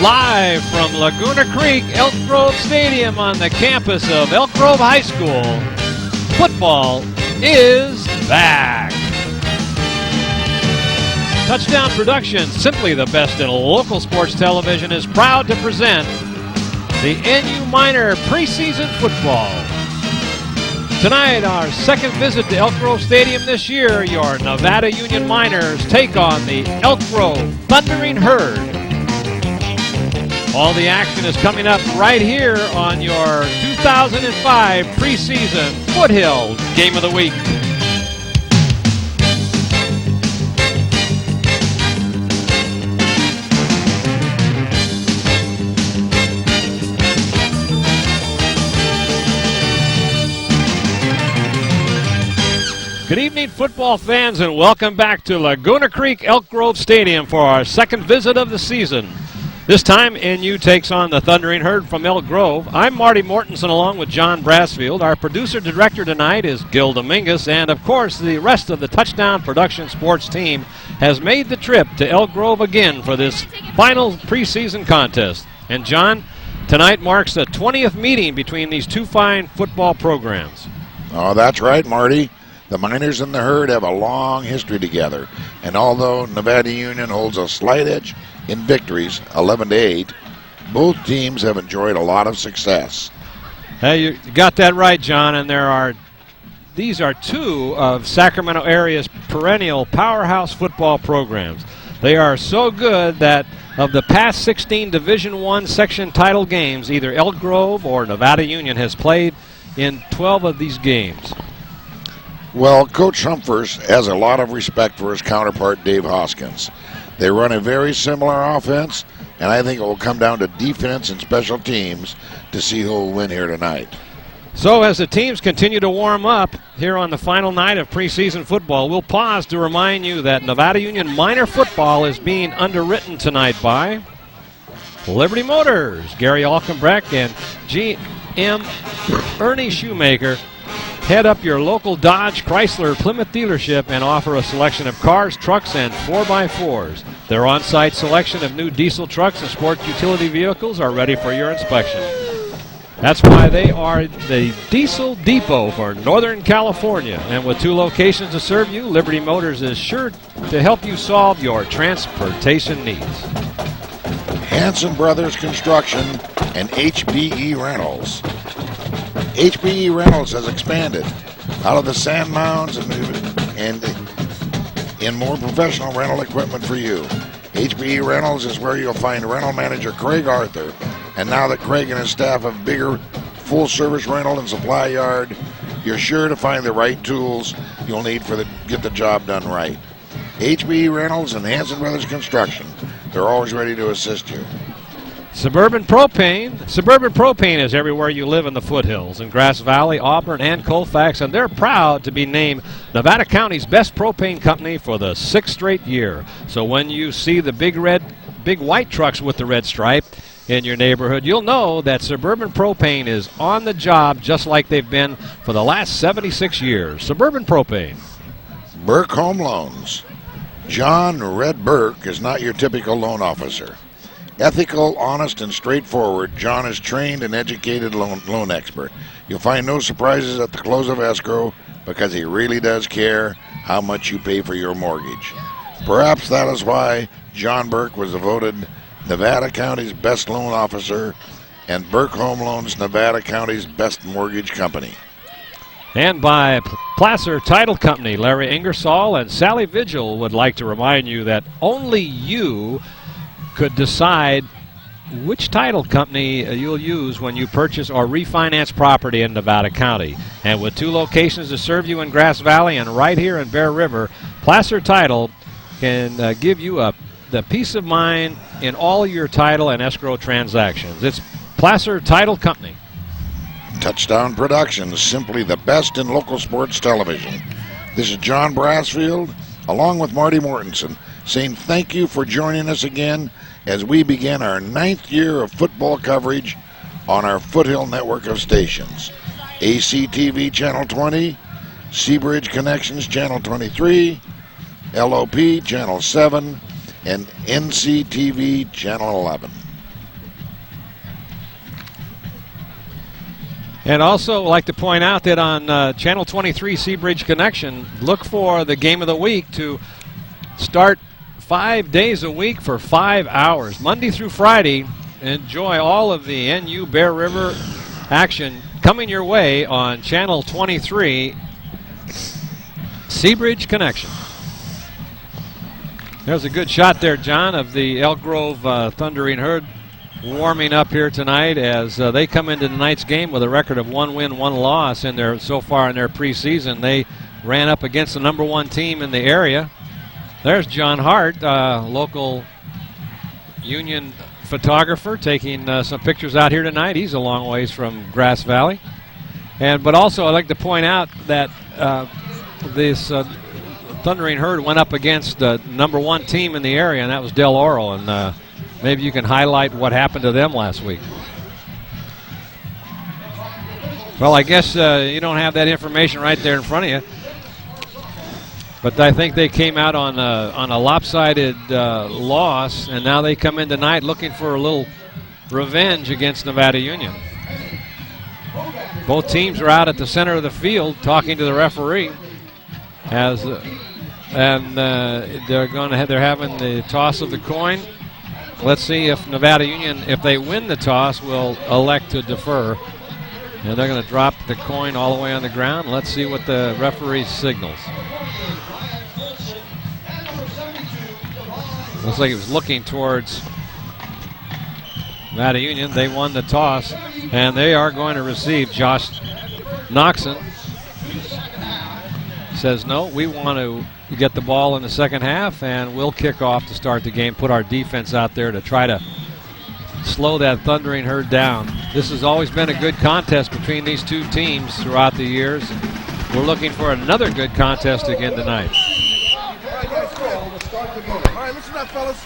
Live from Laguna Creek, Elk Grove Stadium on the campus of Elk Grove High School, football is back. Touchdown Productions, simply the best in local sports television, is proud to present the NU Minor preseason football. Tonight, our second visit to Elk Grove Stadium this year, your Nevada Union Miners take on the Elk Grove Thundering Herd. All the action is coming up right here on your 2005 preseason Foothill Game of the Week. Good evening, football fans, and welcome back to Laguna Creek Elk Grove Stadium for our second visit of the season. This time, NU takes on the Thundering Herd from Elk Grove. I'm Marty Mortensen along with John Brassfield. Our producer-director tonight is Gil Dominguez, and of course, the rest of the Touchdown Production Sports team has made the trip to Elk Grove again for this final preseason contest. And John, tonight marks the 20th meeting between these two fine football programs. Oh, that's right, Marty. The Miners and the Herd have a long history together, and although Nevada Union holds a slight edge in victories, 11-8, both teams have enjoyed a lot of success. Hey, you got that right, John, and these are two of Sacramento area's perennial powerhouse football programs. They are so good that of the past 16 Division I section title games, either Elk Grove or Nevada Union has played in 12 of these games. Well, Coach Humphers has a lot of respect for his counterpart, Dave Hoskins. They run a very similar offense, and I think it will come down to defense and special teams to see who will win here tonight. So as the teams continue to warm up here on the final night of preseason football, we'll pause to remind you that Nevada Union minor football is being underwritten tonight by Liberty Motors. Gary Alkenbrecht and GM Ernie Shoemaker head up your local Dodge, Chrysler, Plymouth dealership and offer a selection of cars, trucks, and 4x4s. Their on-site selection of new diesel trucks and sport utility vehicles are ready for your inspection. That's why they are the Diesel Depot for Northern California. And with two locations to serve you, Liberty Motors is sure to help you solve your transportation needs. Hanson Brothers Construction and HBE Rentals. HBE Rentals has expanded out of the sand mounds and in more professional rental equipment for you. HBE Rentals is where you'll find rental manager Craig Arthur. And now that Craig and his staff have bigger full-service rental and supply yard, you're sure to find the right tools you'll need get the job done right. HBE Rentals and Hanson Brothers Construction, they're always ready to assist you. Suburban Propane. Suburban Propane is everywhere you live in the foothills in Grass Valley, Auburn, and Colfax, and they're proud to be named Nevada County's best propane company for the 6th straight year. So when you see the big white trucks with the red stripe in your neighborhood, you'll know that Suburban Propane is on the job just like they've been for the last 76 years. Suburban Propane. Burke Home Loans. John Red Burke is not your typical loan officer. Ethical, honest, and straightforward, John is trained and educated loan expert. You'll find no surprises at the close of escrow because he really does care how much you pay for your mortgage. Perhaps that is why John Burke was voted Nevada County's best loan officer and Burke Home Loans Nevada County's best mortgage company. And by Placer Title Company, Larry Ingersoll and Sally Vigil would like to remind you that only you could decide which title company you'll use when you purchase or refinance property in Nevada County. And with two locations to serve you in Grass Valley and right here in Bear River, Placer Title can give you the peace of mind in all your title and escrow transactions. It's Placer Title Company. Touchdown Productions, simply the best in local sports television. This is John Brassfield, along with Marty Mortensen, saying thank you for joining us again as we begin our 9th year of football coverage on our Foothill network of stations. ACTV Channel 20, Seabridge Connections Channel 23, LOP Channel 7, and NCTV Channel 11. And also like to point out that on Channel 23 Seabridge Connection, look for the game of the week to start 5 days a week for 5 hours, Monday through Friday. Enjoy all of the NU Bear River action coming your way on Channel 23 Seabridge Connection. There's a good shot there, John, of the Elk Grove Thundering Herd warming up here tonight as they come into tonight's game with a record of 1 win, 1 loss so far in their preseason. They ran up against the #1 team in the area. There's John Hart, local Union photographer, taking some pictures out here tonight. He's a long ways from Grass Valley. But also I'd like to point out that this Thundering Herd went up against the #1 team in the area, and that was Del Oro. And maybe you can highlight what happened to them last week. Well, I guess you don't have that information right there in front of you. But I think they came out on a lopsided loss, and now they come in tonight looking for a little revenge against Nevada Union. Both teams are out at the center of the field talking to the referee, they're having the toss of the coin. Let's see if Nevada Union, if they win the toss, will elect to defer. And they're going to drop the coin all the way on the ground. Let's see what the referee signals. Looks like he was looking towards Nevada Union. They won the toss, and they are going to receive. Josh Noxon says, no, we want to get the ball in the second half, and we'll kick off to start the game, put our defense out there to try to slow that Thundering Herd down. This has always been a good contest between these two teams throughout the years. We're looking for another good contest again tonight. All right, listen up, fellas.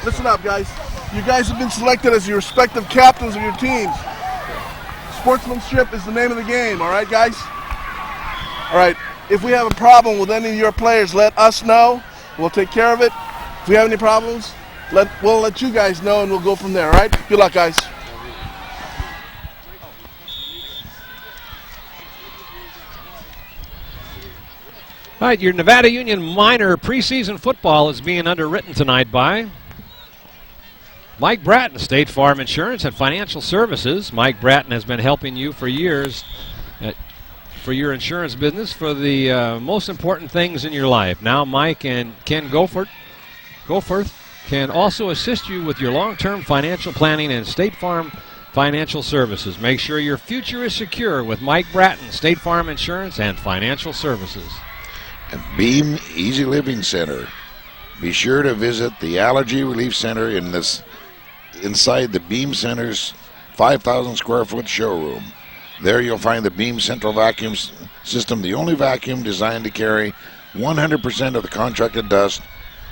Listen up, guys. You guys have been selected as your respective captains of your teams. Sportsmanship is the name of the game, all right, guys? All right, if we have a problem with any of your players, let us know. We'll take care of it. If we have any problems, we'll let you guys know, and we'll go from there, all right? Good luck, guys. All right, your Nevada Union Minor preseason football is being underwritten tonight by Mike Bratton, State Farm Insurance and Financial Services. Mike Bratton has been helping you for years for your insurance business, for the most important things in your life. Now Mike and Ken Goforth can also assist you with your long-term financial planning and State Farm Financial Services. Make sure your future is secure with Mike Bratton, State Farm Insurance and Financial Services. And Beam Easy Living Center. Be sure to visit the Allergy Relief Center inside the Beam Center's 5,000 square foot showroom. There you'll find the Beam Central Vacuum System, the only vacuum designed to carry 100% of the contracted dust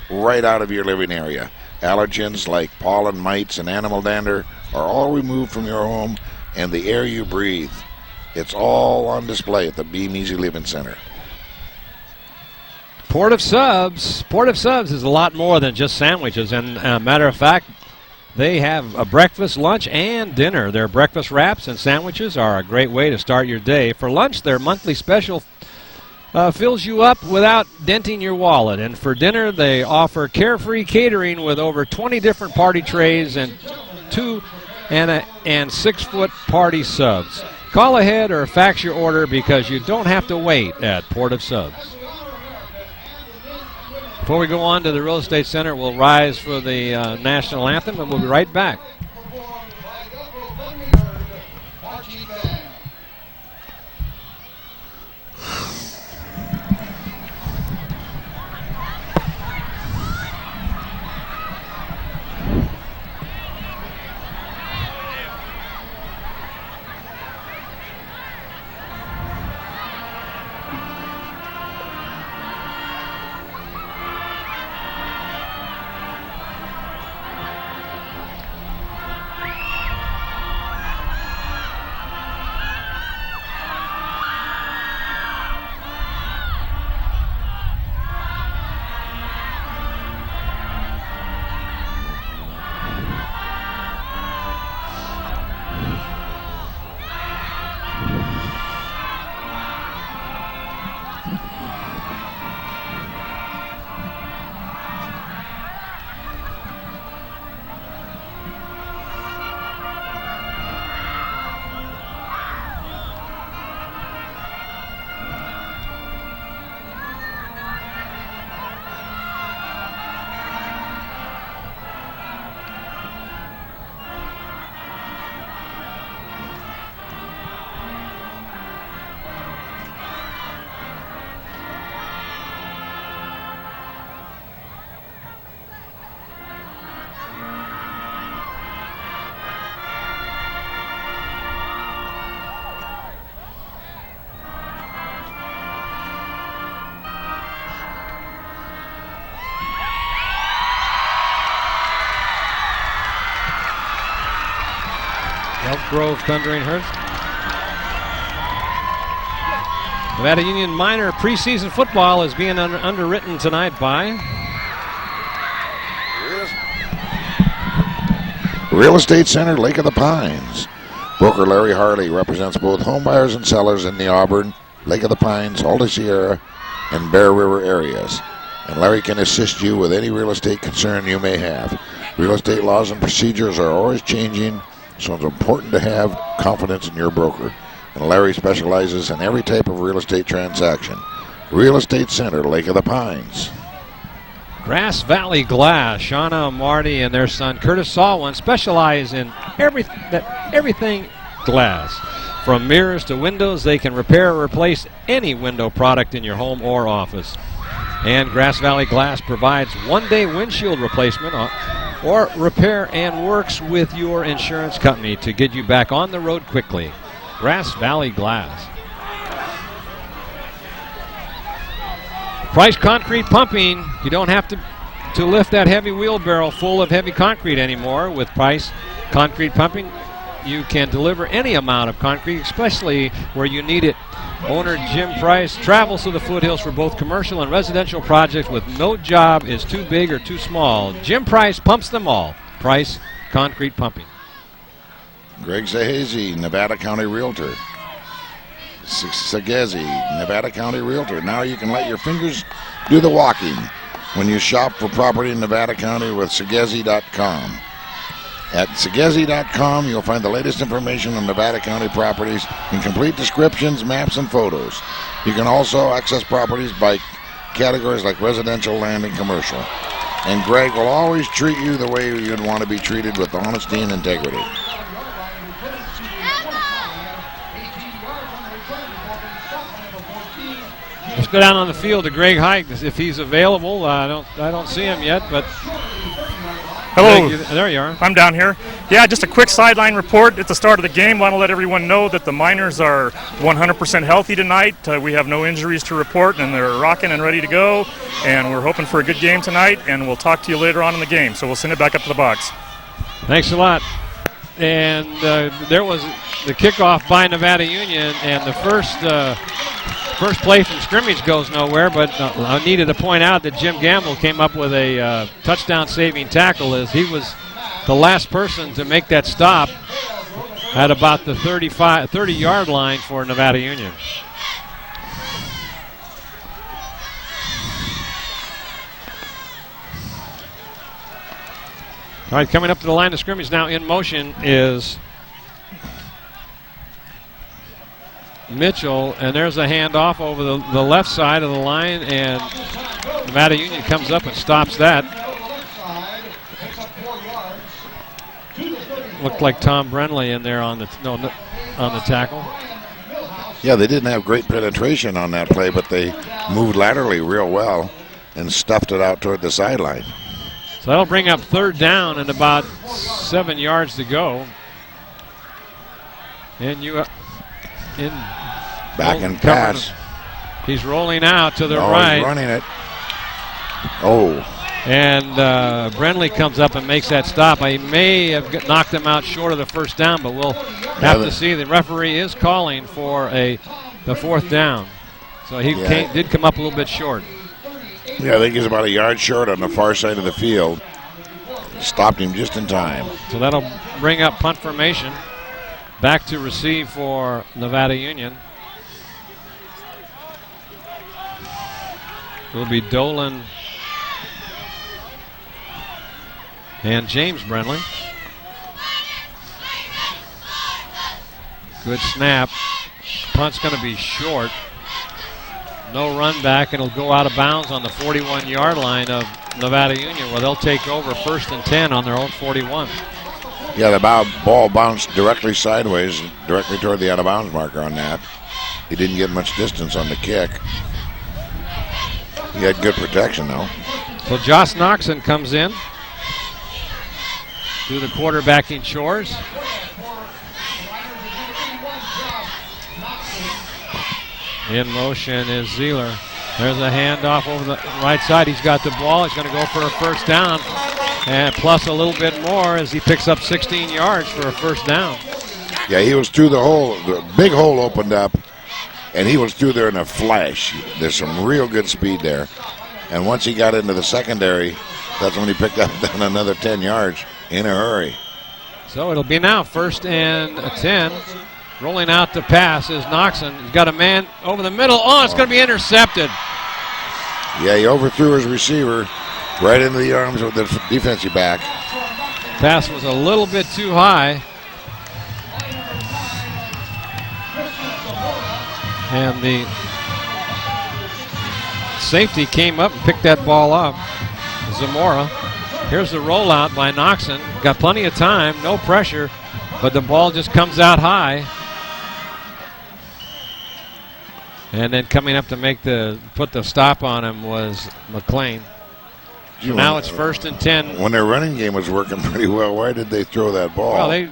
right out of your living area. Allergens like pollen, mites, and animal dander are all removed from your home and the air you breathe. It's all on display at the Beam Easy Living Center. Port of Subs. Port of Subs is a lot more than just sandwiches. And matter of fact, they have a breakfast, lunch, and dinner. Their breakfast wraps and sandwiches are a great way to start your day. For lunch, their monthly special fills you up without denting your wallet. And for dinner, they offer carefree catering with over 20 different party trays and 2 and 6 foot party subs. Call ahead or fax your order because you don't have to wait at Port of Subs. Before we go on to the Real Estate Center, we'll rise for the national anthem, and we'll be right back. Elk Grove Thundering Herd. Nevada Union Minor preseason football is being underwritten tonight by Real Estate Center, Lake of the Pines. Broker Larry Harley represents both home buyers and sellers in the Auburn, Lake of the Pines, Alta Sierra, and Bear River areas. And Larry can assist you with any real estate concern you may have. Real estate laws and procedures are always changing, so it's important to have confidence in your broker. And Larry specializes in every type of real estate transaction. Real Estate Center, Lake of the Pines. Grass Valley Glass. Shauna, Marty, and their son Curtis Salwin specialize in everything glass. From mirrors to windows, they can repair or replace any window product in your home or office. And Grass Valley Glass provides one-day windshield replacement or repair and works with your insurance company to get you back on the road quickly. Grass Valley Glass. Price Concrete Pumping. You don't have to lift that heavy wheelbarrow full of heavy concrete anymore. With Price Concrete Pumping, you can deliver any amount of concrete, especially where you need it. Owner Jim Price travels to the foothills for both commercial and residential projects with no job is too big or too small. Jim Price pumps them all. Price Concrete Pumping. Greg Zahazy, Nevada County Realtor. Sagezi, Nevada County Realtor. Now you can let your fingers do the walking when you shop for property in Nevada County with Sagezi.com. At Sagezi.com, you'll find the latest information on Nevada County properties and complete descriptions, maps, and photos. You can also access properties by categories like residential, land, and commercial. And Greg will always treat you the way you'd want to be treated, with honesty and integrity. Let's go down on the field to Greg Hight if he's available. I don't see him yet, but hello. Greg, there you are. I'm down here. Yeah, just a quick sideline report at the start of the game. Want to let everyone know that the Miners are 100% healthy tonight. We have no injuries to report, and they're rocking and ready to go. And we're hoping for a good game tonight, and we'll talk to you later on in the game. So we'll send it back up to the box. Thanks a lot. And there was the kickoff by Nevada Union, and the first play from scrimmage goes nowhere, but I needed to point out that Jim Gamble came up with a touchdown-saving tackle, as he was the last person to make that stop at about the 30-yard line for Nevada Union. All right, coming up to the line of scrimmage now in motion is Mitchell, and there's a handoff over the left side of the line, and Nevada Union comes up and stops that. Looked like Tom Brenley in there on the tackle. Yeah, they didn't have great penetration on that play, but they moved laterally real well and stuffed it out toward the sideline. So that'll bring up third down and about 7 yards to go. And back and pass. He's rolling out to the right. right. He's running it. Oh. And Brenley comes up and makes that stop. He may have knocked him out short of the first down, but we'll have to see. The referee is calling for the fourth down. So he did come up a little bit short. Yeah, I think he's about a yard short on the far side of the field. Stopped him just in time. So that'll bring up punt formation. Back to receive for Nevada Union. Will be Dolan and James Brenley. Good snap. Punt's going to be short. No run back, and it'll go out of bounds on the 41-yard line of Nevada Union, where they'll take over 1st and 10 on their own 41. Yeah, the ball bounced directly sideways, directly toward the out-of-bounds marker on that. He didn't get much distance on the kick. He had good protection, though. So Josh Noxon comes in. Do the quarterbacking chores. In motion is Zeeler. There's a handoff over the right side. He's got the ball. He's going to go for a first down. And plus a little bit more as he picks up 16 yards for a first down. Yeah, he was through the hole. The big hole opened up, and he was through there in a flash. There's some real good speed there. And once he got into the secondary, that's when he picked up down another 10 yards in a hurry. So it'll be now 1st and 10. Rolling out the pass is Noxon. He's got a man over the middle. Oh, it's going to be intercepted. Yeah, he overthrew his receiver right into the arms of the defensive back. Pass was a little bit too high. And the safety came up and picked that ball up. Zamora. Here's the rollout by Noxon. Got plenty of time, no pressure, but the ball just comes out high. And then coming up to put the stop on him was McLean. So now it's 1st and 10. When their running game was working pretty well, why did they throw that ball? Well, they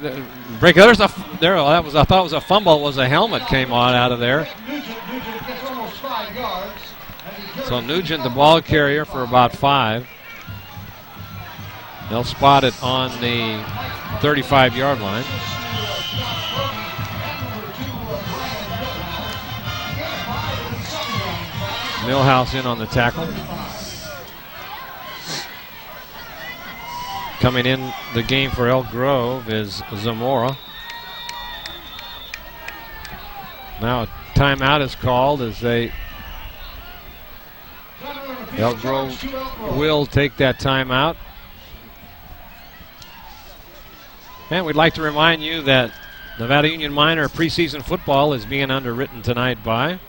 break. I thought it was a fumble. Was a helmet came on out of there. So Nugent, the ball carrier, for about 5. They'll spot it on the 35-yard line. Millhouse in on the tackle. Coming in the game for Elk Grove is Zamora. Now a timeout is called as Elk Grove will take that timeout. And we'd like to remind you that Nevada Union Minor preseason football is being underwritten tonight by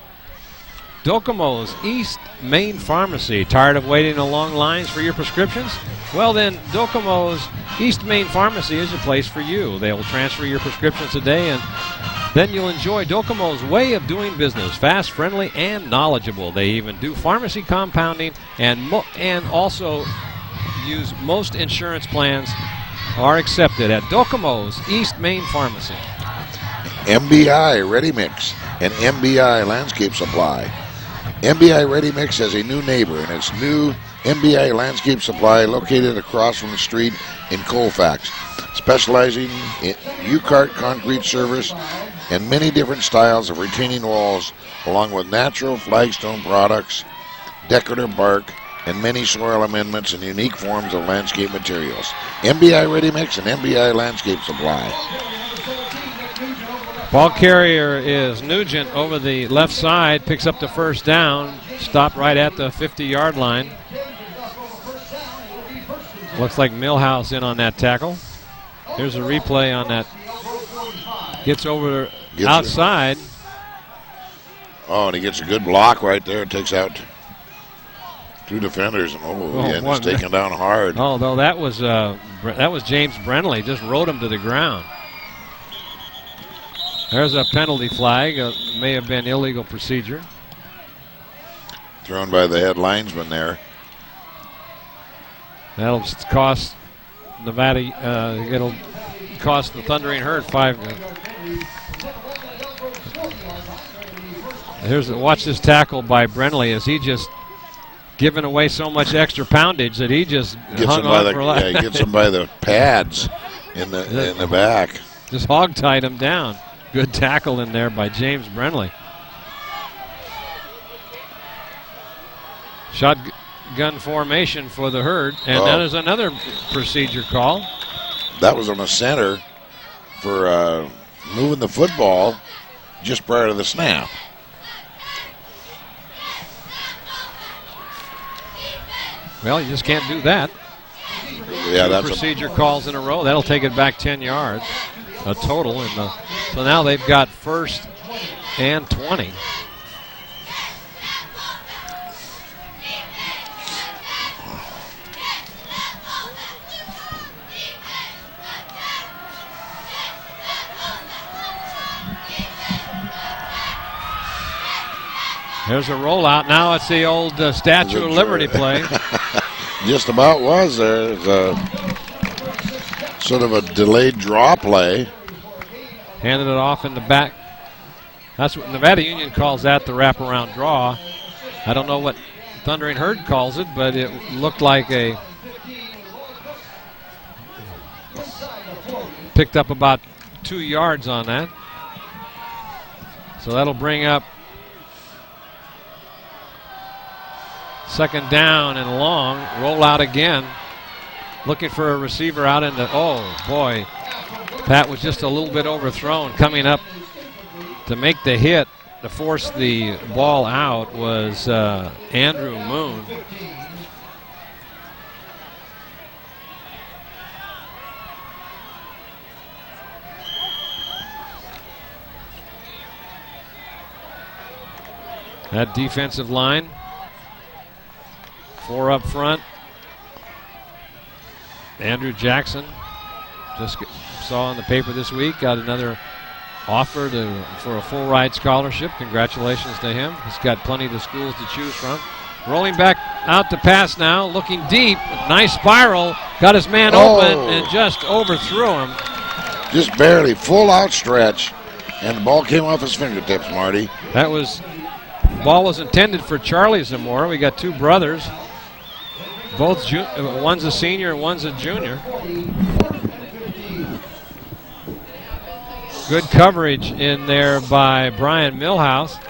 Docomo's East Main Pharmacy. Tired of waiting in long lines for your prescriptions? Well then, Docomo's East Main Pharmacy is a place for you. They will transfer your prescriptions today, and then you'll enjoy Docomo's way of doing business. Fast, friendly, and knowledgeable. They even do pharmacy compounding and also use most insurance plans are accepted at Docomo's East Main Pharmacy. MBI Ready Mix and MBI Landscape Supply. MBI Ready Mix has a new neighbor, and it's new MBI Landscape Supply located across from the street in Colfax, specializing in U-Cart concrete service and many different styles of retaining walls, along with natural flagstone products, decorative bark, and many soil amendments and unique forms of landscape materials. MBI Ready Mix and MBI Landscape Supply. Ball carrier is Nugent over the left side, picks up the 1st down, stopped right at the 50-yard line. Looks like Millhouse in on that tackle. Here's a replay on that. Gets over outside. And he gets a good block right there. Takes out 2 defenders, and he's taken down hard. Although that was James Brenly, just rode him to the ground. There's a penalty flag. May have been illegal procedure. Thrown by the head linesman there. That'll cost Nevada. It'll cost the Thundering Herd 5. Watch this tackle by Brenly as he just giving away so much extra poundage that he just hung on for life. Yeah, he gets him by the pads in the back. Just hog-tied him down. Good tackle in there by James Brenly. Shotgun formation for the Herd, and that is another procedure call. That was on the center for moving the football just prior to the snap. Well, you just can't do that. Yeah, that's procedure calls in a row. That'll take it back 10 yards, a total. So now they've got 1st and 20. There's a rollout. Now it's the old Statue of Liberty play. Just about was there. It's sort of a delayed draw play. Handed it off in the back. That's what Nevada Union calls that, the wraparound draw. I don't know what Thundering Herd calls it, but it looked like picked up about 2 yards on that. So that'll bring up 2nd down and long. Roll out again. Looking for a receiver out into, oh boy. That was just a little bit overthrown. Coming up to make the hit, to force the ball out, was Andrew Moon. That defensive line, 4 up front. Andrew Jackson, just saw on the paper this week, got another offer for a full ride scholarship. Congratulations to him. He's got plenty of schools to choose from. Rolling back out to pass now, looking deep. Nice spiral. Got his man open and just overthrew him. Just barely, full outstretch, and the ball came off his fingertips, Marty. That was, ball was intended for Charlie Zamora. We got 2 brothers. Both, one's a senior and one's a junior. Good coverage in there by Brian Millhouse.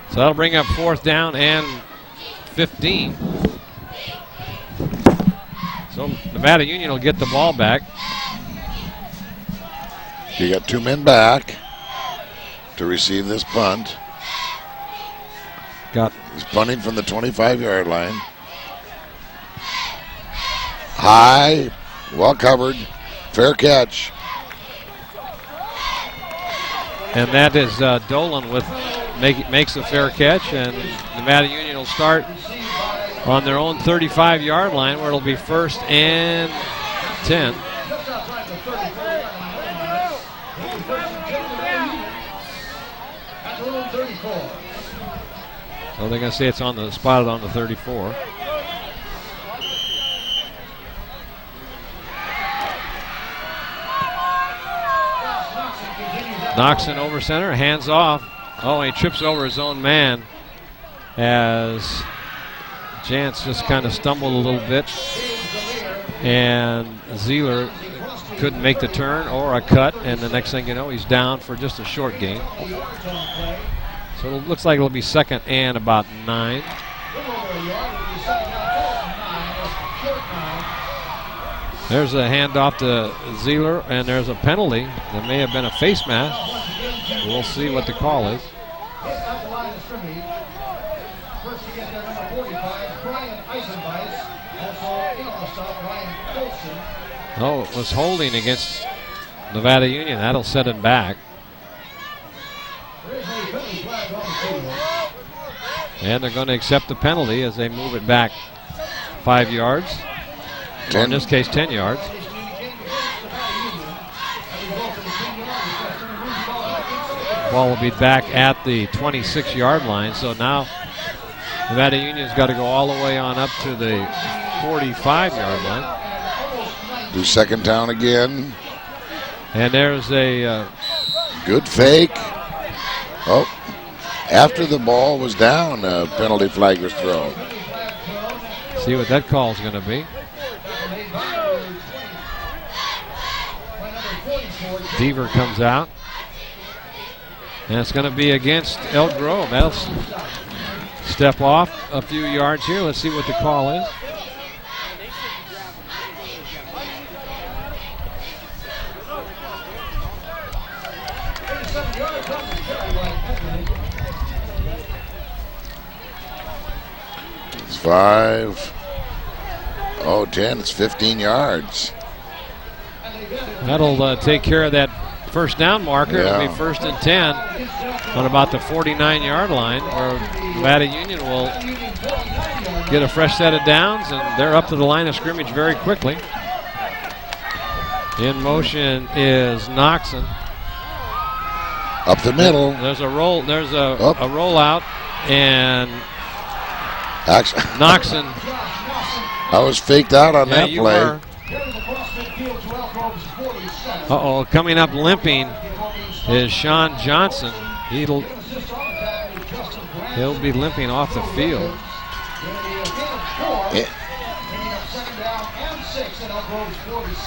So that'll bring up 4th down and 15. So Nevada Union will get the ball back. You got 2 men back to receive this punt. He's punting from the 25-yard line. High, well covered, fair catch. And that is Dolan with makes a fair catch, and Nevada Union will start on their own 35-yard line, where it'll be 1st and 10. So they're going to say it's on the spotted on the 34. Noxon over center, hands off. Oh, he trips over his own man as Jantz just kind of stumbled a little bit. And Zeeler couldn't make the turn or a cut, and the next thing you know, he's down for just a short gain. So it looks like it'll be 2nd and about 9. There's a handoff to Zeeler, and there's a penalty. There may have been a face mask. We'll see what the call is. Oh, it was holding against Nevada Union. That'll set him back. And they're going to accept the penalty as they move it back 5 yards. Or in this case, 10 yards. Ball will be back at the 26-yard line. So now Nevada Union's got to go all the way on up to the 45-yard line. Do 2nd down again. And there's a good fake. Oh, after the ball was down, a penalty flag was thrown. See what that call is going to be. Deaver comes out. And it's going to be against Elk Grove. That'll step off a few yards here. Let's see what the call is. It's 5. Oh, 10. It's 15 yards. That'll take care of that 1st down marker. Yeah. It'll be 1st and 10 on about the 49-yard line, where Nevada Union will get a fresh set of downs, and they're up to the line of scrimmage very quickly. In motion is Noxon. Up the middle. There's a roll. There's a rollout, and Noxon. I was faked out on that play. Uh-oh, coming up limping is Sean Johnson. He'll be limping off the field.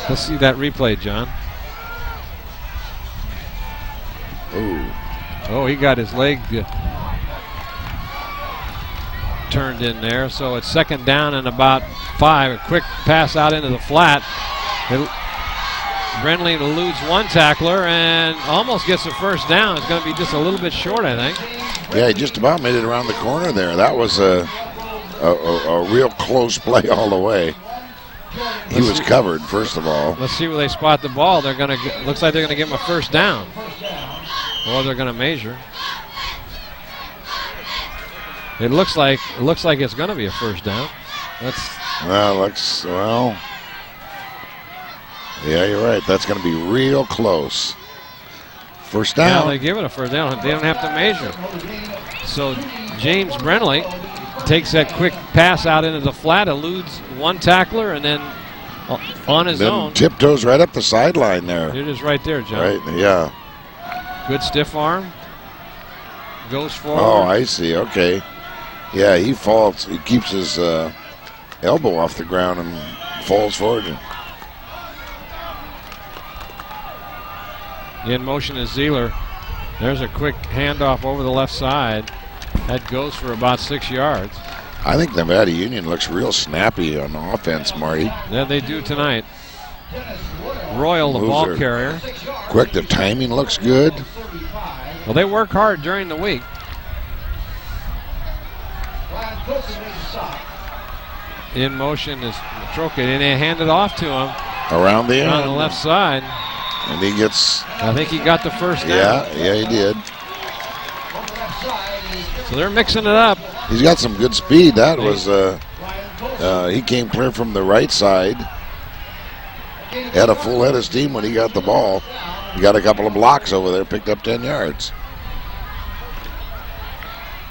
Let's see that replay, John. Ooh. Oh, he got his leg turned in there. So it's 2nd down and about 5. A quick pass out into the flat. Brenly eludes one tackler and almost gets a first down. It's going to be just a little bit short, I think. Yeah, he just about made it around the corner there. That was a real close play all the way. He was covered, first of all. Let's see where they spot the ball. They're going to looks like they're going to give him a first down. Or they're going to measure. It looks like it's going to be a first down. Yeah, you're right. That's going to be real close. First down. Yeah, they give it a first down. They don't have to measure. So James Brenly takes that quick pass out into the flat, eludes one tackler, and then on his own. Tiptoes right up the sideline there. It is right there, John. Right, yeah. Good stiff arm. Goes forward. Oh, I see. Okay. Yeah, he falls. He keeps his elbow off the ground and falls forward. In motion is Zeeler. There's a quick handoff over the left side. That goes for about 6 yards. I think Nevada Union looks real snappy on offense, Marty. Yeah, they do tonight. Royal, the ball carrier. Quick, the timing looks good. Well, they work hard during the week. In motion is Troca, and they hand it off to him. Around the end. On the left side. And he gets... I think he got the first down. Yeah, he did. So they're mixing it up. He's got some good speed. That was... he came clear from the right side. Had a full head of steam when he got the ball. He got a couple of blocks over there, picked up 10 yards.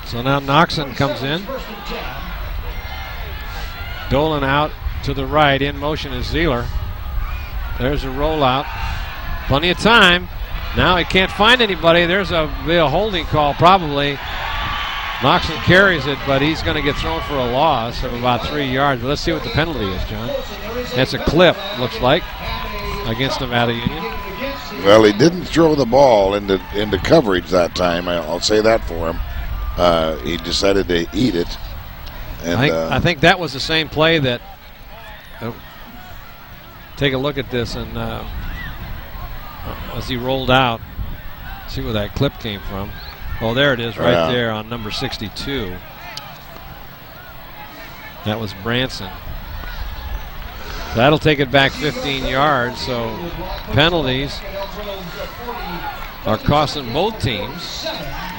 So now Noxon comes in. Dolan out to the right. In motion is Zeeler. There's a rollout. Plenty of time. Now he can't find anybody. There's a holding call probably. Noxon carries it, but he's going to get thrown for a loss of about 3 yards. But let's see what the penalty is, John. That's a clip, looks like, against Nevada Union. Well, he didn't throw the ball into coverage that time. I'll say that for him. He decided to eat it. And, I think that was the same play that. Take a look at this, and as he rolled out, see where that clip came from. Oh, there it is, right there on number 62. That was Branson. That'll take it back 15 yards. So penalties are costing both teams.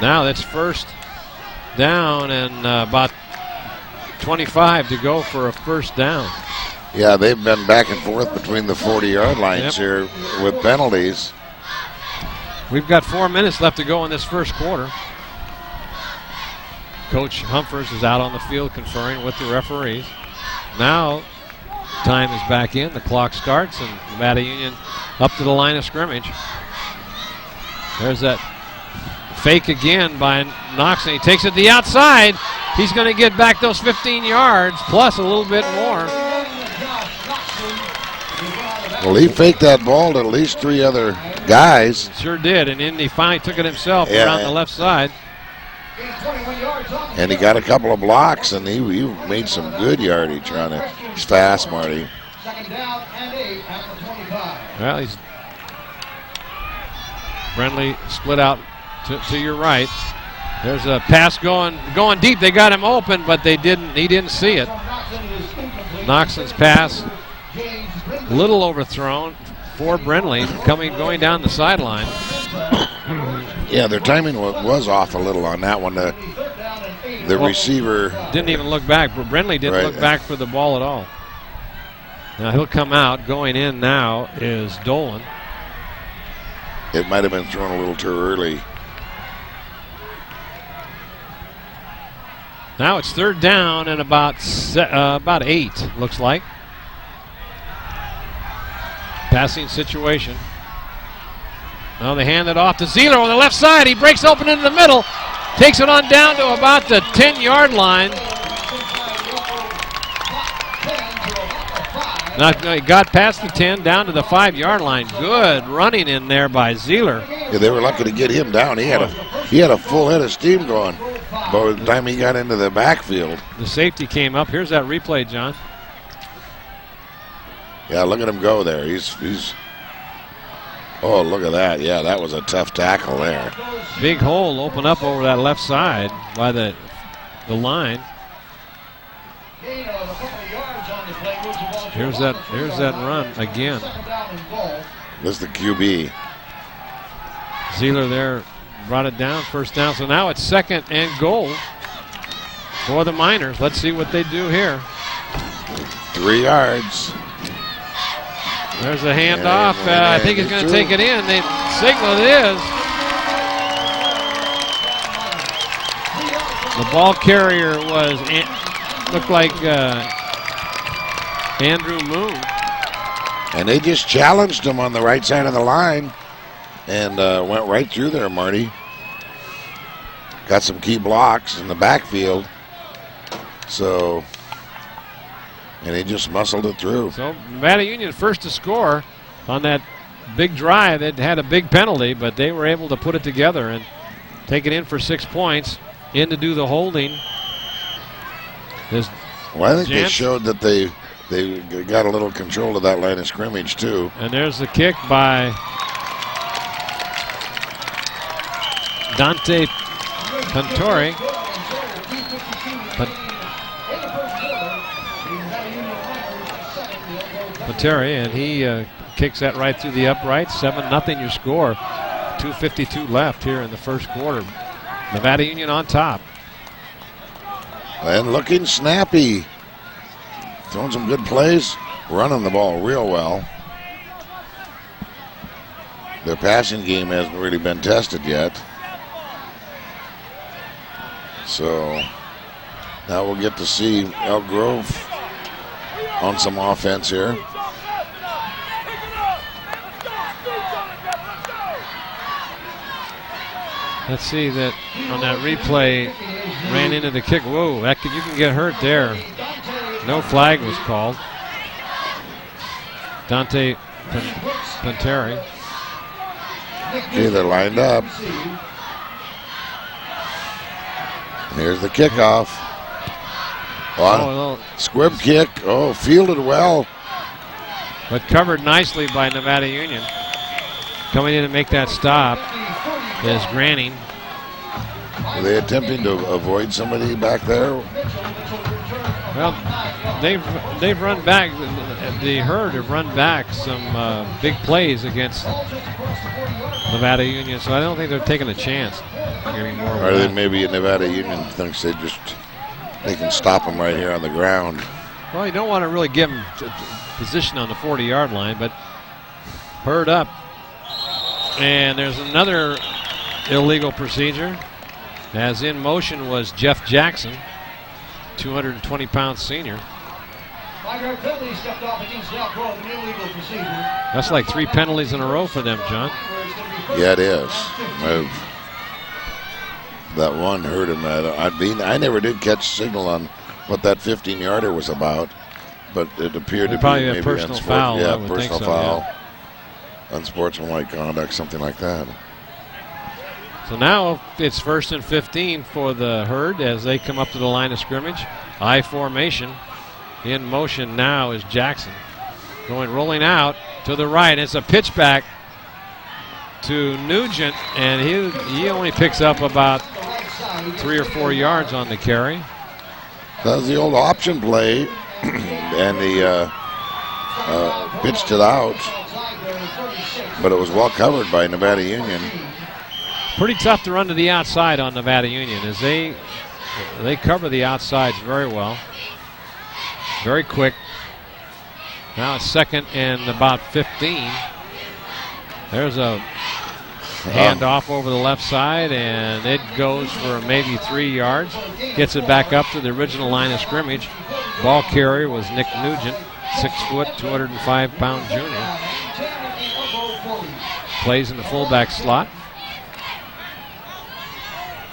Now that's first down and about 25 to go for a first down. Yeah, they've been back and forth between the 40-yard lines here with penalties. We've got 4 minutes left to go in this first quarter. Coach Humphers is out on the field conferring with the referees. Now time is back in. The clock starts, and Nevada Union up to the line of scrimmage. There's that fake again by Knox, and he takes it to the outside. He's going to get back those 15 yards, plus a little bit more. Well, he faked that ball to at least 3 other guys. Sure did, and then he finally took it himself around the left side. And he got a couple of blocks, and he made some good yardage on it. He's fast, Marty. Well, he's Brenly split out to your right. There's a pass going deep. They got him open, but they didn't. He didn't see it. Noxon's pass, little overthrown for Brenly, going down the sideline. Yeah, their timing was off a little on that one. The receiver didn't even look back. Brenly didn't look back for the ball at all. Now he'll come out. Going in now is Dolan. It might have been thrown a little too early. Now it's third down and about 8, looks like. Passing situation. Now they hand it off to Zeeler on the left side. He breaks open into the middle. Takes it on down to about the 10-yard line. Now, he got past the 10, down to the 5-yard line. Good running in there by Zeeler. Yeah, they were lucky to get him down. He had a full head of steam going by the time he got into the backfield. The safety came up. Here's that replay, John. Yeah, look at him go there. He's. Oh, look at that. Yeah, that was a tough tackle there. Big hole open up over that left side by the line. Here's that run again. This is the QB. Zeeler there brought it down, first down. So now it's 2nd and goal for the Miners. Let's see what they do here. 3 yards. There's a handoff. I think he's going to take it in. They signal it is. The ball carrier looked like Andrew Moon. And they just challenged him on the right side of the line and went right through there, Marty. Got some key blocks in the backfield. So, and he just muscled it through. So Nevada Union first to score on that big drive. They'd had a big penalty, but they were able to put it together and take it in for 6 points. In to do the holding. Well, I think they showed that they got a little control of that line of scrimmage too. And there's the kick by Dante Pantore. Pantore, and he kicks that right through the upright. 7-0 your score. 2:52 left here in the first quarter. Nevada Union on top. And looking snappy. Throwing some good plays. Running the ball real well. Their passing game hasn't really been tested yet. So now we'll get to see Elk Grove on some offense here. Let's see that on that replay, ran into the kick. Whoa, you can get hurt there. No flag was called. Dante Panteri. Okay, they're lined up. Here's the kickoff. Squib kick. Oh, fielded well. But covered nicely by Nevada Union. Coming in to make that stop is Granning. Are they attempting to avoid somebody back there? Well, they've run back. The Herd have run back some big plays against Nevada Union, so I don't think they're taking a chance anymore. Or they maybe Nevada Union thinks they can stop them right here on the ground. Well, you don't want to really give them position on the 40-yard line, but Herd up. And there's another illegal procedure. As in motion was Jeff Jackson, 220-pound senior. That's like 3 penalties in a row for them, John. Yeah, it is. That one hurt him. I never did catch signal on what that 15-yarder was about, but it appeared to be maybe a personal foul. Yeah, I would personal think so, foul. yeah. Unsportsmanlike conduct, something like that. So now it's 1st and 15 for the Herd as they come up to the line of scrimmage. I formation. In motion now is Jackson. Rolling out to the right. It's a pitch back to Nugent, and he only picks up about 3 or 4 yards on the carry. That was the old option play, and he pitched it out, but it was well covered by Nevada Union. Pretty tough to run to the outside on Nevada Union as they cover the outsides very well. Very quick. Now it's 2nd and about 15. There's a handoff over the left side, and it goes for maybe 3 yards. Gets it back up to the original line of scrimmage. Ball carrier was Nick Nugent, 6 foot, 205-pound junior. Plays in the fullback slot.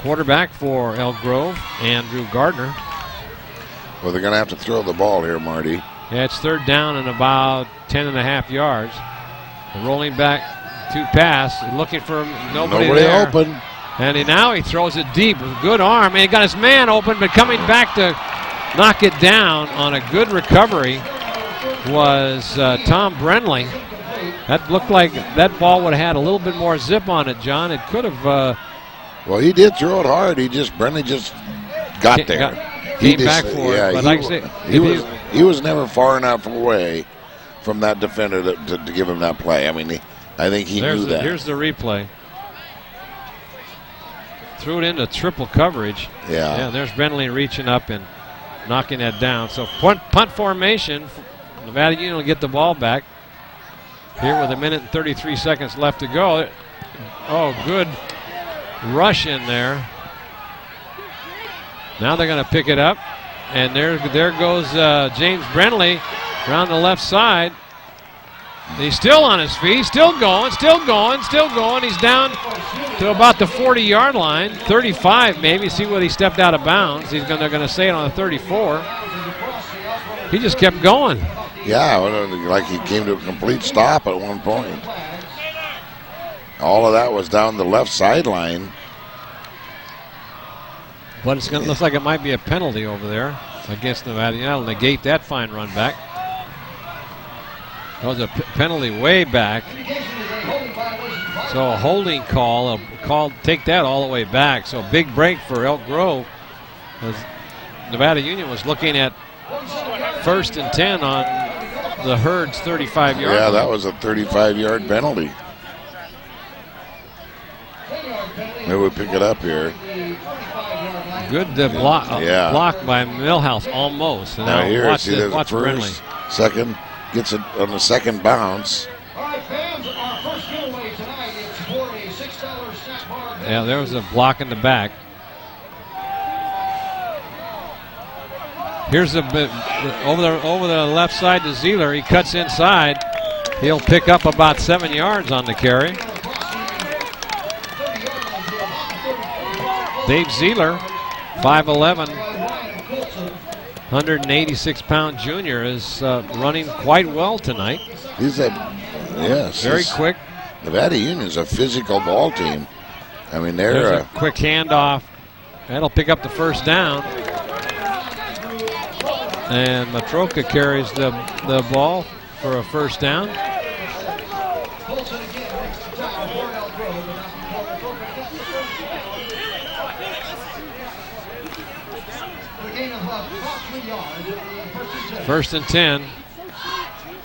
Quarterback for Elk Grove, Andrew Gardner. Well, they're going to have to throw the ball here, Marty. Yeah, it's third down and about 10.5 yards. The rolling back to pass, looking for nobody there. Open. And now he throws it deep. Good arm. And he got his man open, but coming back to knock it down on a good recovery was Tom Brenly. That looked like that ball would have had a little bit more zip on it, John. It could have. Well, he did throw it hard. Brenly just got there. Came back for it. But like I say, he was never far enough away from that defender to give him that play. I mean, I think he knew that. Here's the replay. Threw it into triple coverage. Yeah, there's Brenly reaching up and knocking that down. So punt formation. Nevada Union will get the ball back. Here with 1:33 seconds left to go. Oh, good rush in there. Now they're going to pick it up. And there goes James Brenly around the left side. He's still on his feet, still going. He's down to about the 40-yard line, 35 maybe. See what he stepped out of bounds. They're going to say it on the 34. He just kept going. Yeah, like he came to a complete stop at one point. All of that was down the left sideline. But it's going to look like it might be a penalty over there against Nevada. I'll negate that fine run back. That was a penalty way back. So a holding call, take that all the way back. So big break for Elk Grove. As Nevada Union was looking at 1st and 10 on the Herd's 35-yard. Yeah, that was a 35-yard penalty. Maybe we'll pick it up here. Good block by Millhouse, almost. And now here, watch Brenly. Second, gets it on the second bounce. Yeah, there was a block in the back. Here's a bit over the left side to Zeeler. He cuts inside. He'll pick up about 7 yards on the carry. Dave Zeeler, 5'11", 186-pound junior, is running quite well tonight. He's very quick. Nevada Union is a physical ball team. I mean, there's a quick handoff. That'll pick up the first down. And Matroka carries the ball for a first down. First and 10.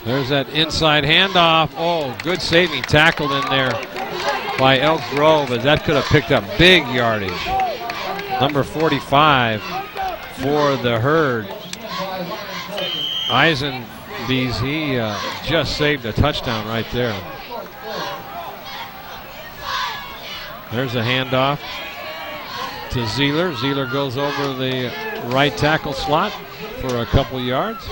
There's that inside handoff. Oh, good saving tackle in there by Elk Grove, as that could have picked up big yardage. Number 45 for the Herd. Eisenbees, he just saved a touchdown right there. There's a handoff to Zeeler. Zeeler goes over the right tackle slot for a couple yards.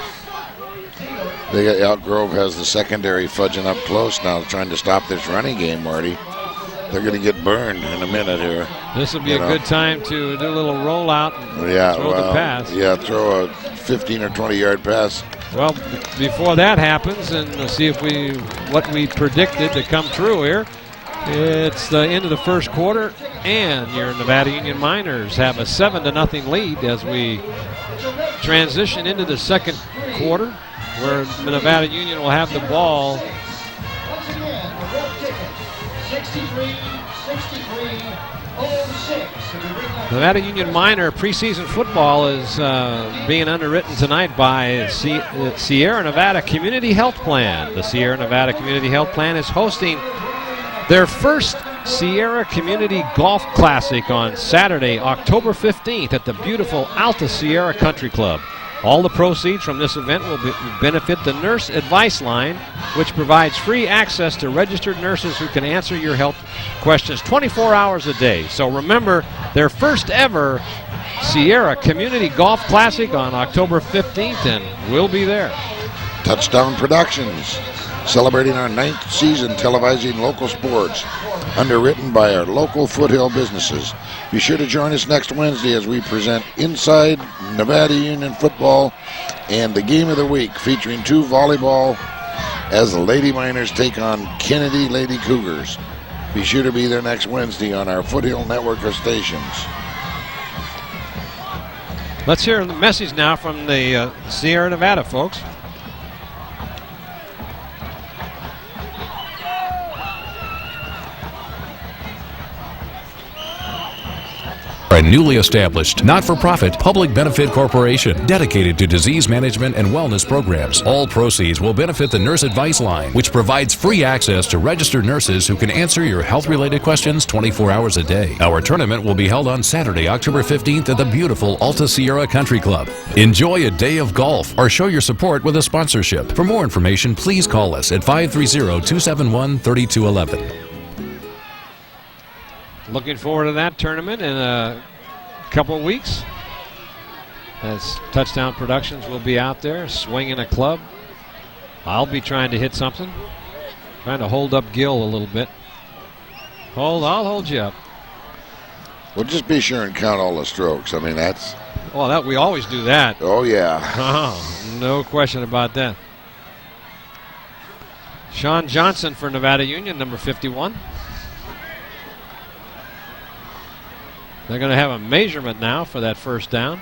Elk Grove has the secondary fudging up close now, trying to stop this running game, Marty. They're going to get burned in a minute here. This will be a good time to do a little rollout and throw the pass. Yeah, throw a 15 or 20-yard pass. Well, before that happens, and let's see if what we predicted to come true here. It's the end of the first quarter, and your Nevada Union Miners have a 7-0 lead as we transition into the second quarter, where Nevada Union will have the ball. 63-63-06. Nevada Union Miner preseason football is being underwritten tonight by Sierra Nevada Community Health Plan. The Sierra Nevada Community Health Plan is hosting their first Sierra Community Golf Classic on Saturday, October 15th at the beautiful Alta Sierra Country Club. All the proceeds from this event will benefit the Nurse Advice Line, which provides free access to registered nurses who can answer your health questions 24 hours a day. So remember, their first ever Sierra Community Golf Classic on October 15th, and we'll be there. Touchdown Productions. celebrating our 9th season televising local sports, underwritten by our local foothill businesses. Be sure to join us next Wednesday as we present Inside Nevada Union Football and the Game of the Week, featuring 2 volleyball as the Lady Miners take on Kennedy Lady Cougars. Be sure to be there next Wednesday on our Foothill network of stations. Let's hear the message now from the Sierra Nevada folks. A newly established, not-for-profit, public benefit corporation dedicated to disease management and wellness programs. All proceeds will benefit the Nurse Advice Line, which provides free access to registered nurses who can answer your health-related questions 24 hours a day. Our tournament will be held on Saturday, October 15th at the beautiful Alta Sierra Country Club. Enjoy a day of golf or show your support with a sponsorship. For more information, please call us at 530-271-3211. Looking forward to that tournament in a couple of weeks, as Touchdown Productions will be out there swinging a club. I'll be trying to hit something, trying to hold up Gil a little bit. I'll hold you up. Well, just be sure and count all the strokes. I mean, that's... Well, that we always do that. Oh, yeah. Oh, no question about that. Sean Johnson for Nevada Union, number 51. They're going to have a measurement now for that first down.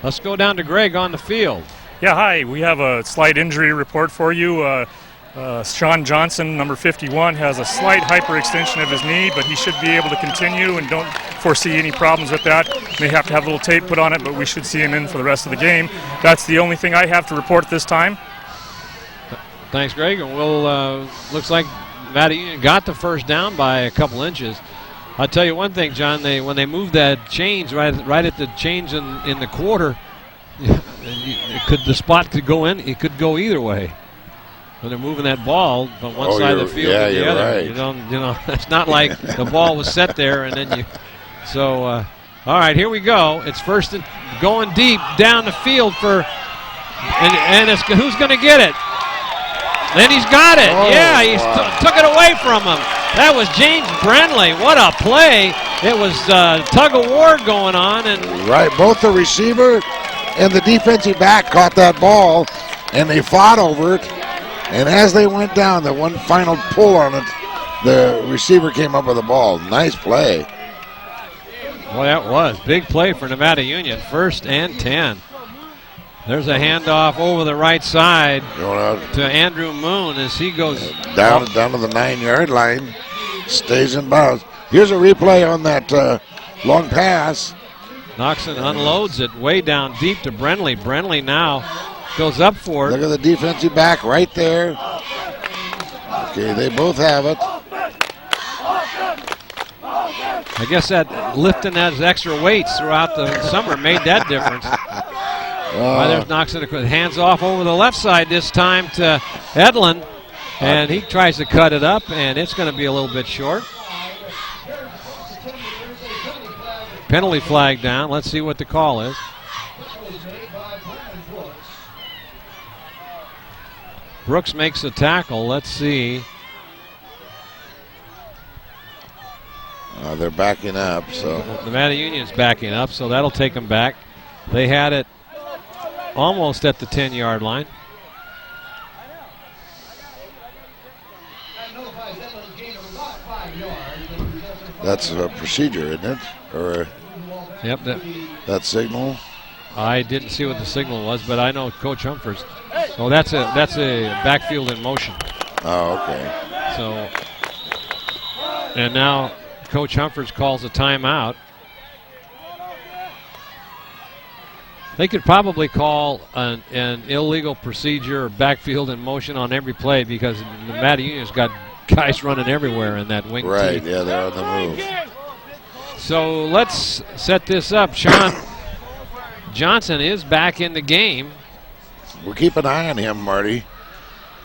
Let's go down to Greg on the field. Yeah, hi. We have a slight injury report for you. Sean Johnson, number 51, has a slight hyperextension of his knee, but he should be able to continue and don't foresee any problems with that. May have to have a little tape put on it, but we should see him in for the rest of the game. That's the only thing I have to report this time. Thanks, Greg. And we'll looks like Nevada Union got the first down by a couple inches. I'll tell you one thing, John. When they moved that change right at the change in the quarter, the spot could go in. It could go either way. When they're moving that ball from one side of the field to the other, right. you know, it's not like the ball was set there and then you. So, all right, here we go. It's first and going deep down the field and it's who's going to get it? And he's got it. Oh, yeah, he took it away from him. That was James Brenley. What a play. It was tug of war going on. Right, both the receiver and the defensive back caught that ball, and they fought over it. And as they went down, the one final pull on it, the receiver came up with the ball. Nice play. Well, that was. Big play for Nevada Union. 1st and 10. There's a handoff over the right side to Andrew Moon as he goes down to the 9-yard line, stays in bounds. Here's a replay on that long pass. Noxon unloads it way down deep to Brenley. Brenley now goes up for it. Look at the defensive back right there. Okay, they both have it. I guess that lifting those extra weights throughout the summer made that difference. There's Noxon. Hands off over the left side this time to Edlin, and he tries to cut it up, and it's going to be a little bit short. Penalty flag down. Let's see what the call is. Brooks makes a tackle. Let's see. They're backing up, so. Nevada Union's backing up, so that'll take them back. They had it almost at the 10-yard line. That's a procedure, isn't it? Or yep. That signal. I didn't see what the signal was, but I know Coach Humphers. Oh, that's a backfield in motion. Oh, okay. So, and now Coach Humphers calls a timeout. They could probably call an illegal procedure or backfield in motion on every play because Nevada Union's got guys running everywhere in that wing. Right, team. yeah, they're on the move. So let's set this up. Sean Johnson is back in the game. We'll keep an eye on him, Marty.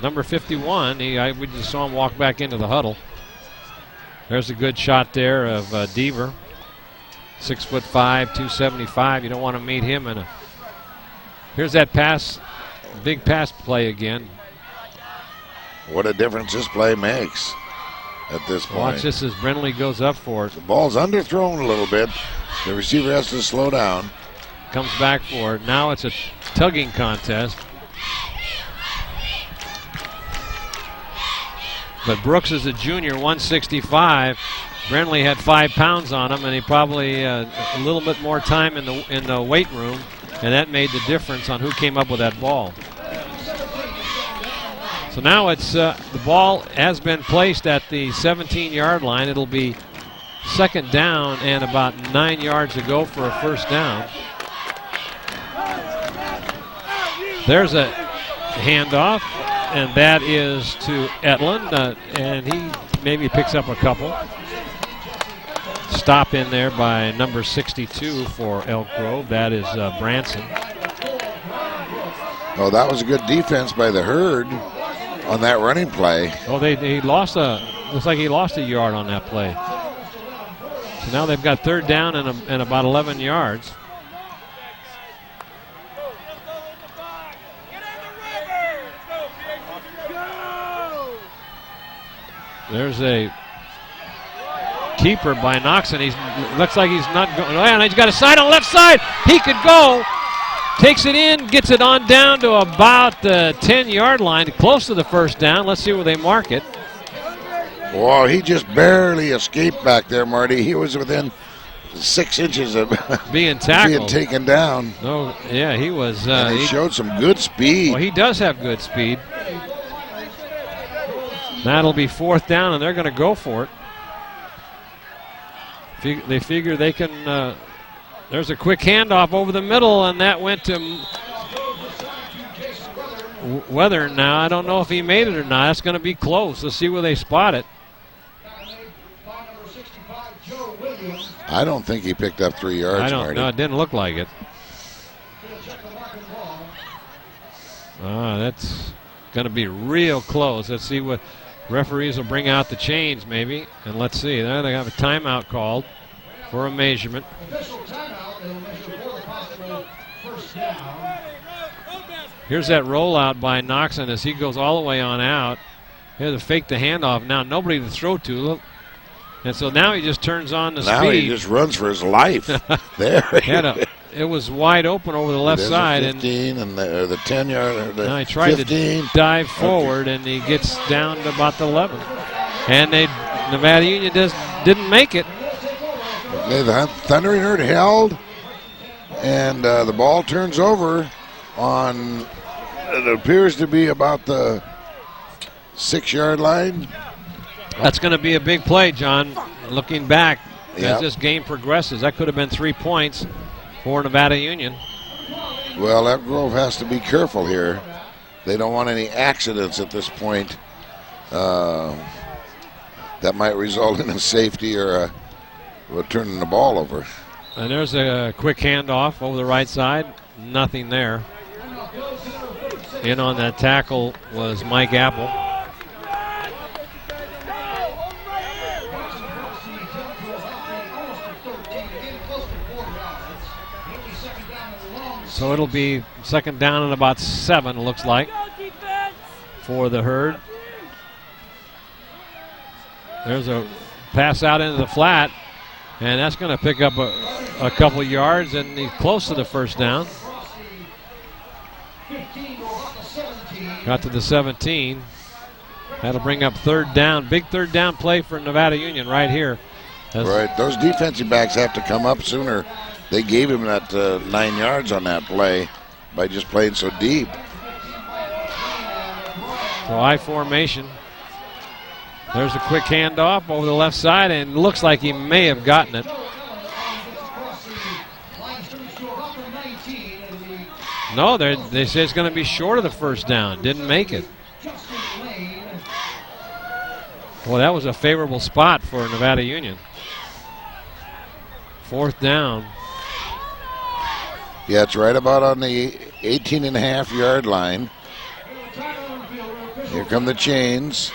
Number 51, we just saw him walk back into the huddle. There's a good shot there of Deaver. 6'5", 275. You don't want to meet him in a. Here's that pass Big pass play again. What a difference this play makes at this point. Watch this as Brindley goes up for it. The ball's underthrown a little bit. The receiver has to slow down. Comes back for it. Now it's a tugging contest. But Brooks is a junior, 165. Brindley had 5 pounds on him, and he probably a little bit more time in the weight room, and that made the difference on who came up with that ball. So now it's the ball has been placed at the 17-yard line. It'll be second down and about 9 yards to go for a first down. There's a handoff, and that is to Etlin, and he maybe picks up a couple. Stop in there by number 62 for Elk Grove. That is Branson. Oh, that was a good defense by the Herd on that running play. Oh, he lost looks like he lost a yard on that play. So now they've got third down and about 11 yards. There's a keeper by Noxon. He looks like he's not going. Oh, and he's got a side on the left side. He could go. Takes it in, gets it on down to about the 10-yard line, close to the first down. Let's see where they mark it. Whoa, he just barely escaped back there, Marty. He was within 6 inches of being tackled. Being taken down. Oh, yeah, he was. He showed some good speed. Well, he does have good speed. That'll be fourth down, and they're going to go for it. They figure they can. There's a quick handoff over the middle, and that went to Weather. Now, I don't know if he made it or not. It's going to be close. Let's see where they spot it. I don't think he picked up 3 yards, I don't Marty. know. It didn't look like it. That's going to be real close. Let's see what referees will bring out the chains, maybe. And let's see. There they have a timeout called for a measurement. Here's that rollout by Noxon as he goes all the way on out. Here's to fake the handoff. Now nobody to throw to. And so now he just turns on the speed. Now he just runs for his life. There. It was wide open over the left side. 15 and the 10-yard. Now he tried 15. to dive forward, and he gets down to about the 11. And Nevada Union didn't make it. Okay, the Thundering Herd held, and the ball turns over on, it appears to be about the 6-yard line. That's going to be a big play, John. Looking back Yep. as this game progresses, that could have been 3 points for Nevada Union. Well, Elk Grove has to be careful here. They don't want any accidents at this point that might result in a safety or turning the ball over. And there's a quick handoff over the right side. Nothing there. In on that tackle was Mike Apple. So it'll be second down and about 7, it looks like, for the Herd. There's a pass out into the flat, and that's going to pick up a couple yards, and he's close to the first down. Got to the 17. That'll bring up third down. Big third down play for Nevada Union right here. Right, those defensive backs have to come up sooner. They gave him that 9 yards on that play by just playing so deep. So I formation. There's a quick handoff over the left side, and looks like he may have gotten it. No, they say it's going to be short of the first down. Didn't make it. Well, that was a favorable spot for Nevada Union. Fourth down. Yeah, it's right about on the 18.5-yard line. Here come the chains.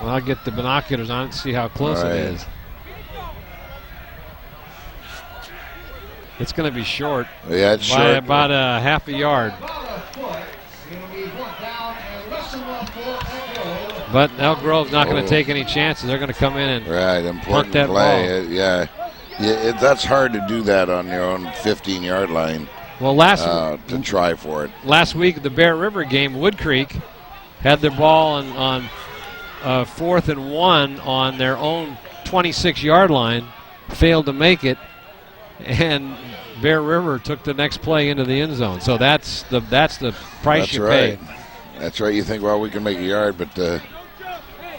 Well, I'll get the binoculars on and see how close it is. It's going to be short. Yeah, it's by short. about a half a yard. But Elk Grove's not going to take any chances. They're going to come in and punt that play. ball. That's hard to do that on your own 15-yard line. Well, to try for it. Last week, the Bear River game, Wood Creek had their ball on 4th and 1 on their own 26-yard line, failed to make it, and Bear River took the next play into the end zone. So that's the price you pay. That's right. You think, well, we can make a yard, but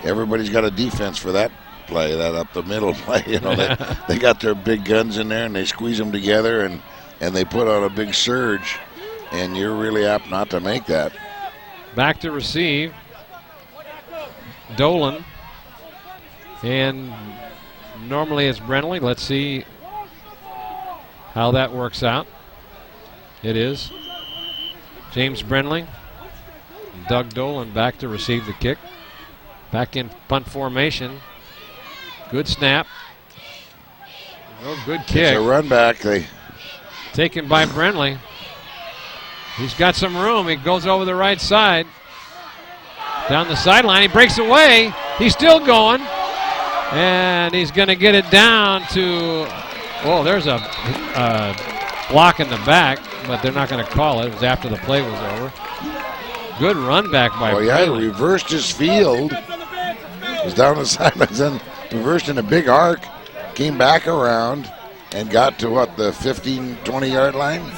everybody's got a defense for that play, that up the middle play. You know, they got their big guns in there and they squeeze them together and they put on a big surge, and you're really apt not to make that. Back to receive, Dolan, and normally it's Brentley. Let's see how that works out. It is James Brentley, Doug Dolan back to receive the kick. Back in punt formation. Good snap. Oh, good kick. It's a run back. Taken by Brentley. He's got some room. He goes over the right side. Down the sideline. He breaks away. He's still going. And he's going to get it down to... Oh, there's a block in the back, but they're not going to call it. It was after the play was over. Good run back by Brentley. He reversed his field. Was down the sidelines, then reversed in a big arc, came back around, and got to the 15, 20-yard line?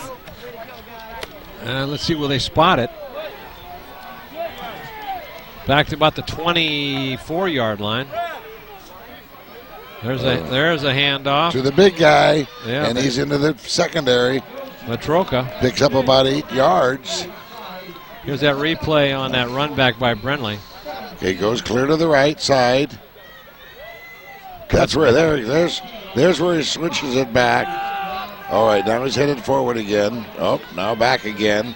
Let's see, will they spot it? Back to about the 24-yard line. There's a handoff. To the big guy, and he's into the secondary. Latroca. Picks up about 8 yards. Here's that replay on that run back by Brentley. Okay, goes clear to the right side. That's where there's where he switches it back. All right, now he's headed forward again. Oh, now back again.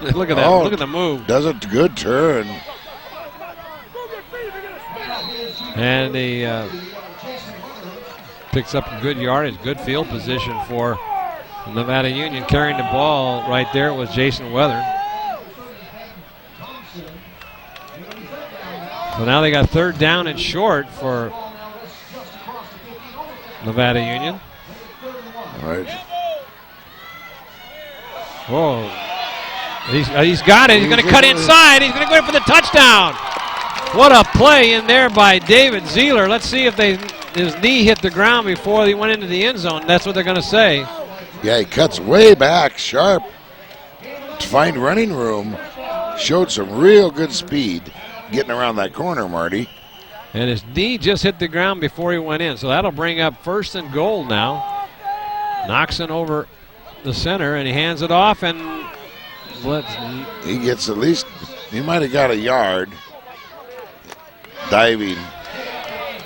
Look at that. Look at the move. Does a good turn. And he picks up a good yardage, good field position for Nevada Union. Carrying the ball right there was Jason Weathern. So now they got 3rd down and short for Nevada Union. All right. Whoa. He's got it. He's going to cut inside. He's going to go in for the touchdown. What a play in there by David Zeeler. Let's see if his knee hit the ground before he went into the end zone. That's what they're going to say. Yeah, he cuts way back, sharp, to find running room. Showed some real good speed getting around that corner, Marty. And his knee just hit the ground before he went in. So that'll bring up 1st and goal now. Noxon over the center, and he hands it off, and he gets at least, he might have got a yard. Diving.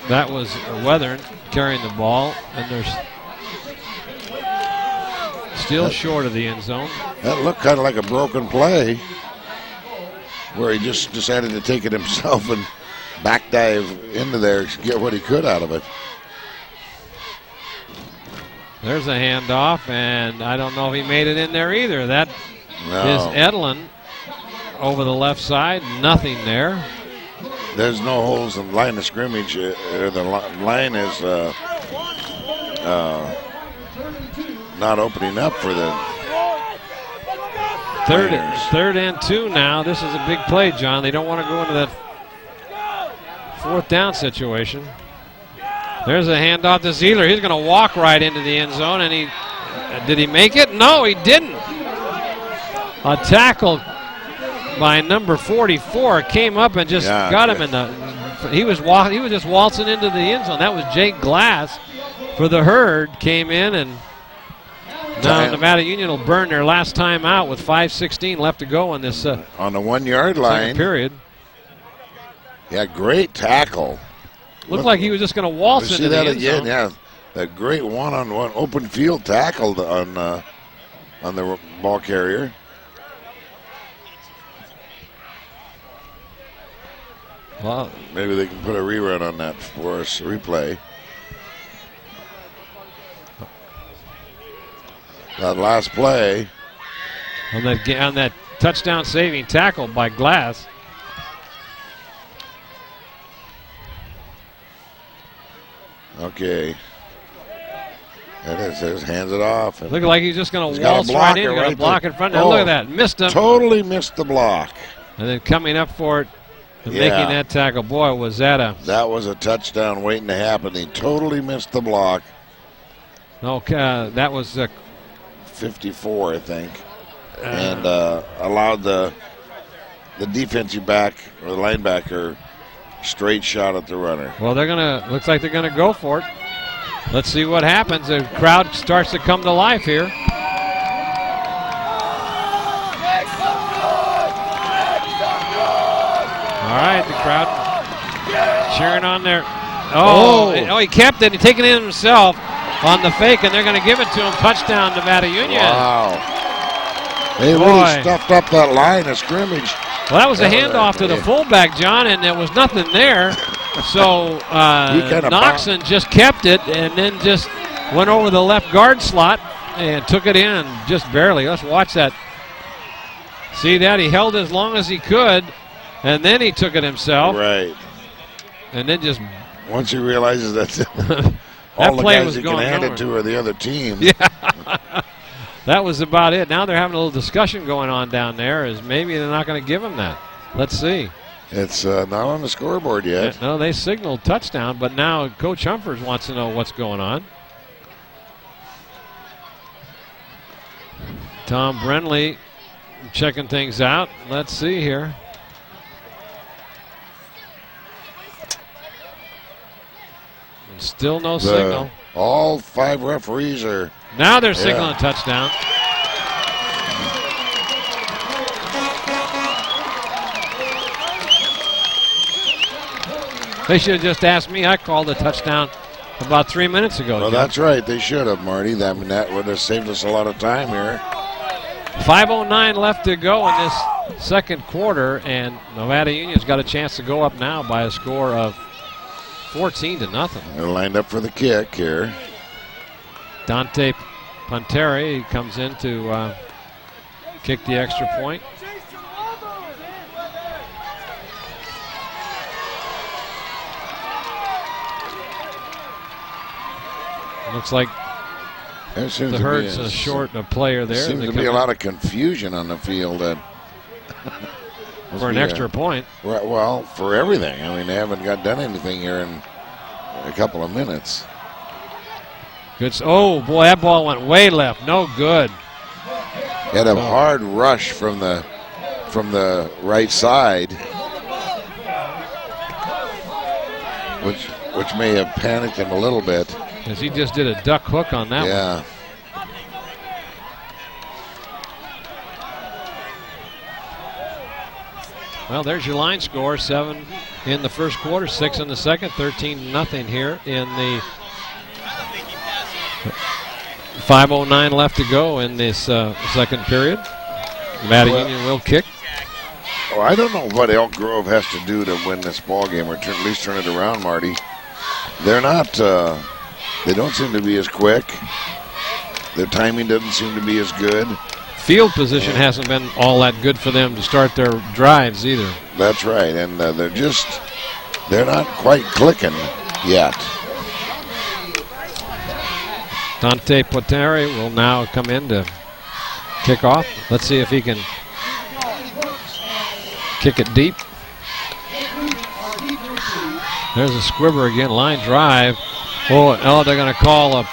That was Weathern carrying the ball, and there's still short of the end zone. That looked kind of like a broken play, where he just decided to take it himself and back dive into there to get what he could out of it. There's a handoff, and I don't know if he made it in there either. That is Edlin over the left side. Nothing there. There's no holes in the line of scrimmage. The line is not opening up for the third and 2 now. This is a big play, John. They don't want to go into that 4th down situation. There's a handoff to Zeeler. He's going to walk right into the end zone, and did he make it? No, he didn't. A tackle by number 44 came up and just got him in the. He was just waltzing into the end zone. That was Jake Glass for the Herd. Came in, and now Nevada Union will burn their last time out with 5:16 left to go in this on the 1-yard line period. Yeah, great tackle. Looked like he was just going to waltz into the end zone. Yeah, that great one-on-one open field tackle on the ball carrier. Well, maybe they can put a rerun on that for us, replay. That last play. On that touchdown saving tackle by Glass. Okay. That is, there's hands it off. Looked like he's just going to got a waltz right blocker in. Got a right block there. in front. Now look at that. Missed him. Totally missed the block. And then coming up for it and making that tackle. Boy, was that a... That was a touchdown waiting to happen. He totally missed the block. Okay, that was... 54, I think. And allowed the defensive back or the linebacker straight shot at the runner. Well, they're going to... Looks like they're going to go for it. Let's see what happens. The crowd starts to come to life here. All right, the crowd cheering on there. Oh, he kept it. He's taking it himself on the fake, and they're going to give it to him. Touchdown, Nevada Union. Wow. They really stuffed up that line of scrimmage. Well, that was a handoff to the fullback, John, and there was nothing there. So Noxon just kept it and then just went over the left guard slot and took it in just barely. Let's watch that. See that? He held as long as he could, and then he took it himself. Right. And then just... Once he realizes that all the guys he can hand it to are the other team. Yeah. That was about it. Now they're having a little discussion going on down there as maybe they're not going to give him that. Let's see. It's not on the scoreboard yet. No, they signaled touchdown, but now Coach Humphers wants to know what's going on. Tom Brenly checking things out. Let's see here. And still no signal. All 5 referees are... Now they're signaling touchdown. They should have just asked me. I called a touchdown about 3 minutes ago. Well, that's right. They should have, Marty. That would have saved us a lot of time here. 5:09 left to go in this second quarter, and Nevada Union's got a chance to go up now by a score of 14-0. They're lined up for the kick here. Dante Ponteri comes in to kick the extra point. Looks like the Herd's a short a player there. There seems to be a lot of confusion on the field. For an extra point. Well, for everything. I mean, they haven't done anything here in a couple of minutes. Good. Oh, boy, that ball went way left. No good. Had a hard rush from the right side, which may have panicked him a little bit. Because he just did a duck hook on that one. Yeah. Well, there's your line score. 7 in the first quarter, 6 in the second, 13-0 here in the 5:09 left to go in this second period. Nevada Union will kick. Well, I don't know what Elk Grove has to do to win this ball game, or at least turn it around, Marty. They're not. They don't seem to be as quick. Their timing doesn't seem to be as good. Field position hasn't been all that good for them to start their drives either. That's right, and they're not quite clicking yet. Dante Ponteri will now come in to kick off. Let's see if he can kick it deep. There's a squibber again, line drive. Oh, they're going to call a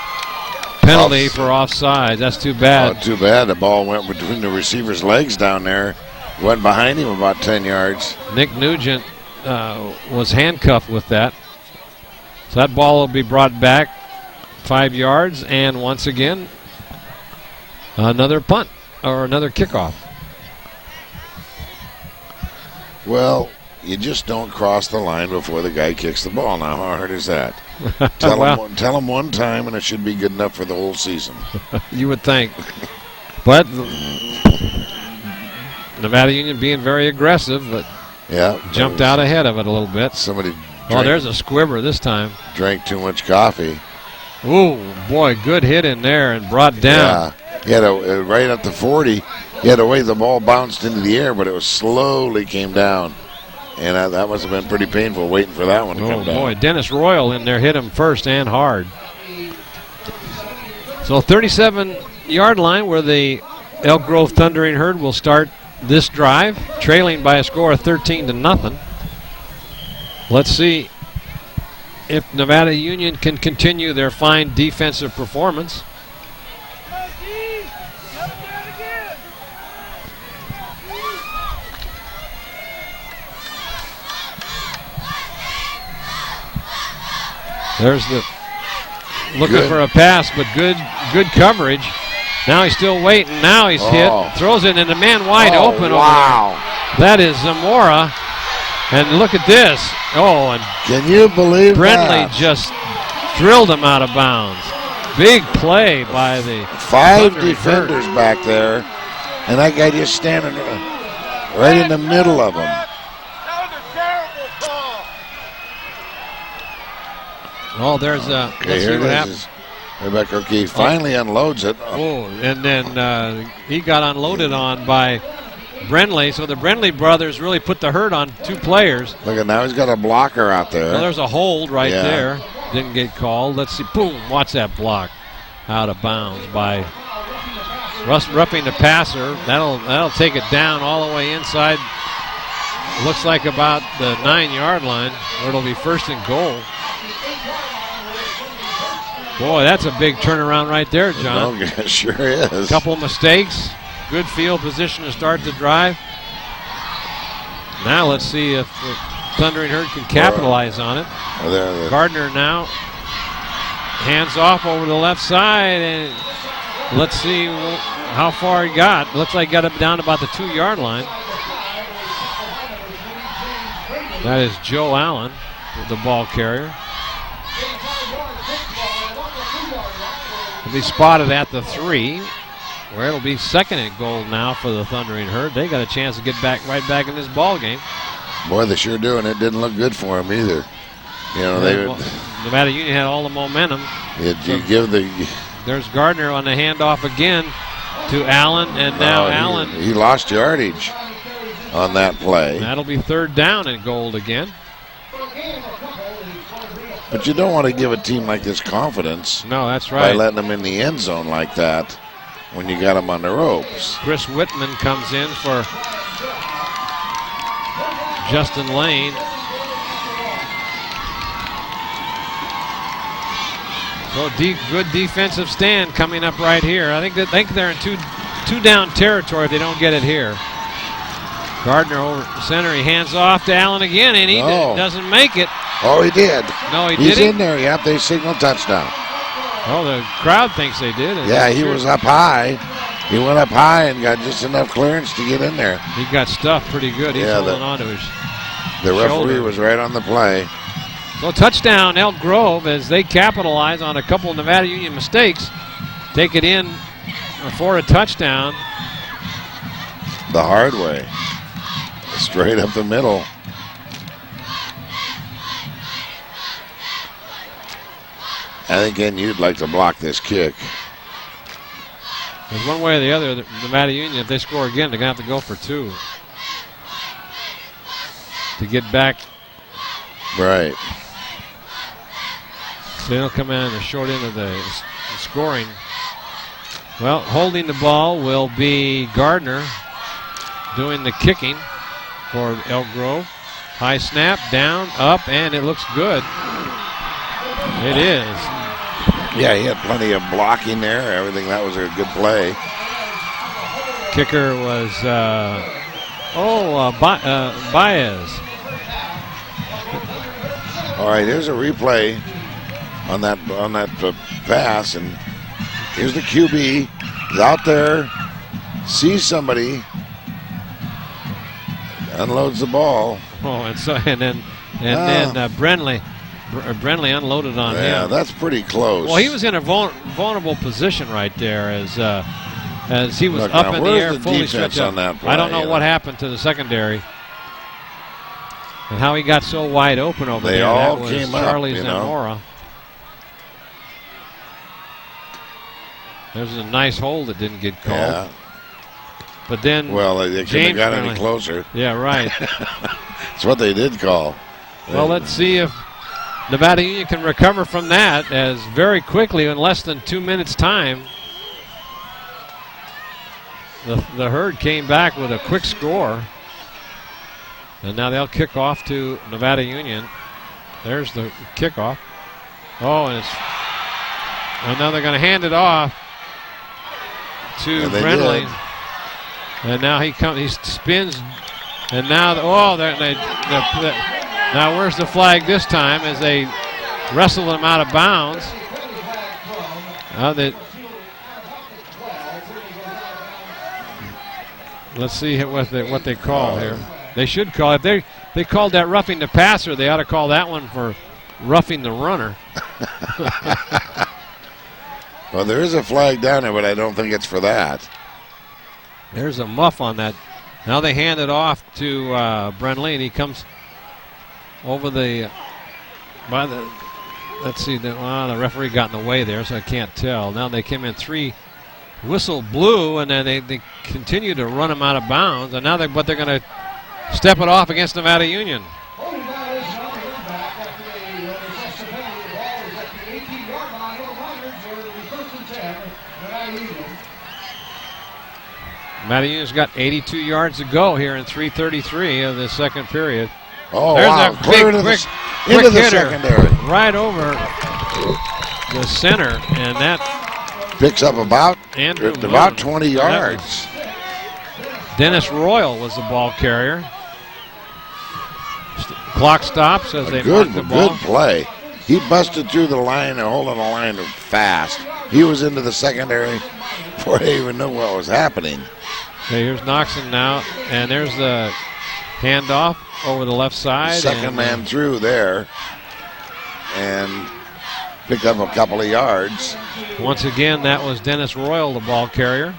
penalty for offside. That's too bad. Oh, too bad. The ball went between the receiver's legs down there. Went behind him about 10 yards. Nick Nugent was handcuffed with that. So that ball will be brought back 5 yards, and once again, another punt or another kickoff. Well, you just don't cross the line before the guy kicks the ball. Now, how hard is that? Tell him one time, and it should be good enough for the whole season. You would think. But Nevada Union being very aggressive, but Yeah. Jumped out ahead of it a little bit. Somebody. There's a squibber this time. Drank too much coffee. Ooh, boy, good hit in there and brought down. Yeah. He had right at the 40. He had a way the ball bounced into the air, but it was slowly came down. And that must have been pretty painful waiting for that one to come down. Oh, boy, Dennis Royal in there hit him first and hard. So 37-yard line where the Elk Grove Thundering Herd will start this drive, trailing by a score of 13-0. Let's see if Nevada Union can continue their fine defensive performance. There's the looking for a pass, but good coverage. Now he's still waiting. Now he's hit. Throws it, and the man wide open. Wow. Over there. That is Zamora. And look at this. Oh, and can you believe Brindley just drilled him out of bounds. Big play by the 5 defenders back there, and that guy just standing right in the middle of them. Oh, there's a. Let's see what happens. Rebecca O'Keefe finally unloads it. Oh, and then he got unloaded on by Brindley. So the Brindley brothers really put the hurt on 2 players. Look at now, he's got a blocker out there. Well, there's a hold right there. Didn't get called. Let's see. Boom! Watch that block out of bounds by roughing the passer. That'll take it down all the way inside. Looks like about the 9-yard line, where it'll be first and goal. Boy, that's a big turnaround right there, John. Oh, it sure is. Couple of mistakes. Good field position to start the drive. Now let's see if the Thundering Herd can capitalize on it. Gardner now hands off over the left side, and let's see how far he got. Looks like he got it down to about the 2-yard line. That is Joe Allen, the ball carrier. He'll be spotted at the 3, where it'll be second and goal now for the Thundering Herd. They got a chance to get right back in this ball game. Boy, they sure do, and it didn't look good for them either. You know, Nevada Union had all the momentum. There's Gardner on the handoff again to Allen, and now Allen. He lost yardage on that play. That'll be 3rd down and goal again. But you don't want to give a team like this confidence. No, that's right. By letting them in the end zone like that when you got them on the ropes. Chris Whitman comes in for Justin Lane. So good defensive stand coming up right here. I think they're in two down territory if they don't get it here. Gardner over center. He hands off to Allen again, and he doesn't make it. Oh, he did. No, he didn't. He's in there. Yep, they signal touchdown. Oh, the crowd thinks they did. Yeah, he was up high. He went up high and got just enough clearance to get in there. He got stuffed pretty good. He's holding on to his referee shoulder. Was right on the play. So touchdown Elk Grove as they capitalize on a couple of Nevada Union mistakes. Take it in for a touchdown. The hard way. Straight up the middle. I think, again, you'd like to block this kick. There's one way or the other, Nevada Union, if they score again, they're going to have to go for 2 to get back. Right. So they'll come in on the short end of the scoring. Well, holding the ball will be Gardner doing the kicking for Elk Grove. High snap, down, up, and it looks good. It is. Yeah, he had plenty of blocking there. Everything, that was a good play. Kicker was Baez. All right, here's a replay on that pass, and here's the QB. He's out there, sees somebody, unloads the ball. Oh, and then Brindley unloaded on him. Yeah, that's pretty close. Well, he was in a vulnerable position right there as he was up in the air, fully stretched out. On that play, I don't know what happened to the secondary. And how he got so wide open over They there. all That was came up, Charlie you know. Zamora. There's a nice hold that didn't get called. Yeah. But then, Well, they couldn't have got any closer. Yeah, right. That's what they did call. Well, let's see if Nevada Union can recover from that, as very quickly, in less than 2 minutes' time, the Herd came back with a quick score. And now they'll kick off to Nevada Union. There's the kickoff. Oh, and now they're going to hand it off to Brenly. And now he spins. And now, now where's the flag this time as they wrestle him out of bounds? Let's see what they call here. They should call it. They called that roughing the passer. They ought to call that one for roughing the runner. Well, there is a flag down there, but I don't think it's for that. There's a muff on that. Now they hand it off to Brenly, and he comes over the. Let's see. The referee got in the way there, so I can't tell. Now they came in 3. Whistle blew, and then they continue to run him out of bounds. And now they're going to step it off against Nevada Union. Nevada Union's got 82 yards to go here in 3:33 of the second period. Oh, there's wow. a big, quick the hitter secondary. right over the center, and that picks up about 20 Moon. yards. Dennis Royal was the ball carrier. Clock stops as they mark the ball. Good play. He busted through the line and holding the line fast. He was into the secondary before they even knew what was happening. Okay, here's Noxon now, and there's the handoff over the left side. Second man through there and picked up a couple of yards. Once again, that was Dennis Royal, the ball carrier.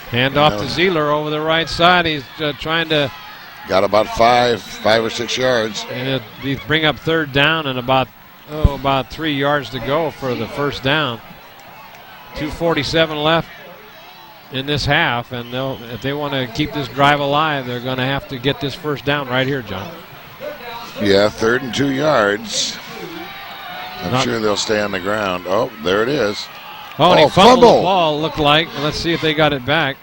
Hand off to Zeeler over the right side. He's trying to. Got about 5 or 6 yards. And he bring up third down and about 3 yards to go for the first down. 2:47 left in this half, and if they want to keep this drive alive, they're going to have to get this first down right here, John. Yeah, 3rd and 2 yards. I'm sure they'll stay on the ground. Oh, there it is. Oh, and he fumbled the ball, looked like. Let's see if they got it back.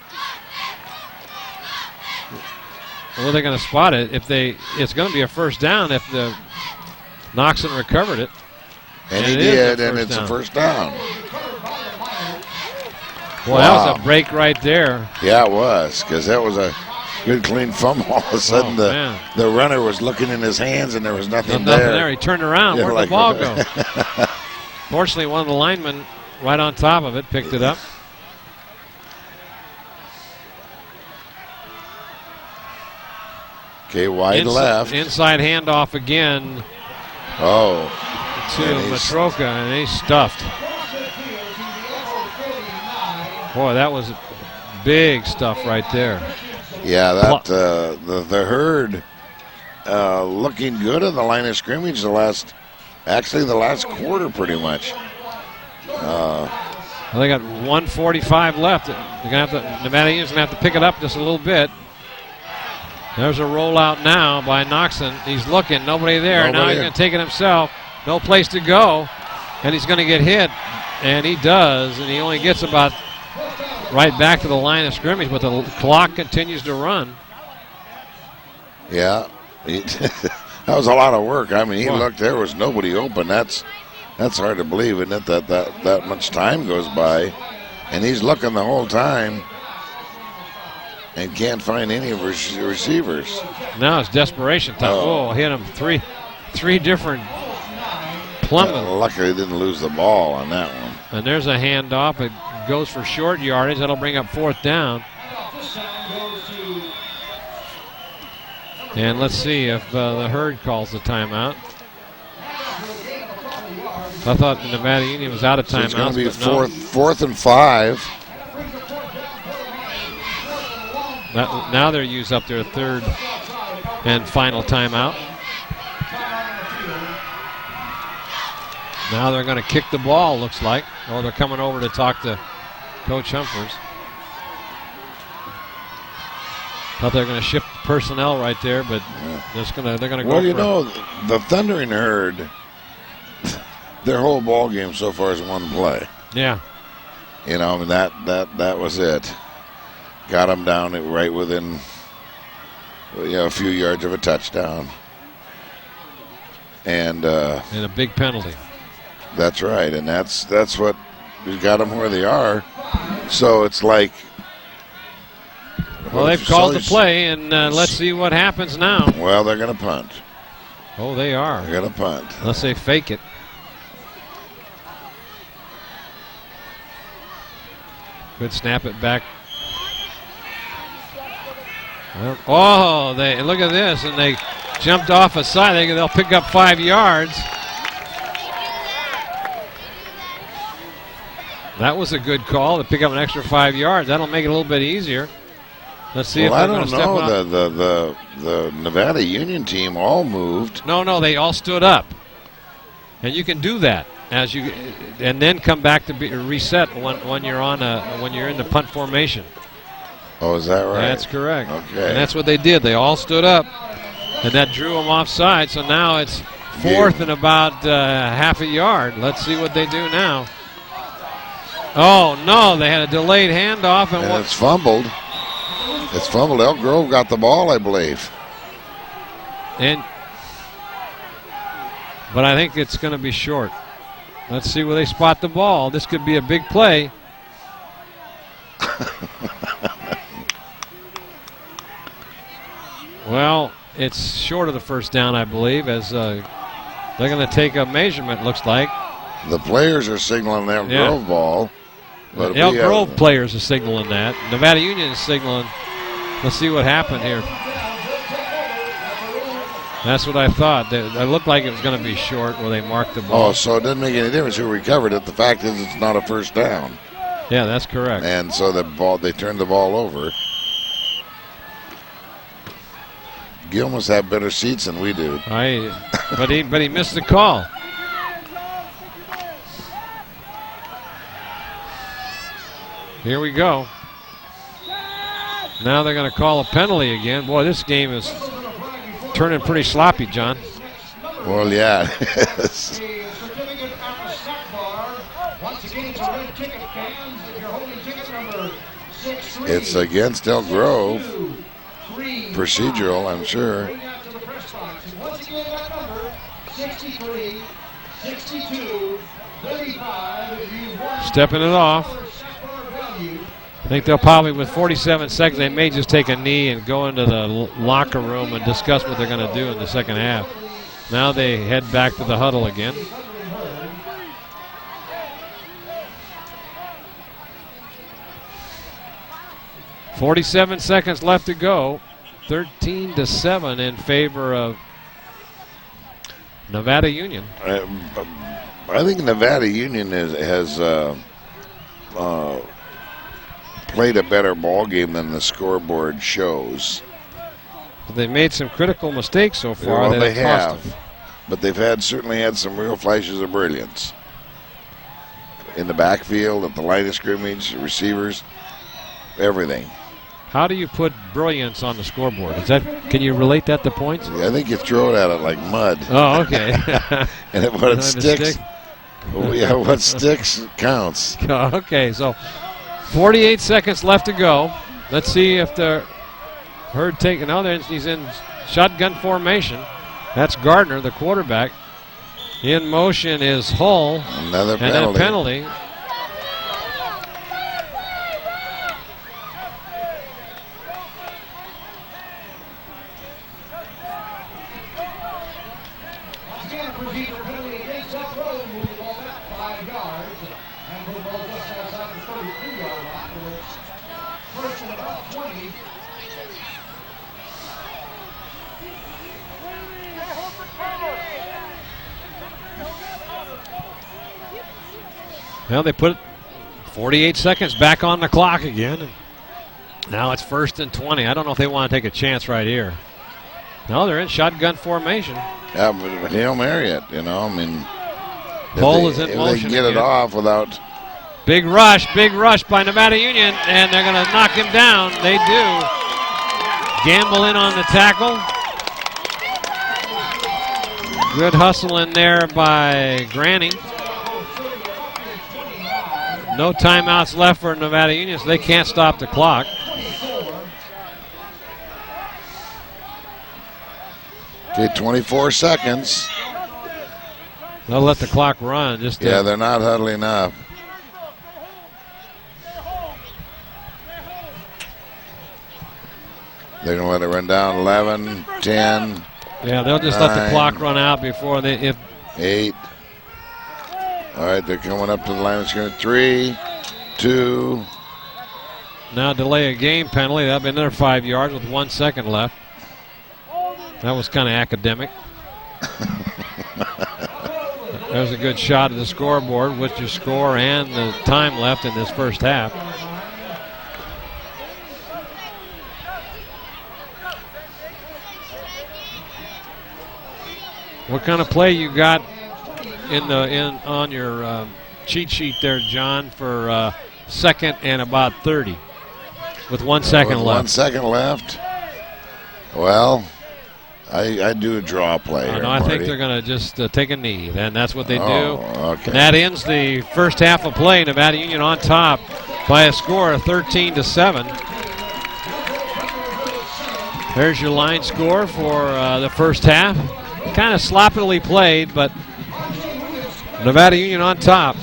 Well, they're going to spot it. It's going to be a first down if the Noxon recovered it. And he did, and it's a first down. Boy, that was a break right there. Yeah, it was, because that was a good, clean fumble. All of a sudden, the runner was looking in his hands, and there was nothing there. He turned around. Yeah, Where'd the ball go? Fortunately, one of the linemen right on top of it picked it up. Okay, wide left. Inside handoff again. Oh. To Matroka, and he's stuffed. Boy, that was big stuff right there. Yeah, that the Herd looking good on the line of scrimmage the last quarter pretty much. They got 1:45 left. Nevada Union's gonna have to pick it up just a little bit. There's a rollout now by Noxon. He's looking, nobody there. Now he's going to take it himself. No place to go, and he's going to get hit, and he does, and he only gets about right back to the line of scrimmage, but the clock continues to run. Yeah, that was a lot of work. I mean, he looked, there was nobody open. That's hard to believe, isn't it, that much time goes by, and he's looking the whole time and can't find any of his receivers. Now it's desperation time. Oh, hit him three different plumbing. Luckily, he didn't lose the ball on that one. And there's a handoff. It goes for short yardage. That'll bring up 4th down. And let's see if the Herd calls the timeout. I thought Nevada Union was out of timeouts. So it's going to be fourth and 5. Now they're used up their third and final timeout. Now they're going to kick the ball, looks like. Or they're coming over to talk to Coach Humphers. Thought they were going to shift personnel right there, but they're going to go. Well, you know, the Thundering Herd, their whole ball game so far is one play. Yeah. You know, I mean, that was it. Got them down right within, a few yards of a touchdown. And a big penalty. That's right, and that's what got them where they are. So it's like, well, they've called the play, and let's see what happens now. Well, they're going to punt. Oh, they are. They're going to punt. Unless they fake it. Could snap it back. Oh, they look at this, and they jumped off a side. They'll pick up 5 yards. That was a good call to pick up an extra 5 yards. That'll make it a little bit easier. Let's see if they're going to step up. I don't know. The Nevada Union team all moved. No, they all stood up. And you can do that and then come back to reset when you're when you're in the punt formation. Oh, is that right? That's correct. Okay. And that's what they did. They all stood up, and that drew them offside. So now it's fourth and about half a yard. Let's see what they do now. Oh, no, they had a delayed handoff. And it's fumbled. It's fumbled. Elk Grove got the ball, I believe. But I think it's going to be short. Let's see where they spot the ball. This could be a big play. Well, it's short of the first down, I believe, as they're going to take a measurement, looks like. The players are signaling the Elk Grove ball. But Elk Grove players are signaling that. Nevada Union is signaling. Let's see what happened here. That's what I thought. It looked like it was going to be short where they marked the ball. Oh, so it doesn't make any difference who recovered it. The fact is it's not a first down. Yeah, that's correct. And so they turned the ball over. Gil must have better seats than we do. But he missed the call. Here we go. Now they're going to call a penalty again. Boy, this game is turning pretty sloppy, John. Well, yeah. It's against Elk Grove. Procedural, I'm sure. Stepping it off. I think they'll probably, with 47 seconds, they may just take a knee and go into the locker room and discuss what they're going to do in the second half. Now they head back to the huddle again. .47 seconds left to go. 13-7 in favor of Nevada Union. I think Nevada Union has played a better ball game than the scoreboard shows. They made some critical mistakes so far. Well, they have, but they've certainly had some real flashes of brilliance in the backfield, at the line of scrimmage, receivers, everything. How do you put brilliance on the scoreboard? Can you relate that to points? Yeah, I think you throw it at it like mud. Oh, okay. And what it sticks. Yeah, what sticks counts. Okay, so 48 seconds left to go. Let's see if the Herd he's in shotgun formation. That's Gardner, the quarterback. In motion is Hull. Another penalty. And a penalty. Well, they put 48 seconds back on the clock again. And now it's 1st and 20. I don't know if they want to take a chance right here. No, they're in shotgun formation. Yeah, but Hail Mary it, you know. I mean, Ball is in if motion they can get again. it off without. Big rush by Nevada Union, and they're going to knock him down. They do. Gamble in on the tackle. Good hustle in there by Granny. No timeouts left for Nevada Union, so they can't stop the clock. Okay, 24 seconds. They'll let the clock run. Yeah, they're not huddling up. They're going to let it run down. 11, 10. Yeah, they'll just 9, let the clock run out before they. 8. All right, they're coming up to the line of scrimmage. 3, 2. Now delay a game penalty. That'll be another 5 yards with 1 second left. That was kind of academic. There's a good shot at the scoreboard with your score and the time left in this first half. What kind of play you got on your cheat sheet there, John, for second and about 30 with 1 second left? 1 second left. Well, I do a draw play here, I think Marty. they're going to just take a knee, and that's what they do. Okay. And that ends the first half of play. Nevada Union on top by a score of 13-7. There's your line score for the first half. Kind of sloppily played, but Nevada Union on top.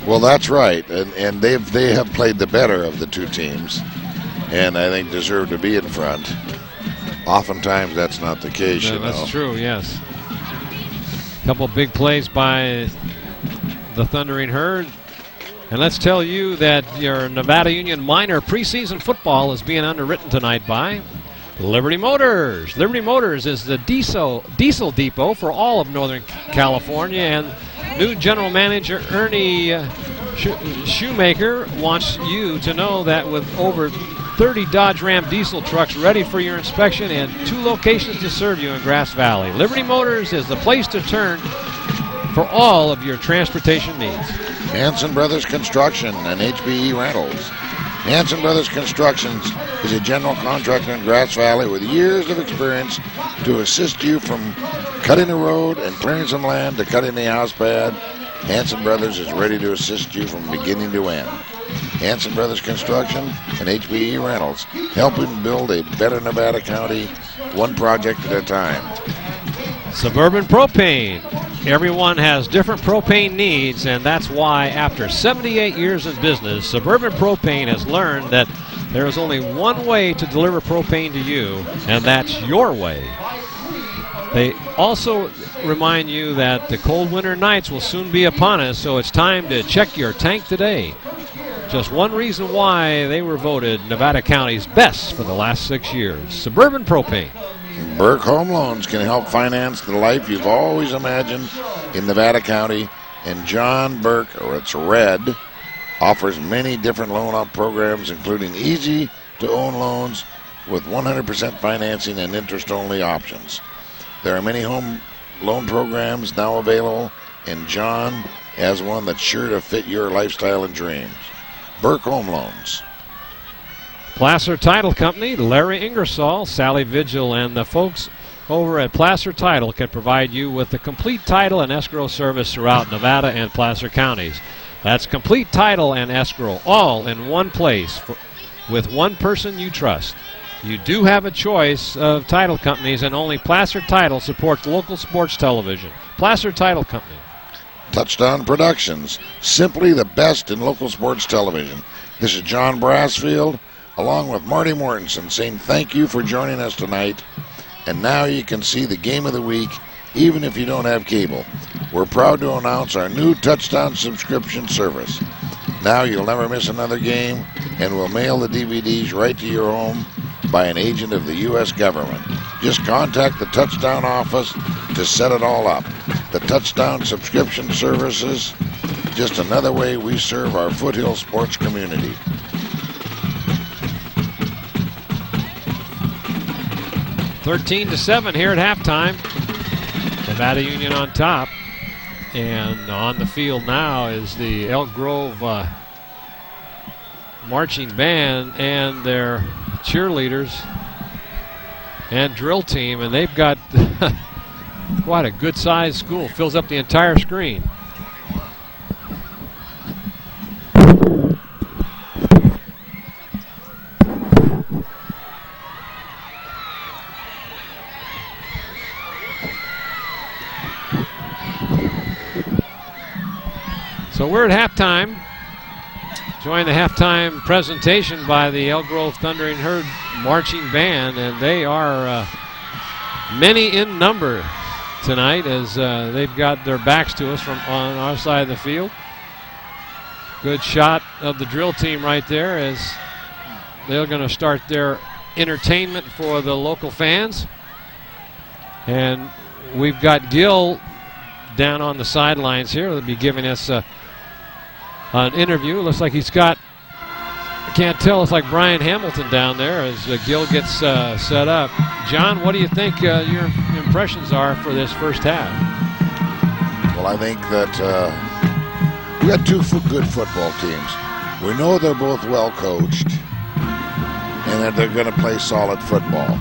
Well, that's right, and they have played the better of the two teams, and I think deserve to be in front. Oftentimes, that's not the case. Yeah, you know. that's true. Yes. A couple big plays by the Thundering Herd. And let's tell you that your Nevada Union minor preseason football is being underwritten tonight by Liberty Motors. Liberty Motors is the diesel depot for all of Northern California, and new general manager Ernie Shoemaker wants you to know that with over 30 Dodge Ram diesel trucks ready for your inspection and 2 locations to serve you in Grass Valley, Liberty Motors is the place to turn for all of your transportation needs. Hanson Brothers Construction and HBE Rentals. Hanson Brothers Construction is a general contractor in Grass Valley with years of experience to assist you from cutting the road and clearing some land to cutting the house pad. Hanson Brothers is ready to assist you from beginning to end. Hanson Brothers Construction and HBE Rentals, helping build a better Nevada County, one project at a time. Suburban Propane. Everyone has different propane needs, and that's why after 78 years in business, Suburban Propane has learned that there is only one way to deliver propane to you, and that's your way. They also remind you that the cold winter nights will soon be upon us, so it's time to check your tank today. Just one reason why they were voted Nevada County's best for the last 6 years. Suburban Propane. Burke Home Loans can help finance the life you've always imagined in Nevada County, and John Burke, or it's Red, offers many different loan programs, including easy-to-own loans with 100% financing and interest-only options. There are many home loan programs now available, and John has one that's sure to fit your lifestyle and dreams. Burke Home Loans. Placer Title Company, Larry Ingersoll, Sally Vigil, and the folks over at Placer Title can provide you with the complete title and escrow service throughout Nevada and Placer counties. That's complete title and escrow, all in one place with one person you trust. You do have a choice of title companies, and only Placer Title supports local sports television. Placer Title Company. Touchdown Productions, simply the best in local sports television. This is John Brassfield, along with Marty Mortensen, saying thank you for joining us tonight. And now you can see the game of the week, even if you don't have cable. We're proud to announce our new Touchdown subscription service. Now you'll never miss another game, and we'll mail the DVDs right to your home by an agent of the U.S. government. Just contact the Touchdown office to set it all up. The Touchdown subscription services, just another way we serve our Foothill sports community. (13-7) here at halftime. Nevada Union on top. And on the field now is the Elk Grove marching band and their cheerleaders and drill team, and they've got quite a good-sized school. Fills up the entire screen. So we're at halftime. Join the halftime presentation by the Elk Grove Thundering Herd marching band, and they are many in number tonight as they've got their backs to us from on our side of the field. Good shot of the drill team right there as they're going to start their entertainment for the local fans. And we've got Gil down on the sidelines here. They'll be giving us an interview. Looks like he's got, I can't tell, it's like Brian Hamilton down there as Gil gets set up. John, what do you think your impressions are for this first half? Well, I think that we got two good football teams. We know they're both well coached and that they're going to play solid football.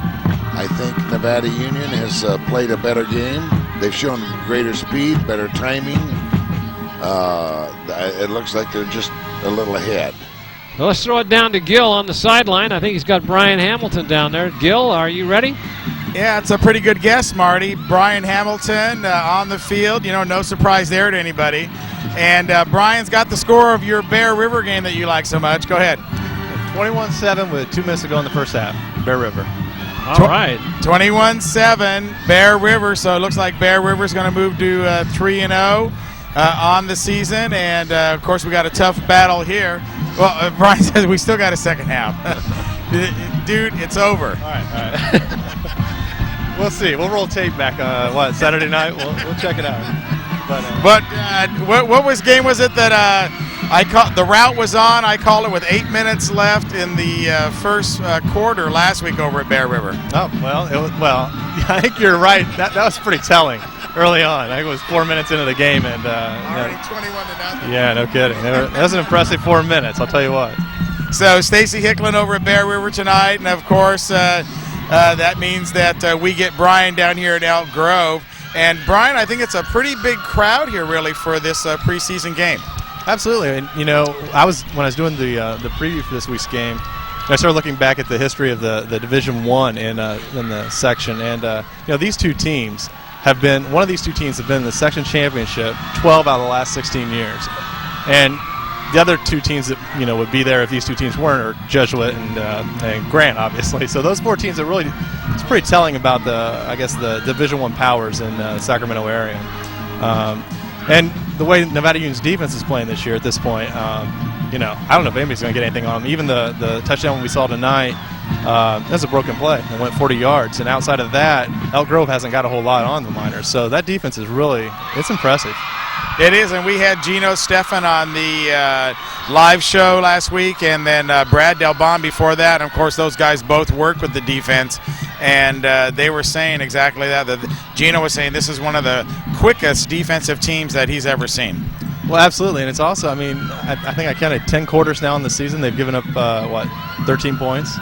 I think Nevada Union has played a better game. They've shown greater speed, better timing. It looks like they're just a little ahead. Well, let's throw it down to Gil on the sideline. I think he's got Brian Hamilton down there. Gil, are you ready? Yeah, it's a pretty good guess, Marty. Brian Hamilton on the field. You know, no surprise there to anybody. And Brian's got the score of your Bear River game that you like so much. Go ahead. 21-7 with 2 minutes to go in the first half. Bear River. All right. 21-7, Bear River. So it looks like Bear River's going to move to 3-0 on the season. And, of course, we got a tough battle here. Well, Brian says we still got a second half. Dude, it's over. All right. We'll see. We'll roll tape back, Saturday night? We'll check it out. But what game was it that I called? The route was on. I called it with 8 minutes left in the first quarter last week over at Bear River. Oh, well, I think you're right. That was pretty telling early on. I think it was 4 minutes into the game. And already 21-0. Yeah, no kidding. That was an impressive 4 minutes, I'll tell you what. So Stacy Hicklin over at Bear River tonight. And, of course, that means that we get Brian down here at Elk Grove. And, Brian, I think it's a pretty big crowd here, really, for this preseason game. Absolutely. And, you know, when I was doing the preview for this week's game, I started looking back at the history of the Division I in the section. And, you know, these two teams have been – one of these two teams have been in the section championship 12 out of the last 16 years. And the other two teams that, you know, would be there if these two teams weren't are Jesuit and Grant, obviously. So those four teams are really – it's pretty telling about the Division I powers in the Sacramento area. And the way Nevada Union's defense is playing this year at this point, you know, I don't know if anybody's going to get anything on them. Even the touchdown we saw tonight, that's a broken play. It went 40 yards. And outside of that, Elk Grove hasn't got a whole lot on the Miners. So that defense is really, it's impressive. It is, and we had Gino Stefan on the live show last week, and then Brad Delbon before that. And, of course, those guys both work with the defense, and they were saying exactly that. Gino was saying this is one of the quickest defensive teams that he's ever seen. Well, absolutely, and it's also, I mean, I think I counted 10 quarters now in the season. They've given up, 13 points?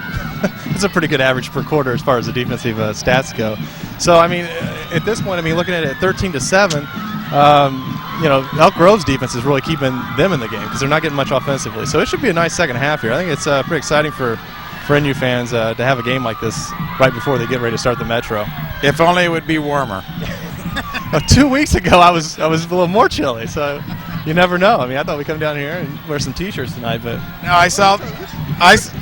It's a pretty good average per quarter as far as the defensive stats go. So, I mean, at this point, I mean, looking at it 13-7, you know, Elk Grove's defense is really keeping them in the game because they're not getting much offensively. So it should be a nice second half here. I think it's pretty exciting for NU fans to have a game like this right before they get ready to start the Metro. If only it would be warmer. 2 weeks ago, I was a little more chilly, so you never know. I mean, I thought we'd come down here and wear some T-shirts tonight, but no,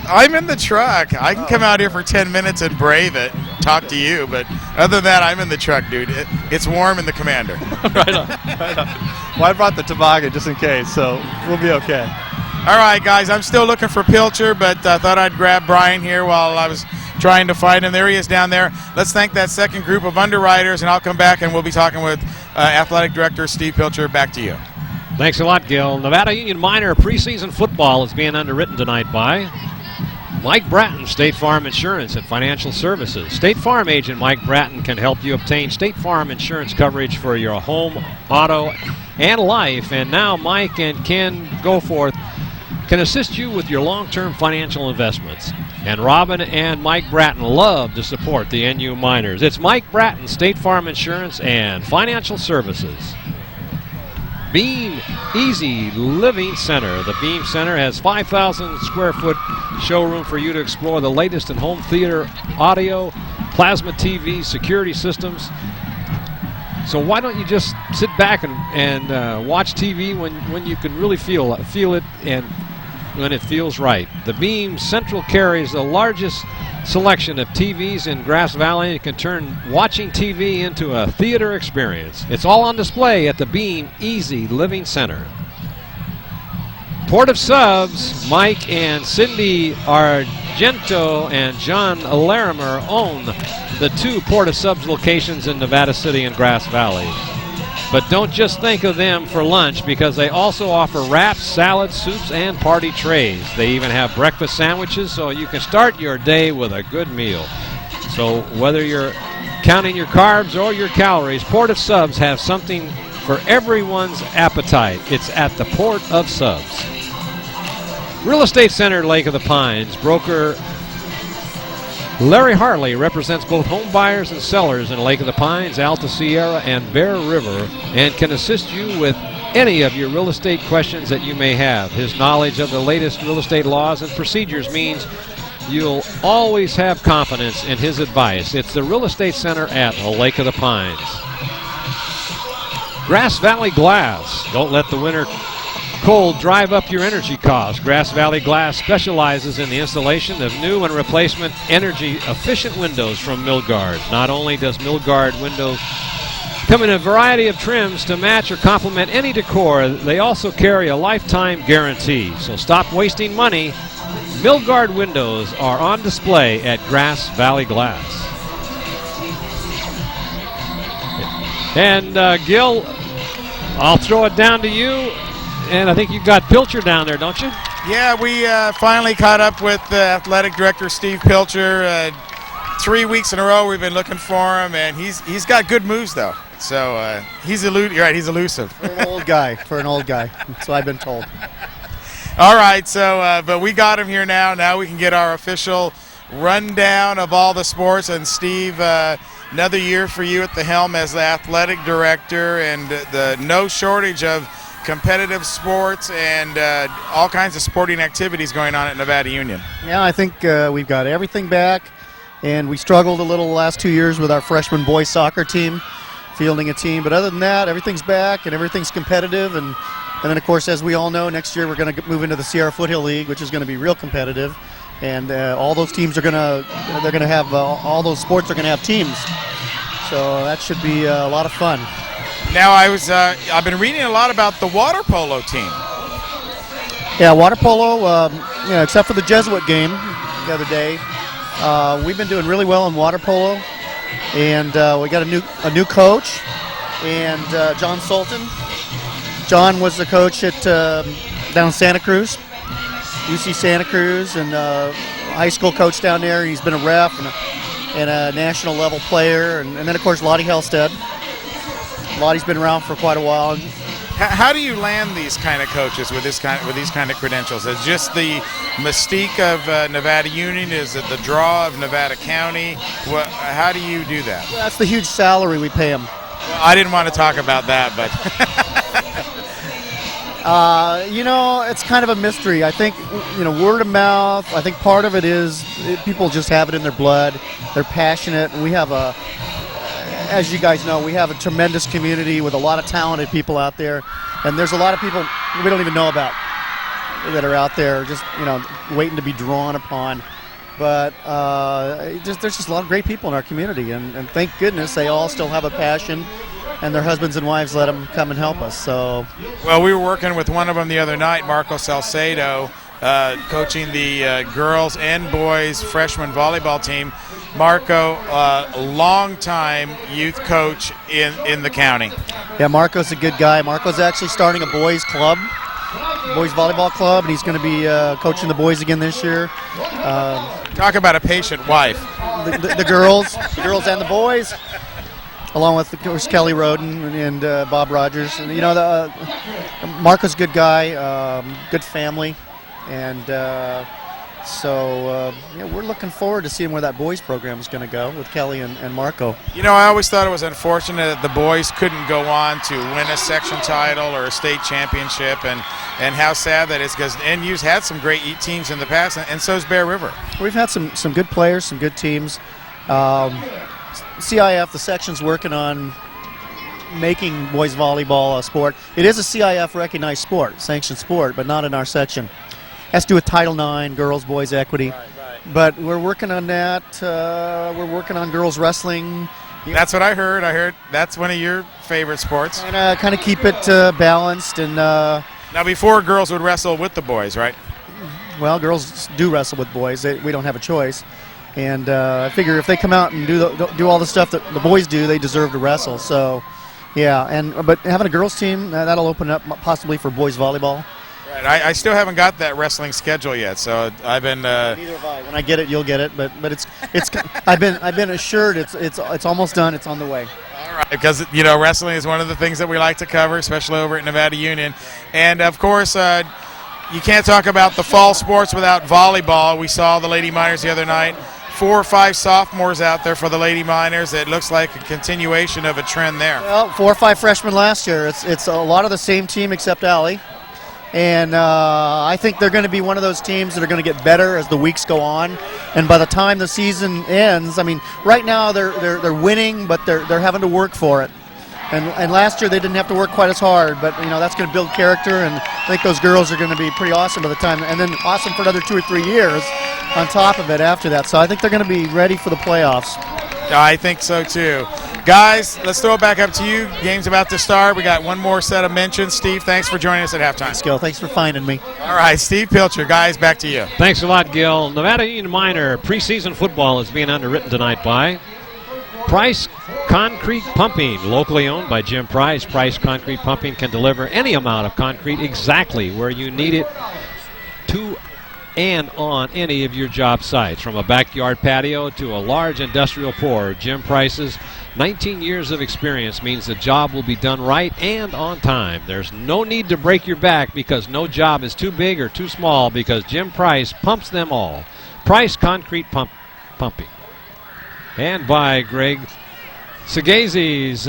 I'm in the truck. I can come out here for 10 minutes and brave it, talk to you, but other than that, I'm in the truck, dude. It's warm in the Commander. Right on. Well, I brought the toboggan just in case, so we'll be okay. All right, guys, I'm still looking for Pilcher, but I thought I'd grab Brian here while I was trying to find him. There he is down there. Let's thank that second group of underwriters, and I'll come back and we'll be talking with Athletic Director Steve Pilcher. Back to you. Thanks a lot, Gil. Nevada Union Minor preseason football is being underwritten tonight by Mike Bratton, State Farm Insurance and Financial Services. State Farm agent Mike Bratton can help you obtain State Farm insurance coverage for your home, auto, and life. And now Mike and Ken Goforth can assist you with your long-term financial investments. And Robin and Mike Bratton love to support the NU Miners. It's Mike Bratton, State Farm Insurance and Financial Services. Beam Easy Living Center. The Beam Center has 5,000 square foot showroom for you to explore the latest in home theater, audio, plasma TV, security systems. So why don't you just sit back and watch TV when you can really feel it and when it feels right. The Beam Central carries the largest selection of TVs in Grass Valley. It can turn watching TV into a theater experience. It's all on display at the Beam Easy Living Center. Port of Subs, Mike and Cindy Argento and John Larimer own the two Port of Subs locations in Nevada City and Grass Valley. But don't just think of them for lunch, because they also offer wraps, salads, soups, and party trays. They even have breakfast sandwiches, so you can start your day with a good meal. So whether you're counting your carbs or your calories, Port of Subs have something for everyone's appetite. It's at the Port of Subs. Real Estate Center, Lake of the Pines. Broker Larry Hartley represents both home buyers and sellers in Lake of the Pines, Alta Sierra, and Bear River, and can assist you with any of your real estate questions that you may have. His knowledge of the latest real estate laws and procedures means you'll always have confidence in his advice. It's the Real Estate Center at Lake of the Pines. Grass Valley Glass. Don't let the winter cold drive up your energy costs. Grass Valley Glass specializes in the installation of new and replacement energy efficient windows from Milgard. Not only does Milgard windows come in a variety of trims to match or complement any decor, they also carry a lifetime guarantee. So stop wasting money. Milgard windows are on display at Grass Valley Glass. And Gil, I'll throw it down to you. And I think you've got Pilcher down there, don't you? Yeah, we finally caught up with Athletic Director Steve Pilcher. 3 weeks in a row we've been looking for him, and he's got good moves, though. So you're right, he's elusive. For an old guy. That's what I've been told. All right, so but we got him here now. Now we can get our official rundown of all the sports. And Steve, another year for you at the helm as the Athletic Director, and the no shortage of competitive sports and all kinds of sporting activities going on at Nevada Union. Yeah, I think we've got everything back, and we struggled a little the last 2 years with our freshman boys soccer team, fielding a team. But other than that, everything's back and everything's competitive. And then, of course, as we all know, next year we're going to move into the Sierra Foothill League, which is going to be real competitive. And all those teams are going to have all those sports are going to have teams. So that should be a lot of fun. Now, I've been reading a lot about the water polo team. Yeah, water polo, except for the Jesuit game the other day, we've been doing really well in water polo. And we got a new coach, and John Sultan. John was the coach at down in Santa Cruz, UC Santa Cruz, and high school coach down there. He's been a ref and a national level player. And then, of course, Lottie Hellstead. Lottie's been around for quite a while. How do you land these kind of coaches with these kind of credentials? Is just the mystique of Nevada Union? Is it the draw of Nevada County? How do you do that? Well, that's the huge salary we pay them. Well, I didn't want to talk about that, but it's kind of a mystery. I think word of mouth. I think part of it is people just have it in their blood. They're passionate, and we have as you guys know, we have a tremendous community with a lot of talented people out there, and there's a lot of people we don't even know about that are out there just waiting to be drawn upon. But there's just a lot of great people in our community, and thank goodness they all still have a passion, and their husbands and wives let them come and help us. So, well, we were working with one of them the other night, Marco Salcedo, coaching the girls and boys freshman volleyball team. Marco, longtime youth coach in the county. Yeah, Marco's a good guy. Marco's actually starting a boys club, boys volleyball club, and he's going to be coaching the boys again this year. Talk about a patient wife. The girls and the boys, along with, of course, Kelly Roden and Bob Rogers. And, Marco's a good guy, good family, and we're looking forward to seeing where that boys program is going to go with Kelly and Marco. I always thought it was unfortunate that the boys couldn't go on to win a section title or a state championship, and how sad that is, because NU's had some great teams in the past, and so's Bear River. We've had some good players, some good teams. CIF, the section's working on making boys volleyball a sport. It is a CIF recognized sport, sanctioned sport, but not in our section. Has to do with Title IX, girls, boys, equity. Right. But we're working on that. We're working on girls wrestling. That's what I heard. I heard that's one of your favorite sports. And kind of keep it balanced. And now, before, girls would wrestle with the boys, right? Well, girls do wrestle with boys. We don't have a choice. And I figure if they come out and do all the stuff that the boys do, they deserve to wrestle. So, yeah. But having a girls team, that'll open up possibly for boys volleyball. Right. I still haven't got that wrestling schedule yet, so I've been. Neither have I. When I get it, you'll get it. But it's I've been assured it's almost done. It's on the way. All right, because wrestling is one of the things that we like to cover, especially over at Nevada Union, and of course you can't talk about the fall sports without volleyball. We saw the Lady Miners the other night. 4 or 5 sophomores out there for the Lady Miners. It looks like a continuation of a trend there. Well, 4 or 5 freshmen last year. It's a lot of the same team except Allie. And I think they're going to be one of those teams that are going to get better as the weeks go on. And by the time the season ends, right now they're winning, but they're having to work for it. And last year they didn't have to work quite as hard, but that's going to build character. And I think those girls are going to be pretty awesome by the time, and then awesome for another 2 or 3 years on top of it after that. So I think they're going to be ready for the playoffs. I think so too. Guys, let's throw it back up to you. Game's about to start. We got one more set of mentions. Steve, thanks for joining us at halftime. Thanks, Gil. Thanks for finding me. All right, Steve Pilcher. Guys, back to you. Thanks a lot, Gil. Nevada Union Minor preseason football is being underwritten tonight by Price Concrete Pumping, locally owned by Jim Price. Price Concrete Pumping can deliver any amount of concrete exactly where you need it to and on any of your job sites. From a backyard patio to a large industrial pour, Jim Price's 19 years of experience means the job will be done right and on time. There's no need to break your back because no job is too big or too small, because Jim Price pumps them all. Price Concrete Pumping. And by Greg Sagazes,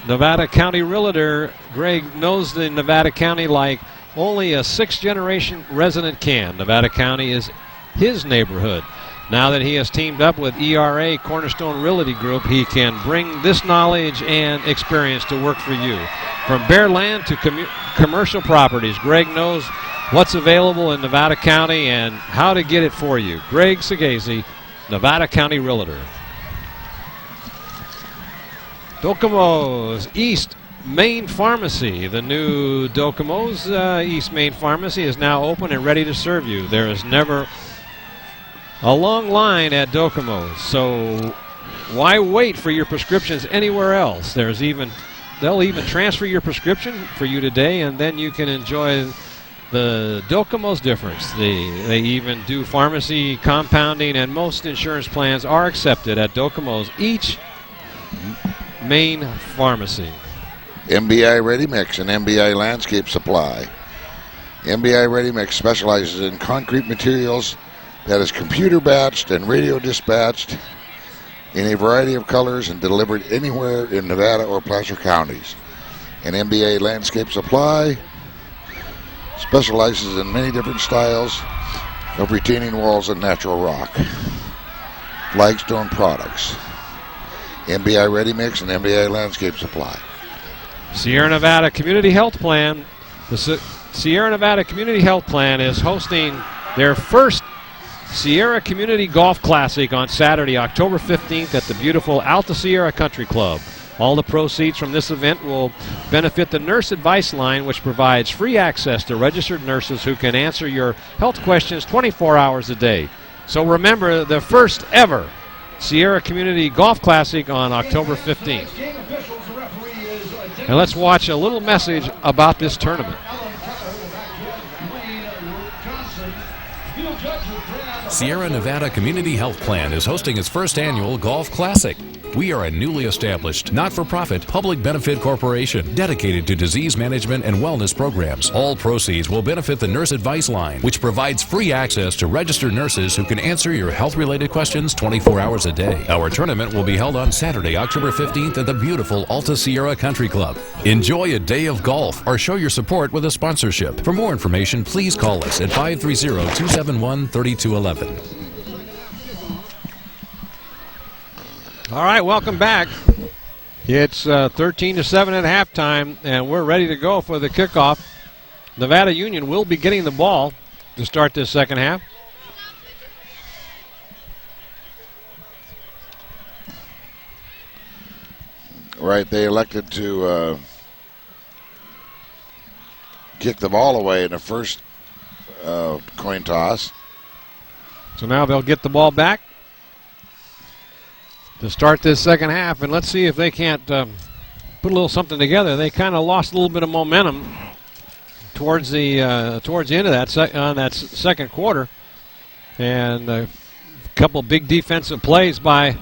Nevada County Realtor. Greg knows the Nevada County like only a 6th-generation resident can. Nevada County is his neighborhood. Now that he has teamed up with ERA Cornerstone Realty Group, he can bring this knowledge and experience to work for you. From bare land to commercial properties, Greg knows what's available in Nevada County and how to get it for you. Greg Sagazes, Nevada County Realtor. Docomo's East Main Pharmacy. The new Docomo's East Main Pharmacy is now open and ready to serve you. There is never a long line at Docomo's, so why wait for your prescriptions anywhere else? They'll even transfer your prescription for you today, and then you can enjoy the Docomo's difference. They even do pharmacy compounding, and most insurance plans are accepted at Docomo's Each Main Pharmacy. MBI Ready Mix and MBI Landscape Supply. MBI Ready Mix specializes in concrete materials that is computer batched and radio dispatched in a variety of colors and delivered anywhere in Nevada or Placer counties. And MBA Landscape Supply specializes in many different styles of retaining walls and natural rock. Flagstone Products. MBI Ready Mix and MBI Landscape Supply. Sierra Nevada Community Health Plan. The Sierra Nevada Community Health Plan is hosting their first Sierra Community Golf Classic on Saturday, October 15th at the beautiful Alta Sierra Country Club. All the proceeds from this event will benefit the Nurse Advice Line, which provides free access to registered nurses who can answer your health questions 24 hours a day. So remember the first ever Sierra Community Golf Classic on October 15th. And let's watch a little message about this tournament. Sierra Nevada Community Health Plan is hosting its first annual Golf Classic. We are a newly established, not-for-profit, public benefit corporation dedicated to disease management and wellness programs. All proceeds will benefit the Nurse Advice Line, which provides free access to registered nurses who can answer your health-related questions 24 hours a day. Our tournament will be held on Saturday, October 15th at the beautiful Alta Sierra Country Club. Enjoy a day of golf or show your support with a sponsorship. For more information, please call us at 530-271-3211. All right, welcome back. It's 13-7 at halftime, and we're ready to go for the kickoff. Nevada Union will be getting the ball to start this second half. Right, they elected to kick the ball away in the first coin toss. So now they'll get the ball back to start this second half, and let's see if they can't put a little something together. They kind of lost a little bit of momentum towards the end of that second quarter, and a couple big defensive plays by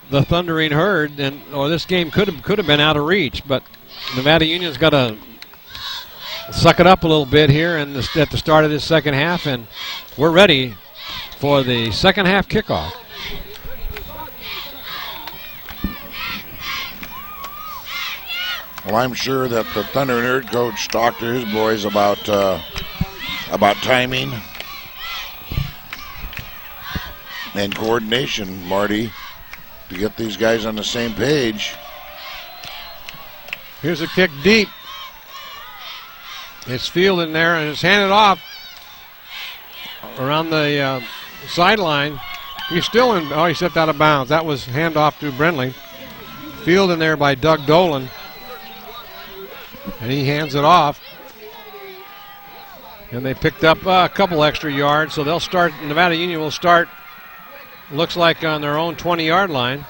the Thundering Herd, or this game could have been out of reach. But Nevada Union's got to suck it up a little bit here at the start of this second half, and we're ready for the second half kickoff. Well, I'm sure that the Thundering Herd coach talked to his boys about timing and coordination, Marty, to get these guys on the same page. Here's a kick deep. It's fielded there, and it's handed off around the sideline. He's still in. Oh, he stepped out of bounds. That was handoff to Brindley. Fielded there by Doug Dolan. And he hands it off. And they picked up a couple extra yards, so they'll start. Nevada Union will start, looks like, on their own 20-yard line.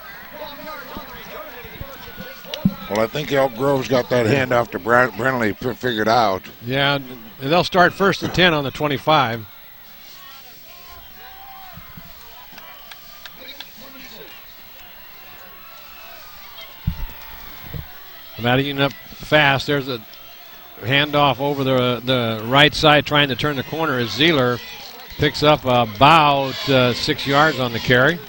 Well, I think Elk Grove's got that handoff to Brindley figured out. Yeah, and they'll start 1st and 10 on the 25. Nevada Union up fast. There's a handoff over the right side trying to turn the corner as Zeeler picks up about 6 yards on the carry.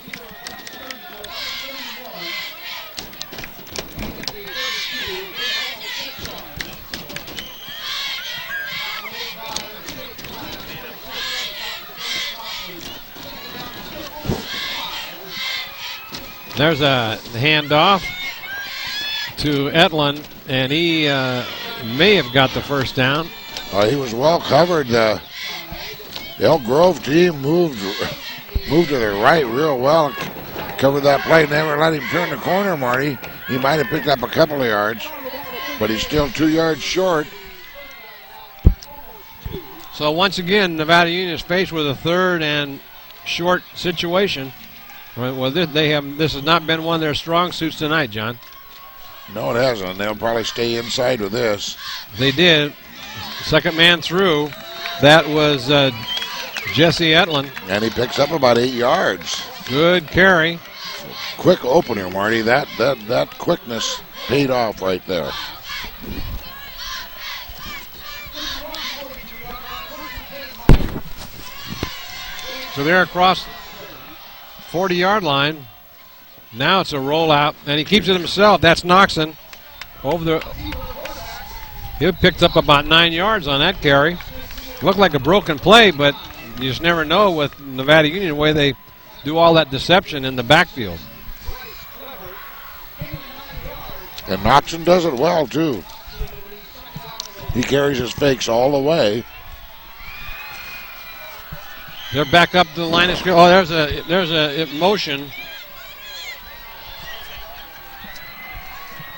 There's a handoff to Etlin, and he may have got the first down. He was well covered. The Elk Grove team moved to the right real well, covered that play, never let him turn the corner, Marty. He might have picked up a couple of yards, but he's still 2 yards short. So once again, Nevada Union is faced with a 3rd and short situation. Well, this has not been one of their strong suits tonight, John. No, it hasn't. They'll probably stay inside with this. They did. Second man through. That was Jesse Etlin. And he picks up about 8 yards. Good carry. Quick opener, Marty. That quickness paid off right there. So they're across 40-yard line. Now it's a rollout, and he keeps it himself. That's Noxon. He picked up about 9 yards on that carry. Looked like a broken play, but you just never know with Nevada Union the way they do all that deception in the backfield. And Noxon does it well, too. He carries his fakes all the way. They're back up to the line of scrimmage. Oh, there's a motion.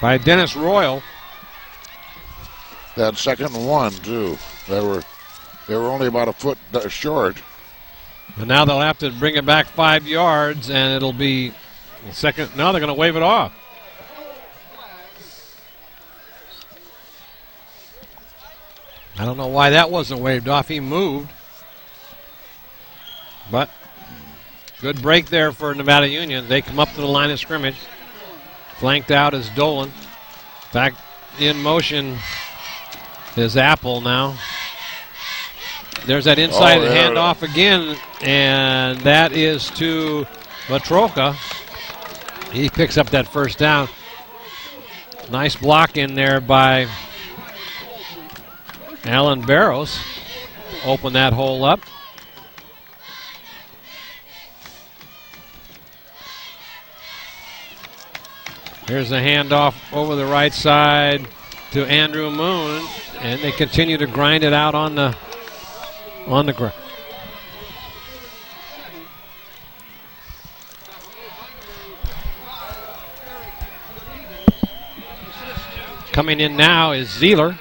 by Dennis Royal. That second and 1 too. They were only about a foot short. And now they'll have to bring it back 5 yards, and it'll be second. Now they're going to wave it off. I don't know why that wasn't waved off. He moved. But good break there for Nevada Union. They come up to the line of scrimmage. Flanked out is Dolan. Back in motion is Apple now. There's that inside handoff again, and that is to Matroka. He picks up that first down. Nice block in there by Alan Barrows. Open that hole up. Here's a handoff over the right side to Andrew Moon, and they continue to grind it out on the ground. Coming in now is Zeeler.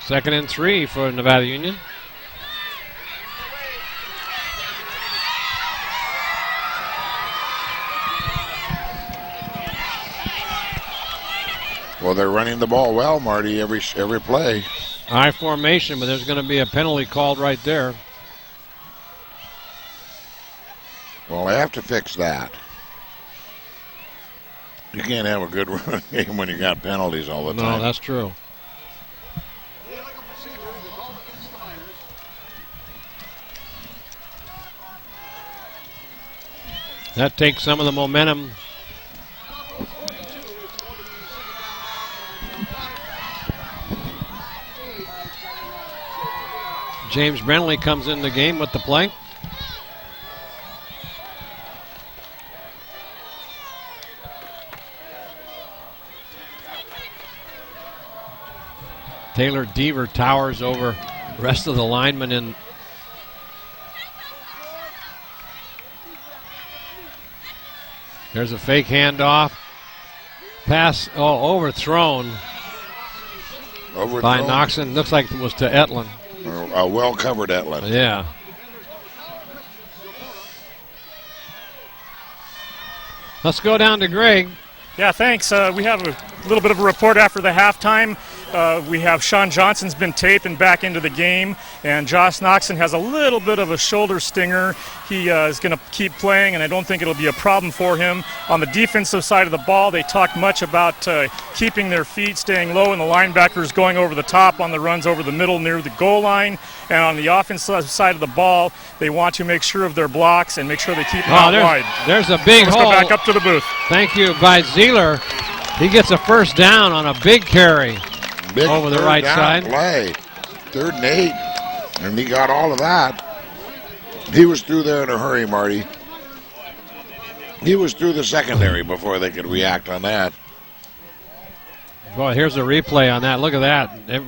2nd and 3 for Nevada Union. Well, they're running the ball well, Marty, every play. I formation, but there's going to be a penalty called right there. Well, they have to fix that. You can't have a good run game when you got penalties all the time. No, that's true. That takes some of the momentum. James Brentley comes in the game with the play. Taylor Deaver towers over the rest of the linemen in. There's a fake handoff. Pass overthrown by Noxon. Looks like it was to Etlin. A well-covered Etlin. Yeah. Let's go down to Greg. Yeah, thanks. We have a little bit of a report after the halftime. We have Sean Johnson's been taped and back into the game, and Josh Noxon has a little bit of a shoulder stinger. He is going to keep playing, and I don't think it'll be a problem for him. On the defensive side of the ball, they talked much about keeping their feet, staying low, and the linebackers going over the top on the runs over the middle near the goal line. And on the offensive side of the ball, they want to make sure of their blocks and make sure they keep them out wide. There's a big hole. Let's go back up to the booth. Thank you, by Zeeler. He gets a first down on a big carry over the right side. Play. 3rd and 8, and he got all of that. He was through there in a hurry, Marty. He was through the secondary before they could react on that. Boy, here's a replay on that. Look at that.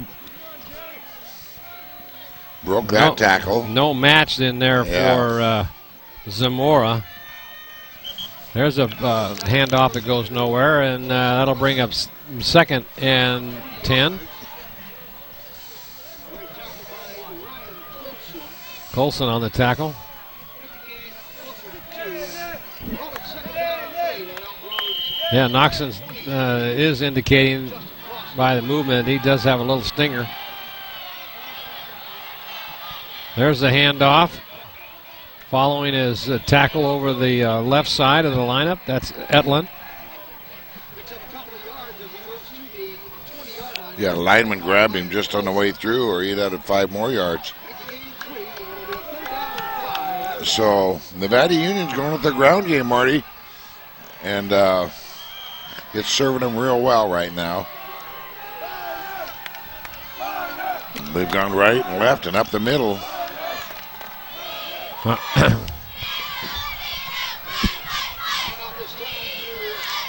Broke that tackle. No match in there for Zamora. There's a handoff that goes nowhere, and that'll bring up 2nd and 10. Colson on the tackle. Yeah, Noxon is indicating by the movement he does have a little stinger. There's the handoff. Following his tackle over the left side of the lineup. That's Etlin. Yeah, lineman grabbed him just on the way through, or he'd had 5 more yards. So Nevada Union's going with the ground game, Marty. And it's serving them real well right now. They've gone right and left and up the middle.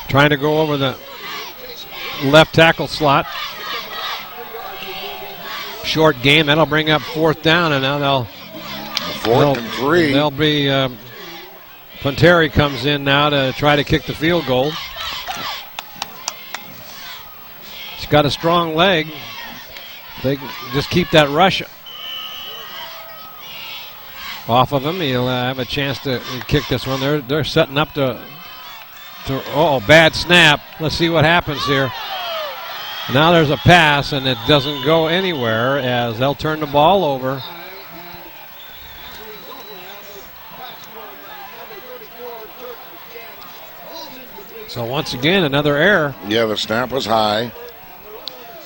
Trying to go over the left tackle slot. Short game. That'll bring up 4th down, and now 4th and 3. They'll be Punteri comes in now to try to kick the field goal. He's got a strong leg. They just keep that rush off of him. He'll have a chance to kick this one. They're setting up to bad snap. Let's see what happens here. Now there's a pass, and it doesn't go anywhere as they'll turn the ball over. So once again, another error. Yeah, the snap was high.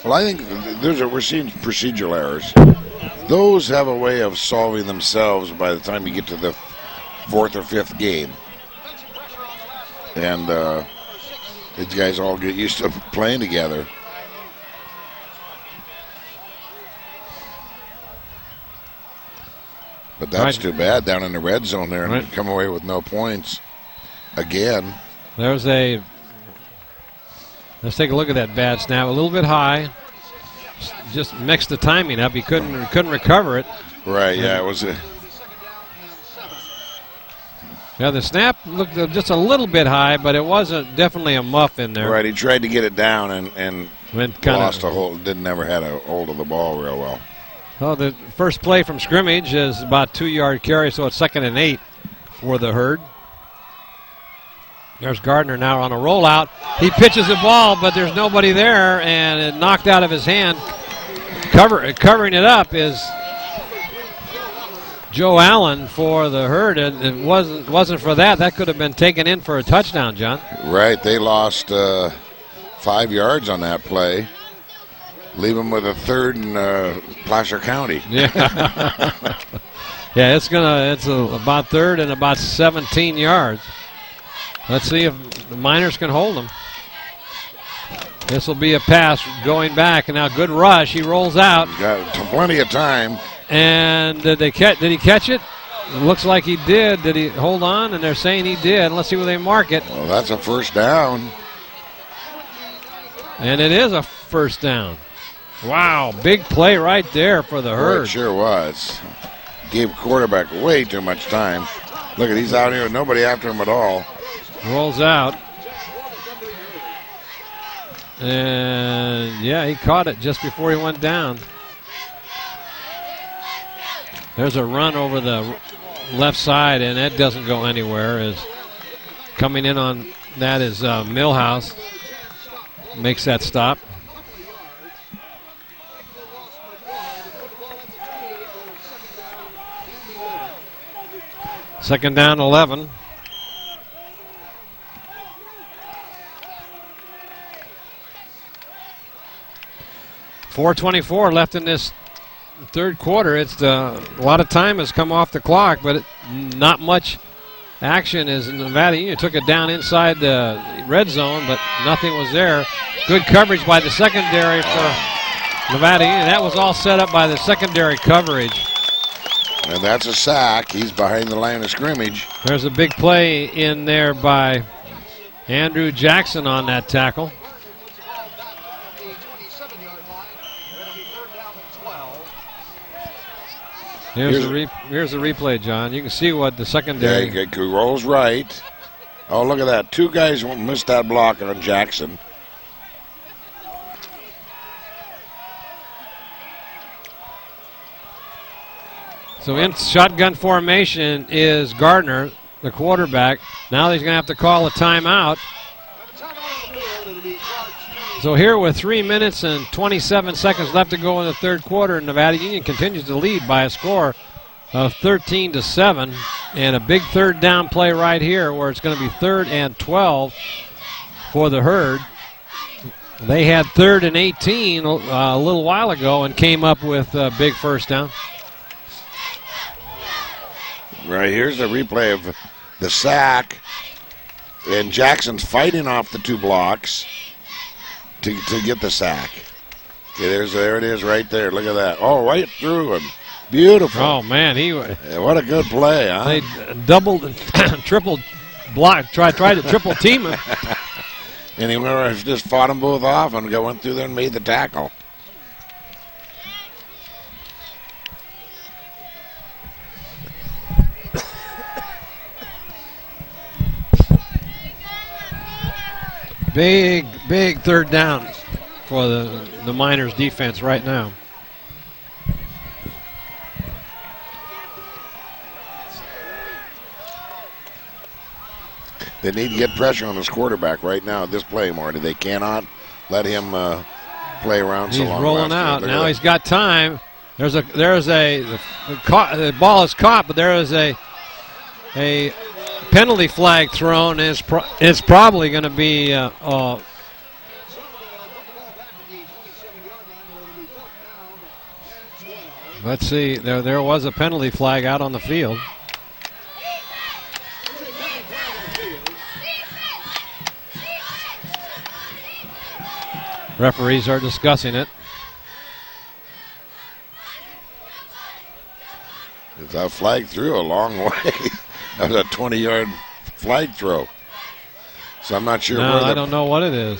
Well, I think we're seeing procedural errors. Those have a way of solving themselves by the time you get to the fourth or fifth game. And these guys all get used to playing together. But that's too bad down in the red zone there and come away with no points again. Let's take a look at that bad snap. A little bit high. Just mixed the timing up. He couldn't recover it. Right, yeah, it was Yeah, the snap looked just a little bit high, but it wasn't definitely a muff in there. Right, he tried to get it down and lost a hold. Never had a hold of the ball real well. Well, the first play from scrimmage is about 2-yard carry, so it's 2nd and 8 for the Herd. There's Gardner now on a rollout. He pitches the ball, but there's nobody there, and it knocked out of his hand. Covering it up is Joe Allen for the Herd. It wasn't for that. That could have been taken in for a touchdown, John. Right, they lost 5 yards on that play. Leave them with a 3rd in Placer County. Yeah, yeah, it's about 3rd and about 17 yards. Let's see if the Miners can hold them. This will be a pass going back, and now good rush. He rolls out. Got plenty of time. And did he catch it? It looks like he did. Did he hold on? And they're saying he did. Let's see where they mark it. Well, that's a first down. And it is a first down. Wow, big play right there for the Herd. Well, it sure was. Gave quarterback way too much time. Look at, he's out here with nobody after him at all. Rolls out. And yeah, he caught it just before he went down. There's a run over the left side, and that doesn't go anywhere. As coming in on that is Millhouse. Makes that stop. Second down, 11. .424 left in this third quarter. It's a lot of time has come off the clock, but not much action as Nevada Union took it down inside the red zone, but nothing was there. Good coverage by the secondary for Nevada Union. That was all set up by the secondary coverage. And that's a sack. He's behind the line of scrimmage. There's a big play in there by Andrew Jackson on that tackle. Here's the replay, John. You can see what the secondary. Yeah, he rolls right. Oh, look at that. 2 guys missed that block on Jackson. So in shotgun formation is Gardner, the quarterback. Now he's going to have to call a timeout. So here with 3 minutes and 27 seconds left to go in the third quarter, Nevada Union continues to lead by a score of 13-7, and a big third down play right here where it's going to be 3rd and 12 for the Herd. They had 3rd and 18 a little while ago and came up with a big first down. Right, here's a replay of the sack, and Jackson's fighting off the 2 blocks to get the sack. Okay, there it is right there. Look at that. Oh, right through him. Beautiful. Oh, man. What a good play, huh? They doubled and tripled block, tried to triple team him. And he just fought them both off and went through there and made the tackle. Big third down for the Miners defense right now. They need to get pressure on this quarterback right now at this play, Marty. They cannot let him play around so long. He's rolling out. Now he's got time. The ball is caught, but there is a penalty flag thrown. It's probably going to be let's see. There was a penalty flag out on the field. Referees are discussing it. That flag threw a long way. That was a 20-yard flag throw. So I'm not sure. I don't know what it is.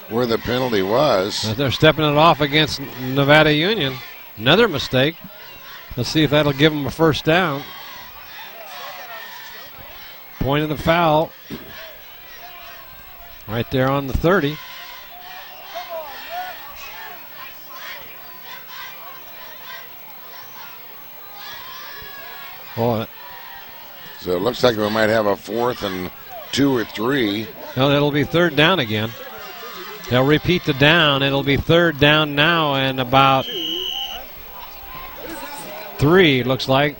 Where the penalty was. They're stepping it off against Nevada Union. Another mistake. Let's see if that'll give them a first down. Point of the foul. Right there on the 30. Boy. So it looks like we might have a 4th and 2 or 3. No, that'll be third down again. They'll repeat the down. It'll be third down now and about 3, it looks like.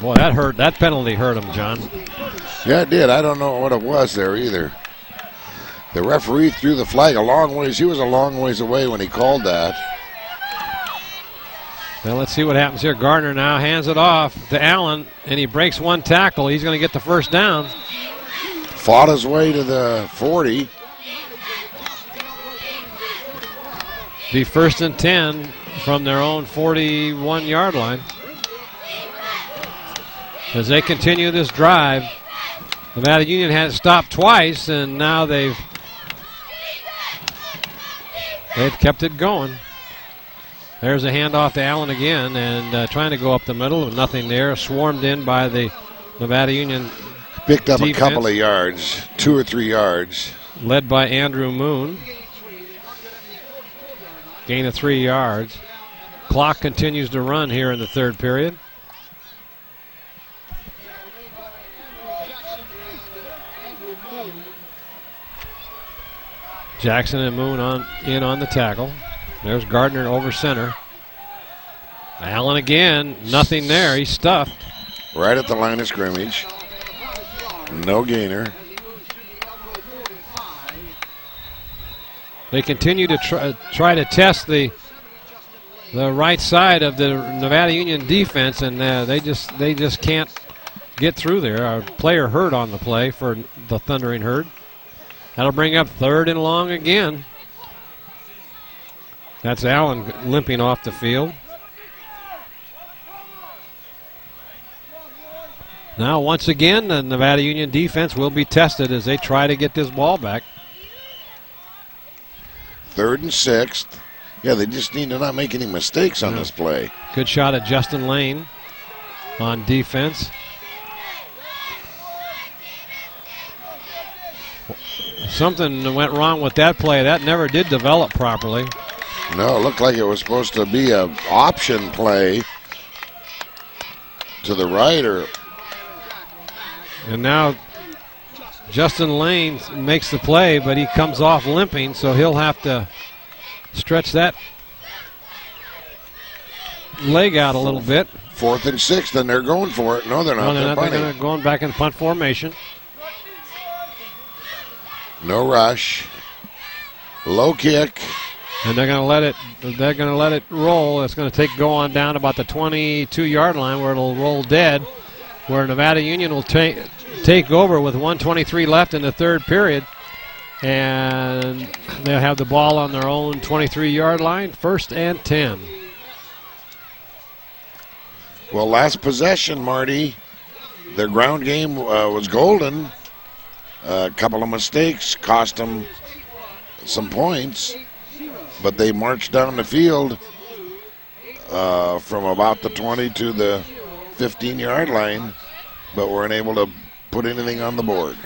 Boy, that penalty hurt him, John. Yeah, it did. I don't know what it was there either. The referee threw the flag a long ways. He was a long ways away when he called that. Well, let's see what happens here. Gardner now hands it off to Allen, and he breaks one tackle. He's going to get the first down. Fought his way to the 40. Be 1st and 10 from their own 41-yard line. As they continue this drive, Nevada Union has stopped twice, and now they've kept it going. There's a handoff to Allen again, and trying to go up the middle, but nothing there. Swarmed in by the Nevada Union Picked up defense, a couple of yards, 2 or 3 yards. led by Andrew Moon. Gain of 3 yards. Clock continues to run here in the third period. Jackson and Moon in on the tackle. There's Gardner over center. Allen again, nothing there. He's stuffed. Right at the line of scrimmage. No gainer. They continue to try to test the right side of the Nevada Union defense, and they just can't get through there. Our player hurt on the play for the Thundering Herd. That'll bring up 3rd and long again. That's Allen limping off the field. Now, once again, the Nevada Union defense will be tested as they try to get this ball back. 3rd and 6. Yeah, they just need to not make any mistakes on this play. Good shot at Justin Lane on defense. Something went wrong with that play. That never did develop properly. No, it looked like it was supposed to be an option play to the right. And now Justin Lane makes the play, but he comes off limping, so he'll have to stretch that leg out a little bit. 4th and 6, then they're going for it. No, they're not. They're going back in punt formation. No rush. Low kick. And they're going to let it roll. It's going to go on down about the 22-yard line where it'll roll dead, where Nevada Union will take over with 1:23 left in the third period. And they'll have the ball on their own 23-yard line, 1st and 10. Well, last possession, Marty, their ground game was golden. A couple of mistakes cost them some points, but they marched down the field from about the 20 to the 15-yard line but weren't able to put anything on the board.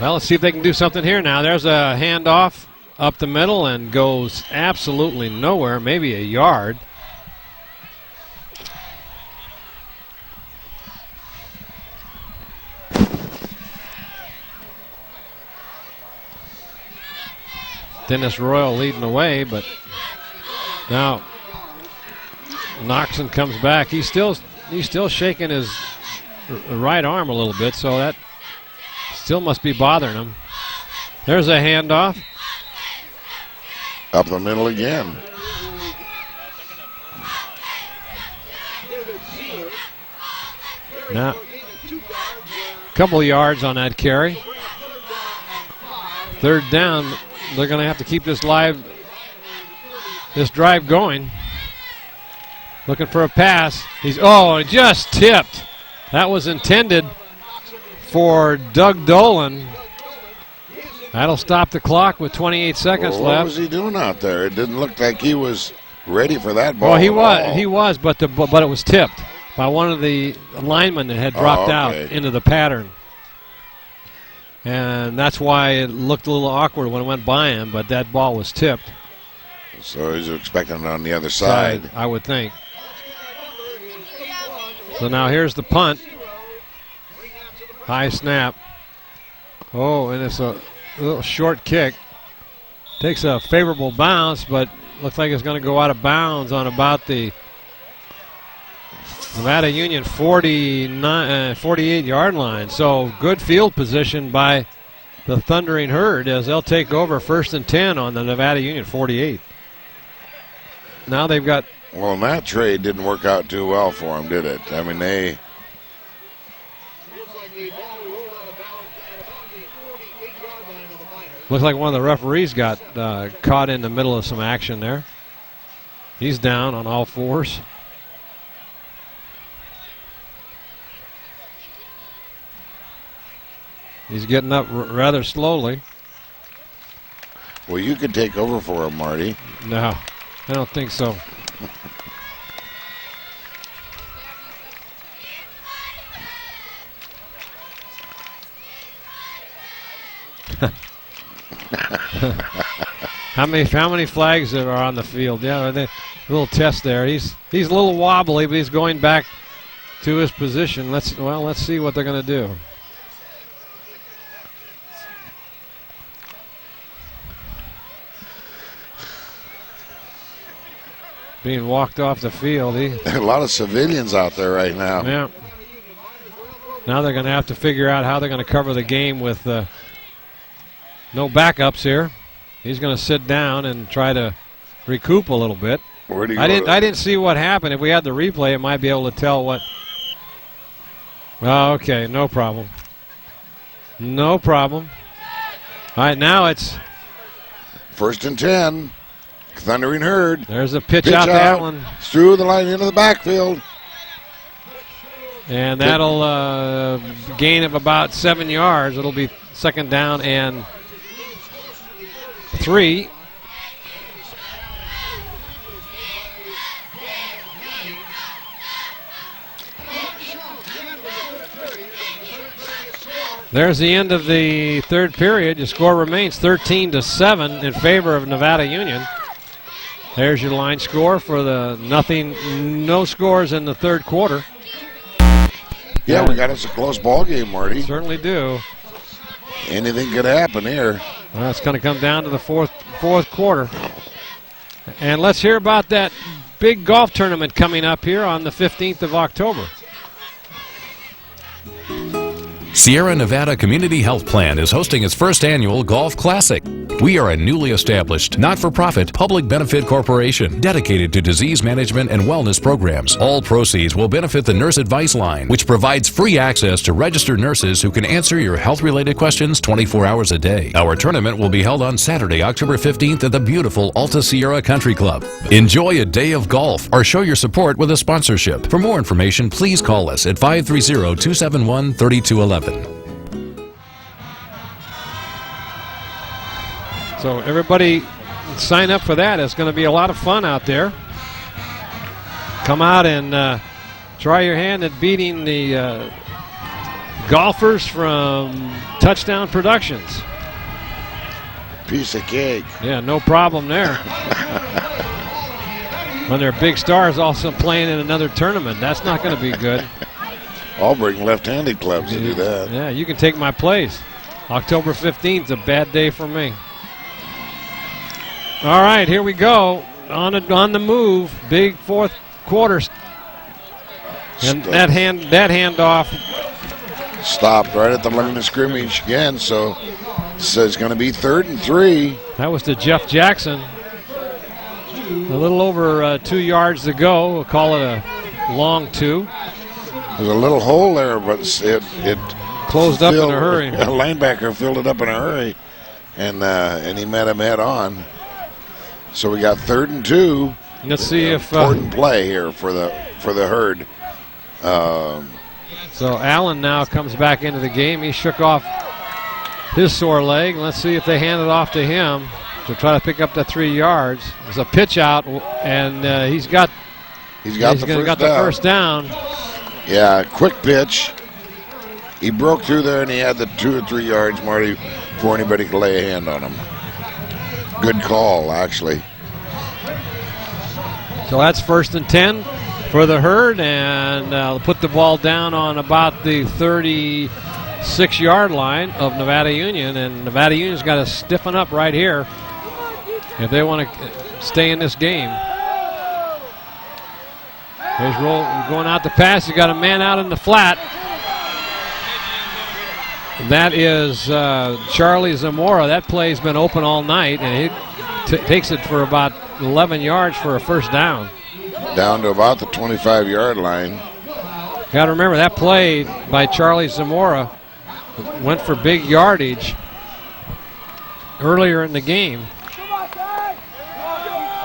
Well, let's see if they can do something here now. There's a handoff up the middle and goes absolutely nowhere, maybe a yard. Dennis Royal leading the way, but now Noxon comes back. He's still shaking his right arm a little bit, so that still must be bothering him. There's a handoff. Up the middle again. Now, a couple of yards on that carry. Third down. They're going to have to keep this drive going. Looking for a pass. It just tipped. That was intended for Doug Dolan. That'll stop the clock with 28 seconds left. What was he doing out there? It didn't look like he was ready for that ball. Well, he was, but it was tipped by one of the linemen that had dropped out into the pattern. And that's why it looked a little awkward when it went by him, but that ball was tipped. So he's expecting it on the other side. I would think. So now here's the punt. High snap. Oh, and it's a little short kick. Takes a favorable bounce, but looks like it's going to go out of bounds on about the Nevada Union 48-yard line. So good field position by the Thundering Herd as they'll take over 1st and 10 on the Nevada Union 48. Now they've got... Well, that trade didn't work out too well for them, did it? I mean, they... Looks like one of the referees got caught in the middle of some action there. He's down on all fours. He's getting up rather slowly. Well, you could take over for him, Marty. No, I don't think so. How many flags are on the field? Yeah, a little test there. He's a little wobbly, but he's going back to his position. Let's see what they're going to do. Being walked off the field. A lot of civilians out there right now. Yeah. Now they're going to have to figure out how they're going to cover the game with no backups here. He's going to sit down and try to recoup a little bit. I didn't see what happened. If we had the replay, it might be able to tell what. Oh, okay, no problem. No problem. All right, now it's 1st and 10. Thundering Herd. There's a pitch out that one. Through the line into the backfield. And that'll gain of about 7 yards. It'll be 2nd down and 3. There's the end of the third period. Your score remains 13-7 in favor of Nevada Union. There's your line score for the no scores in the third quarter. Yeah, we got us a close ball game, Marty. Certainly do. Anything could happen here. Well, it's going to come down to the fourth quarter. And let's hear about that big golf tournament coming up here on the 15th of October. Sierra Nevada Community Health Plan is hosting its first annual Golf Classic. We are a newly established, not-for-profit, public benefit corporation dedicated to disease management and wellness programs. All proceeds will benefit the Nurse Advice Line, which provides free access to registered nurses who can answer your health-related questions 24 hours a day. Our tournament will be held on Saturday, October 15th at the beautiful Alta Sierra Country Club. Enjoy a day of golf or show your support with a sponsorship. For more information, please call us at 530-271-3211. So everybody sign up for that. It's going to be a lot of fun out there. Come out and try your hand at beating the golfers from Touchdown Productions. Piece of cake. Yeah, no problem there. When their big stars also playing in another tournament, that's not going to be good. I'll bring left-handed clubs to do that. Yeah, you can take my place. October 15th is a bad day for me. All right, here we go. On the move, big fourth quarter. And that handoff stopped right at the line of scrimmage again, so it's going to be 3rd and 3. That was to Jeff Jackson. A little over 2 yards to go. We'll call it a long 2. There's a little hole there, but it closed up in a hurry. A linebacker filled it up in a hurry, and he met him head on. So we got 3rd and 2. Let's see if important play here for the Herd. So Allen now comes back into the game. He shook off his sore leg. Let's see if they hand it off to him to try to pick up the 3 yards. There's a pitch out, and he's got the first down. Yeah, quick pitch. He broke through there, and he had the 2 or 3 yards, Marty, before anybody could lay a hand on him. Good call, actually. So that's 1st and 10 for the Herd, and put the ball down on about the 36-yard line of Nevada Union, and Nevada Union's got to stiffen up right here if they want to stay in this game. There's going out to pass. He's got a man out in the flat. That is Charlie Zamora. That play's been open all night, and he takes it for about 11 yards for a first down. Down to about the 25-yard line. Got to remember that play by Charlie Zamora went for big yardage earlier in the game.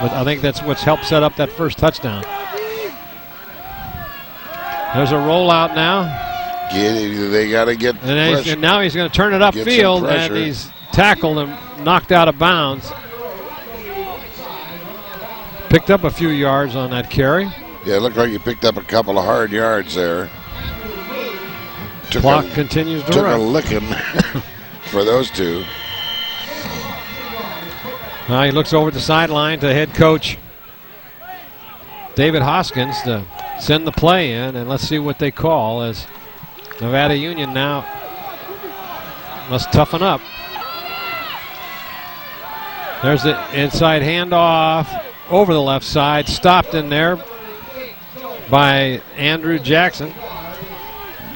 But I think that's what's helped set up that first touchdown. There's a rollout now. They got to get pressure. And now he's going to turn it upfield, and he's tackled and knocked out of bounds. Picked up a few yards on that carry. Yeah, it looked like he picked up a couple of hard yards there. Clock continues to run. Took a licking for those two. Now he looks over the sideline to head coach David Hoskins to send the play in, and let's see what they call as Nevada Union now must toughen up. There's the inside handoff over the left side, stopped in there by Andrew Jackson.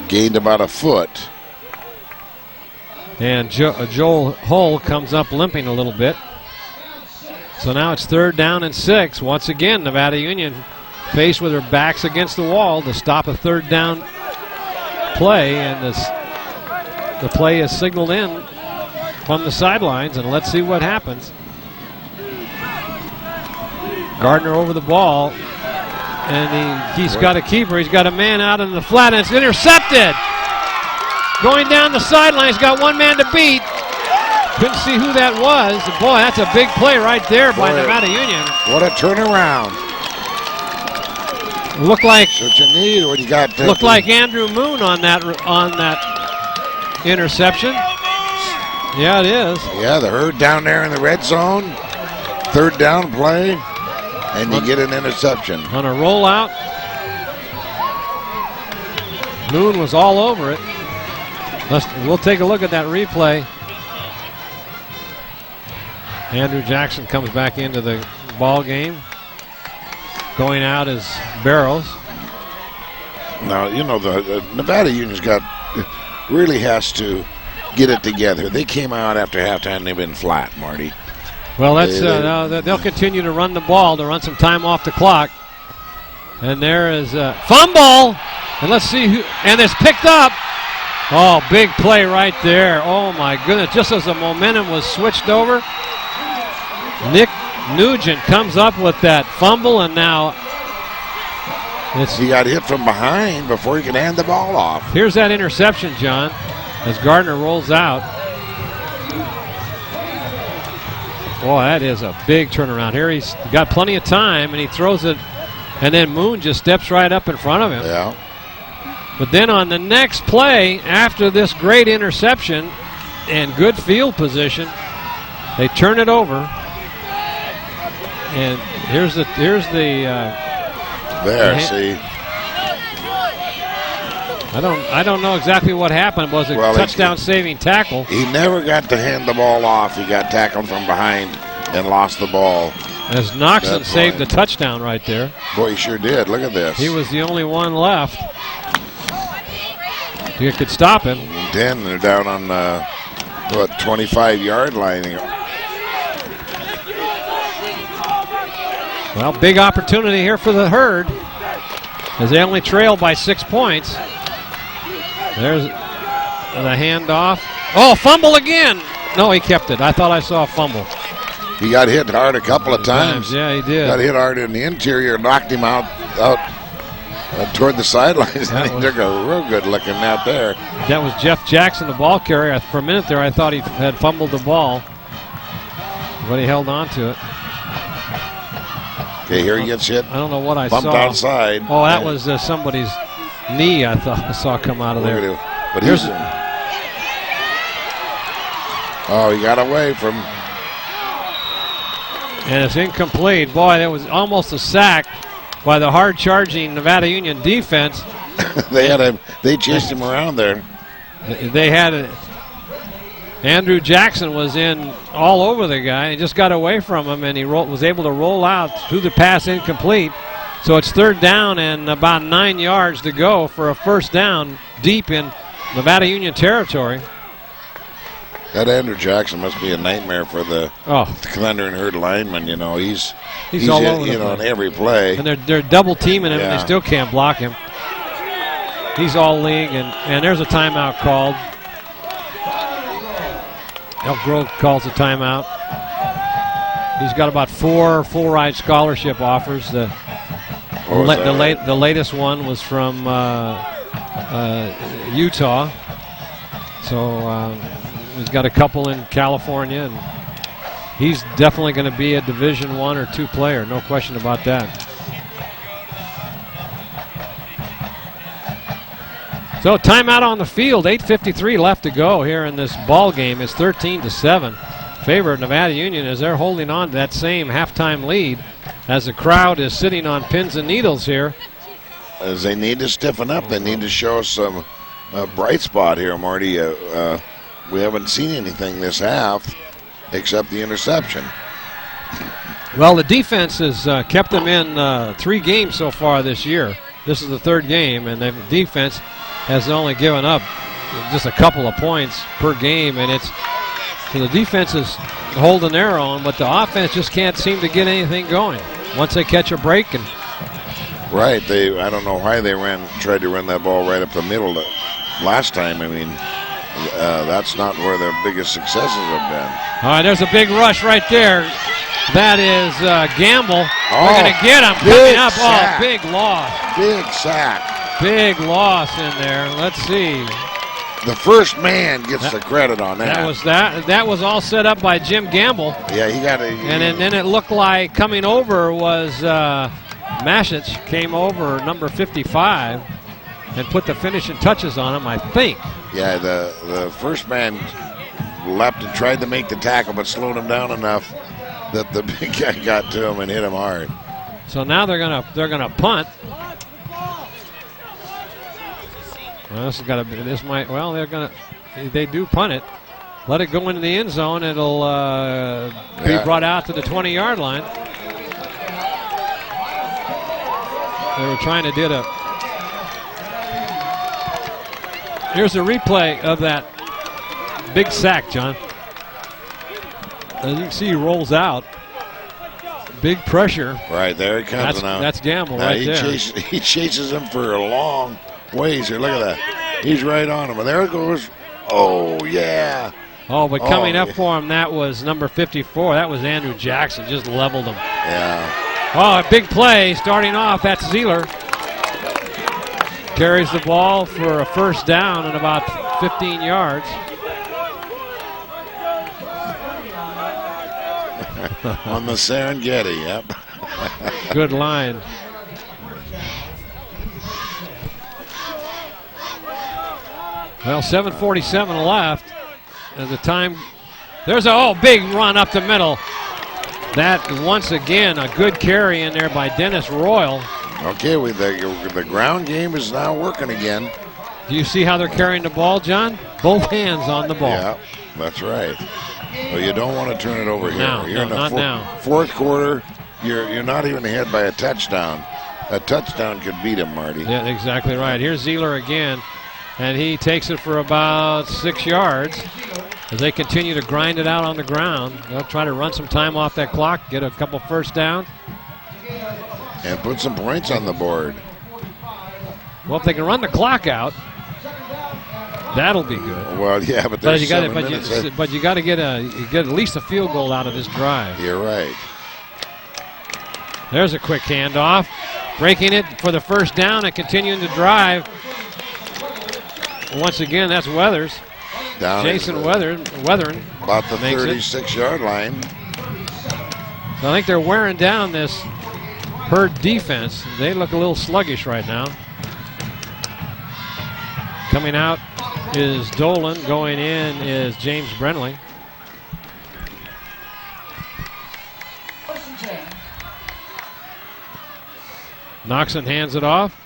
Gained about a foot. And Joel Hull comes up limping a little bit. So now it's 3rd down and 6. Once again, Nevada Union faced with their backs against the wall to stop a 3rd down play, and the play is signaled in from the sidelines, and let's see what happens. Gardner over the ball, and he's got a keeper. He's got a man out in the flat, and it's intercepted. Going down the sideline, he's got one man to beat. Couldn't see who that was. Boy, that's a big play right there by Nevada Union. What a turnaround. Looked like what you need. What you got? Looked like Andrew Moon on that interception. Yeah, it is. Yeah, the Herd down there in the red zone. 3rd down play, and you get an interception. On a rollout. Moon was all over it. We'll take a look at that replay. Andrew Jackson comes back into the ball game. Going out is Barrows. Now, you know, the Nevada Union's really has to get it together. They came out after halftime and they've been flat, Marty. Well, they'll continue to run the ball to run some time off the clock. And there is a fumble. And let's see who, and it's picked up. Oh, big play right there. Oh, my goodness. Just as the momentum was switched over, Nick Nugent comes up with that fumble, and now he got hit from behind before he could hand the ball off. Here's that interception, John, as Gardner rolls out. Boy, that is a big turnaround. Here he's got plenty of time, and he throws it, and then Moon just steps right up in front of him. Yeah. But then on the next play, after this great interception and good field position, they turn it over. And here's the see. I don't know exactly what happened. Was it a touchdown-saving tackle? He never got to hand the ball off. He got tackled from behind and lost the ball. As Noxon saved the touchdown right there. Boy, he sure did. Look at this. He was the only one left. You could stop him. 10, they're down on the 25-yard line. Well, big opportunity here for the Herd as they only trail by 6 points. There's the handoff. Oh, fumble again. No, he kept it. I thought I saw a fumble. He got hit hard a couple of times. Yeah, he did. Got hit hard in the interior, knocked him out toward the sidelines. And he took a real good looking out there. That was Jeff Jackson, the ball carrier. For a minute there, I thought he had fumbled the ball, but he held on to it. Okay, here he gets hit. I don't know what I bumped saw. Outside. Oh, that was somebody's knee. I thought I saw come out of there. But he got away from. And it's incomplete. Boy, that was almost a sack by the hard-charging Nevada Union defense. They chased him around there. They had Andrew Jackson was in all over the guy. He just got away from him, and he was able to roll out through the pass incomplete. So it's 3rd down and about 9 yards to go for a first down deep in Nevada Union territory. That Andrew Jackson must be a nightmare for the Thundering Herd lineman. You know, he's all over on every play. And they're double teaming him, and they still can't block him. He's all league, and there's a timeout called. Elk Grove calls a timeout. He's got about 4 full-ride scholarship offers. The latest one was from Utah. So he's got a couple in California, and he's definitely going to be a Division I or II player, no question about that. So timeout on the field, 8:53 left to go here in this ball game. It's 13-7. Favor of Nevada Union as they're holding on to that same halftime lead as the crowd is sitting on pins and needles here. As they need to stiffen up, they need to show some bright spot here, Marty. We haven't seen anything this half except the interception. Well, the defense has kept them in 3 games so far this year. This is the 3rd game, and the defense has only given up just a couple of points per game, and so the defense is holding their own, but the offense just can't seem to get anything going once they catch a break. And right, I don't know why they tried to run that ball right up the middle last time. I mean, that's not where their biggest successes have been. All right, there's a big rush right there. That is Gamble. We're going to get him coming up. Sack. Oh, big loss. Big sack. Big loss in there. Let's see. The first man gets the credit on that. That was all set up by Jim Gamble. Yeah, he got it. And then it looked like coming over was Mashich came over, number 55, and put the finishing touches on him, I think. Yeah, the first man leapt and tried to make the tackle, but slowed him down enough that the big guy got to him and hit him hard. So now they're gonna punt. Well, they do punt it. Let it go into the end zone. It'll be brought out to the 20-yard line. They were trying to do it. Here's a replay of that big sack, John. As you can see, he rolls out. Big pressure. Right there he comes now. That's Gamble right there. He chases him for a long ways here. Look at that. He's right on him. And there it goes. Oh, yeah. Oh, but coming up for him, that was number 54. That was Andrew Jackson. Just leveled him. Yeah. Oh, a big play starting off. That's Zeeler. Carries the ball for a first down and about 15 yards. On the Serengeti, yep. Good line. Well, 7:47 left. At the time, there's a big run up the middle. That, once again, a good carry in there by Dennis Royal. Okay, the ground game is now working again. Do you see how they're carrying the ball, John? Both hands on the ball. Yeah, that's right. Well, you don't want to turn it over here. No, You're in the not now. fourth quarter. You're not even ahead by a touchdown. A touchdown could beat him, Marty. Yeah, exactly right. Here's Zeeler again, and he takes it for about 6 yards as they continue to grind it out on the ground. They'll try to run some time off that clock, get a couple first downs. And put some points on the board. Well, if they can run the clock out, that'll be good. Well, yeah, but there's 7 minutes. But you got to get at least a field goal out of this drive. You're right. There's a quick handoff, breaking it for the first down and continuing to drive. Once again, that's Weathers. Jason Weathering. About the 36-yard line. So I think they're wearing down this Herd defense. They look a little sluggish right now. Coming out is Dolan. Going in is James Brenly. Noxon hands it off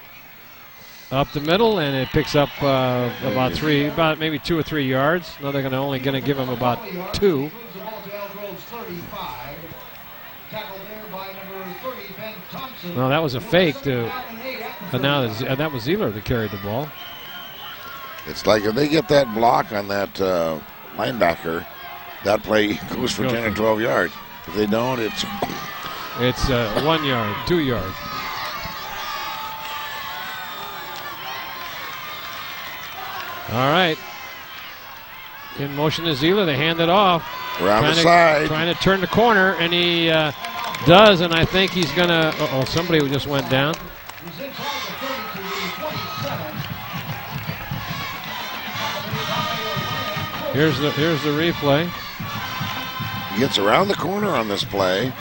up the middle, and it picks up about maybe 2 or 3 yards. No, they're only going to give him about 2. Well, that was a fake. And now that was Zeeler that carried the ball. It's like if they get that block on that linebacker, that play goes for 10 or 12 yards. If they don't, it's 1 yard, 2 yards. All right. In motion is Zeeler. They hand it off. Around the side. Trying to turn the corner, and he does, and I think he's going to... Uh-oh, somebody just went down. Here's the replay. He gets around the corner on this play.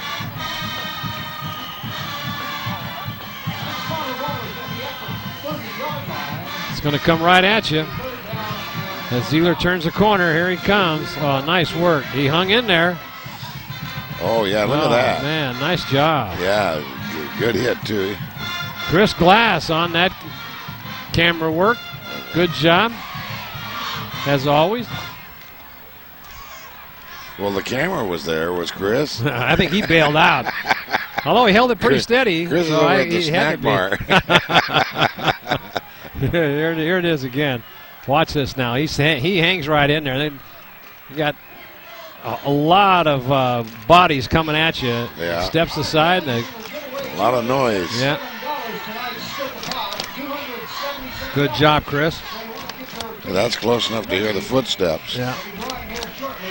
It's going to come right at you. As Zeeler turns the corner, here he comes. Oh, nice work. He hung in there. Oh, yeah, look at that. Man, nice job. Yeah, good hit, too. Chris Glass on that camera work. Good job, as always. Well, the camera was there, was Chris. I think he bailed out. Although he held it pretty steady. Chris is over at the snack bar. Here it is again. Watch this now. He hangs right in there. You got a lot of bodies coming at you. Yeah. Steps aside. A lot of noise. Yeah. Good job, Chris. That's close enough to hear the footsteps. Yeah.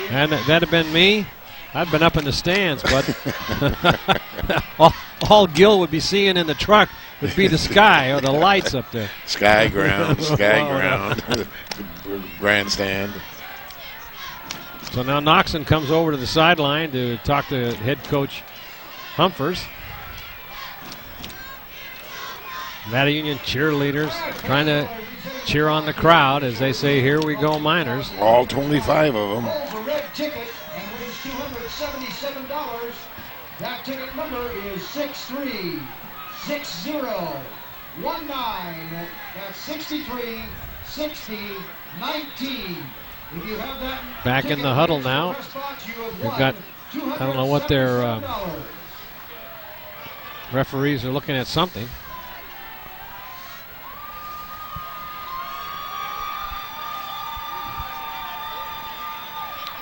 And that'd have been me. I'd been up in the stands, but all Gil would be seeing in the truck would be the sky or the lights up there. Sky ground, grandstand. So now Noxon comes over to the sideline to talk to head coach Humphers. Nevada Union cheerleaders trying to cheer on the crowd as they say, "Here we go, Miners." All 25 of them. $277. That ticket number is 636019. That's 636019. If you have that back in the huddle now. We've got, I don't know what their referees are looking at something.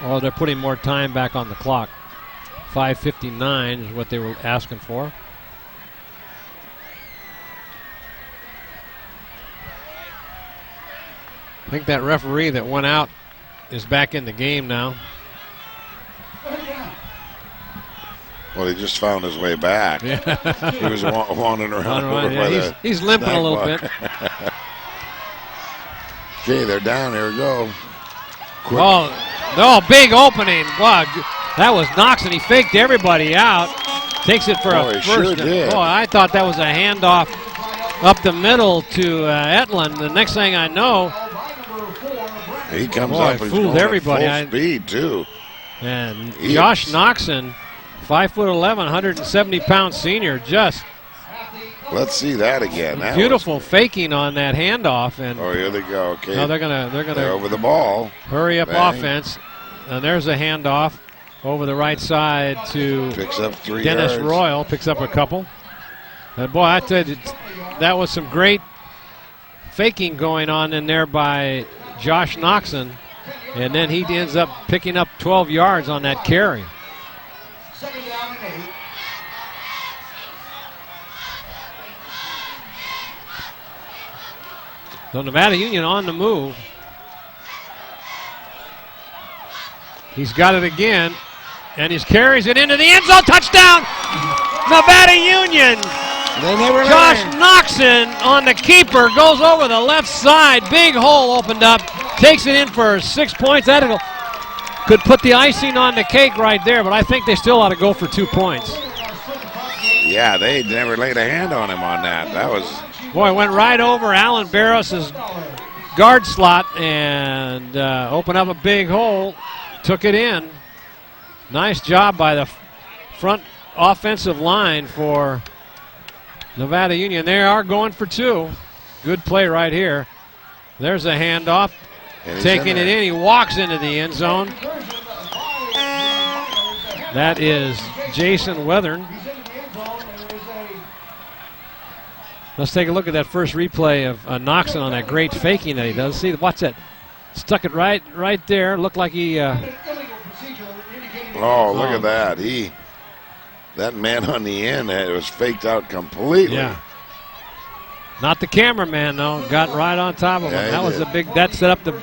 Oh, they're putting more time back on the clock. 5:59 is what they were asking for. I think that referee that went out is back in the game now. Well, he just found his way back. Yeah. He was wandering around. Yeah, he's limping a little bit. Okay, they're down. Here we go. Quick. Oh, no, big opening. Wow, that was Noxon. He faked everybody out. Takes it for a first. Sure did. Oh, I thought that was a handoff up the middle to Etlin. The next thing I know, He comes Boy, up and fooled everybody. Full speed too. And Josh Noxon, 5'11", 170-pound senior, just let's see that again. That beautiful faking on that handoff. And oh, here they go. Okay. now they're gonna over the ball. Hurry up Bang. offense. And there's a handoff over the right side to Picks up 3 Dennis yards. Royal. Picks up a couple. And boy, I tell you, that was some great faking going on in there by Josh Noxon. And then he ends up picking up 12 yards on that carry. Second down and 8. So Nevada Union on the move. He's got it again, and he carries it into the end zone. Touchdown, Nevada Union. They never Josh learn. Noxon on the keeper, goes over the left side. Big hole opened up, takes it in for 6 points. That could put the icing on the cake right there, but I think they still ought to go for 2 points. Yeah, they never laid a hand on him on that. That was... Boy, went right over Alan Barros's guard slot and opened up a big hole, took it in. Nice job by the front offensive line for Nevada Union. They are going for 2. Good play right here. There's a handoff, taking it in. He walks into the end zone. That is Jason Weathern. Let's take a look at that first replay of Noxon on that great faking that he does. See, watch that. Stuck it right there. Looked like he... Oh, look at that. That man on the end, it was faked out completely. Yeah. Not the cameraman, though. Got right on top of him. Yeah, That was did. a big... That set up the...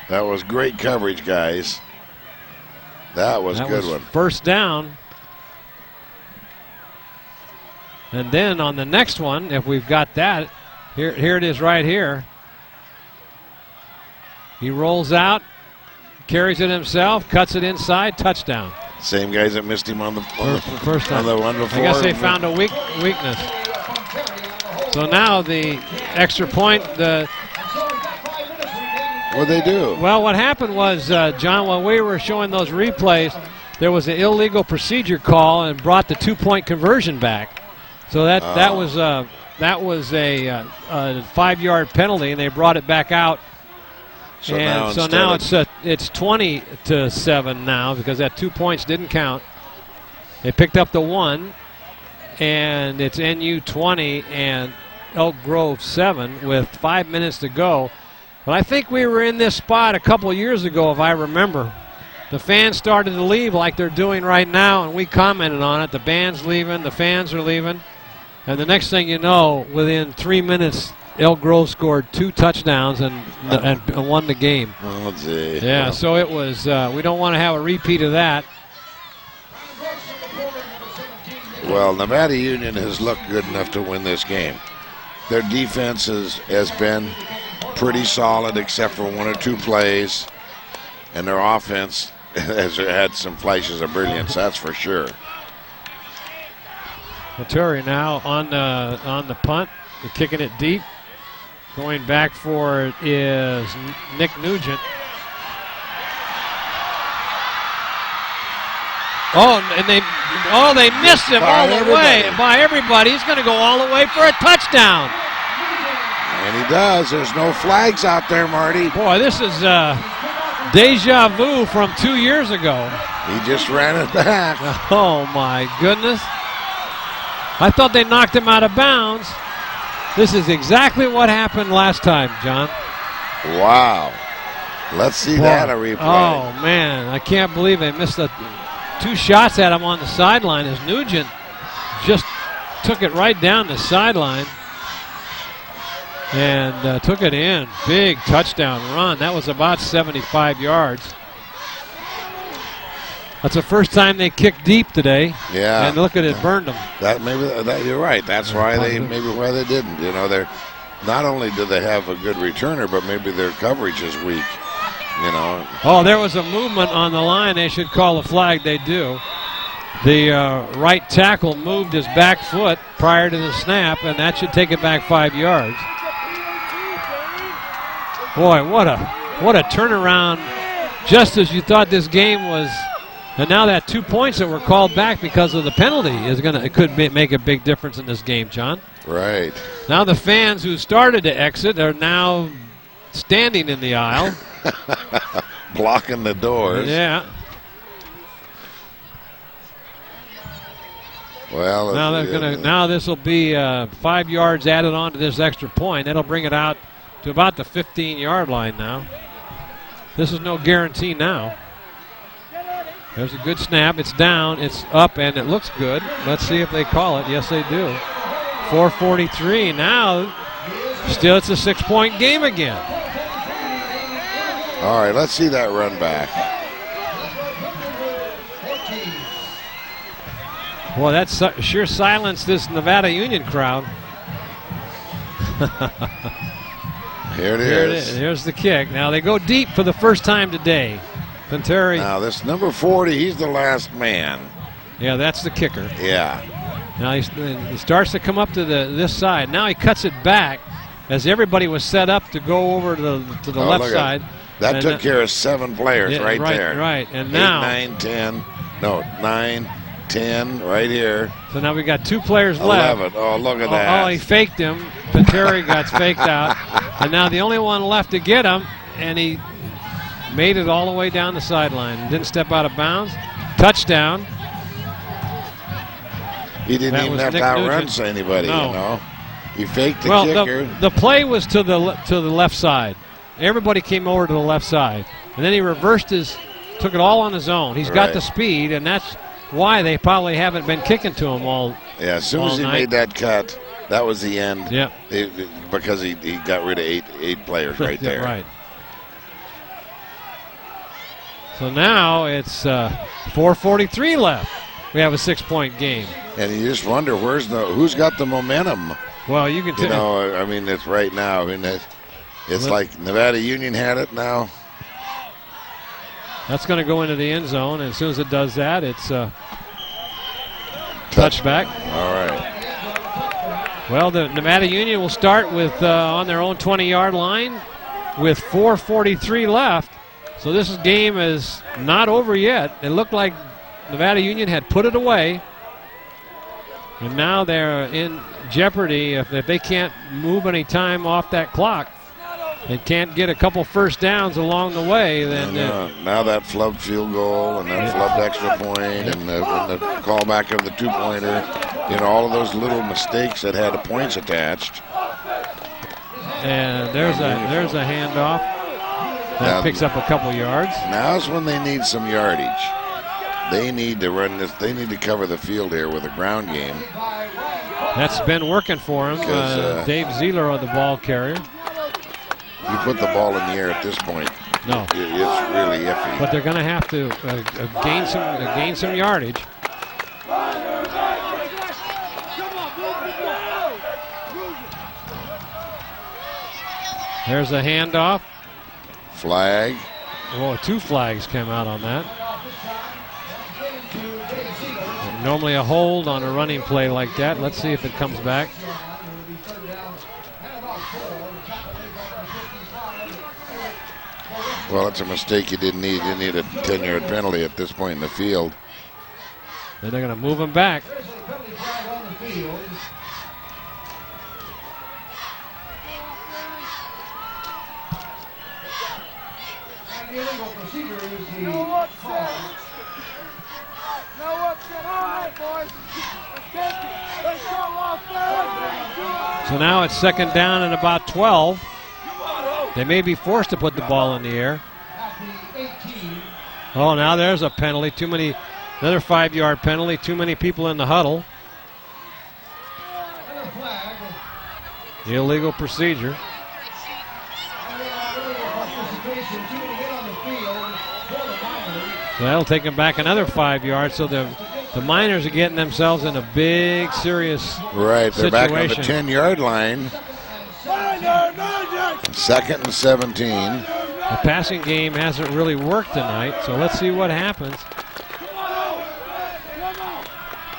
That was great coverage, guys. That was a good one. First down. And then on the next one, if we've got that, here it is right here. He rolls out, carries it himself, cuts it inside, touchdown. Same guys that missed him on the first time. on the one before. I guess they found a weakness. So now the extra point. What'd they do? Well, what happened was, John, when we were showing those replays, there was an illegal procedure call and brought the 2-point conversion back. So that was a 5-yard penalty, and they brought it back out. So and now it's 20-7 now because that 2 points didn't count. They picked up the 1, and it's NU 20 and Elk Grove 7 with 5 minutes to go. But I think we were in this spot a couple of years ago, if I remember. The fans started to leave like they're doing right now, and we commented on it. The band's leaving, the fans are leaving. And the next thing you know, within 3 minutes, Elk Grove scored 2 touchdowns and won the game. Oh, gee. Yeah, so it was, we don't want to have a repeat of that. Well, Nevada Union has looked good enough to win this game. Their defense has been pretty solid except for 1 or 2 plays. And their offense has had some flashes of brilliance, that's for sure. Maturi now on the punt. They're kicking it deep. Going back for it is Nick Nugent. And they missed him all the way by everybody. He's going to go all the way for a touchdown. And he does. There's no flags out there, Marty. Boy, this is deja vu from 2 years ago. He just ran it back. Oh, my goodness. I thought they knocked him out of bounds. This is exactly what happened last time, John. Wow. Let's see that a replay. Oh, man. I can't believe they missed 2 shots at him on the sideline as Nugent just took it right down the sideline and took it in. Big touchdown run. That was about 75 yards. That's the first time they kicked deep today. Yeah. And look at it, burned them. You're right. That's why they didn't. You know, they're not only do they have a good returner, but maybe their coverage is weak. You know. Oh, there was a movement on the line. They should call a flag. They do. The right tackle moved his back foot prior to the snap, and that should take it back 5 yards. Boy, what a turnaround! Just as you thought this game was, and now that 2 points that were called back because of the penalty could make a big difference in this game, John. Right. Now the fans who started to exit are now standing in the aisle, blocking the doors. Yeah. Well, now this will be 5 yards added on to this extra point. That'll bring it out to about the 15-yard line now. This is no guarantee now. There's a good snap. It's down. It's up, and it looks good. Let's see if they call it. Yes, they do. 4:43 now. Still, it's a 6-point game again. All right, let's see that run back. Well, that's sure silenced this Nevada Union crowd. Here it is. Here's the kick. Now they go deep for the first time today. Pinteri. Now this number 40, he's the last man. Yeah, that's the kicker. Yeah. Now he starts to come up to this side. Now he cuts it back as everybody was set up to go over to the left side. That took care of 7 players right there. Right, and now 8, 9, 10. No, 9, 10 right here. So now we got 2 players 11. left. Oh, look at that. Oh, he faked him. Pinteri got faked out. And now the only one left to get him, and he made it all the way down the sideline. Didn't step out of bounds. Touchdown. He didn't even have to outrun anybody, no. You know. He faked the kicker. The play was to the left side. Everybody came over to the left side. And then he reversed took it all on his own. He's got the speed, and that's why they probably haven't been kicking to him all Yeah, as soon as he made that cut, that was the end. Yeah. Because he got rid of eight players right there. Right. So now it's 4:43 left. We have a 6-point game. And you just wonder who's got the momentum. Well, you can tell. I mean, it's right now. I mean, it's like Nevada Union had it now. That's going to go into the end zone, and as soon as it does that, it's touchback. All right. Well, the Nevada Union will start with on their own 20-yard line with 4:43 left. So this game is not over yet. It looked like Nevada Union had put it away, and now they're in jeopardy if they can't move any time off that clock. They can't get a couple first downs along the way. Then now that flubbed field goal and that flubbed extra point and the callback of the 2-pointer, all of those little mistakes that had points attached. And there's a handoff that picks up a couple yards. Now's when they need some yardage. They need to run this. They need to cover the field here with a ground game. That's been working for him. Dave Zeeler on the ball carrier. You put the ball in the air at this point. No, it's really iffy. But they're going to have to gain some yardage. There's a handoff. Flag. Oh, 2 flags came out on that. Normally a hold on a running play like that. Let's see if it comes back. Well, it's a mistake you didn't need. You need a 10-yard penalty at this point in the field. Then they're going to move him back. So now it's 2nd down and about 12. They may be forced to put the ball in the air. Oh, now there's a penalty. Another 5-yard penalty. Too many people in the huddle. Illegal procedure. So that'll take them back another 5 yards. So the Miners are getting themselves in a big, serious They're situation. back on the 10-yard line. 2nd and 17. The passing game hasn't really worked tonight, so let's see what happens.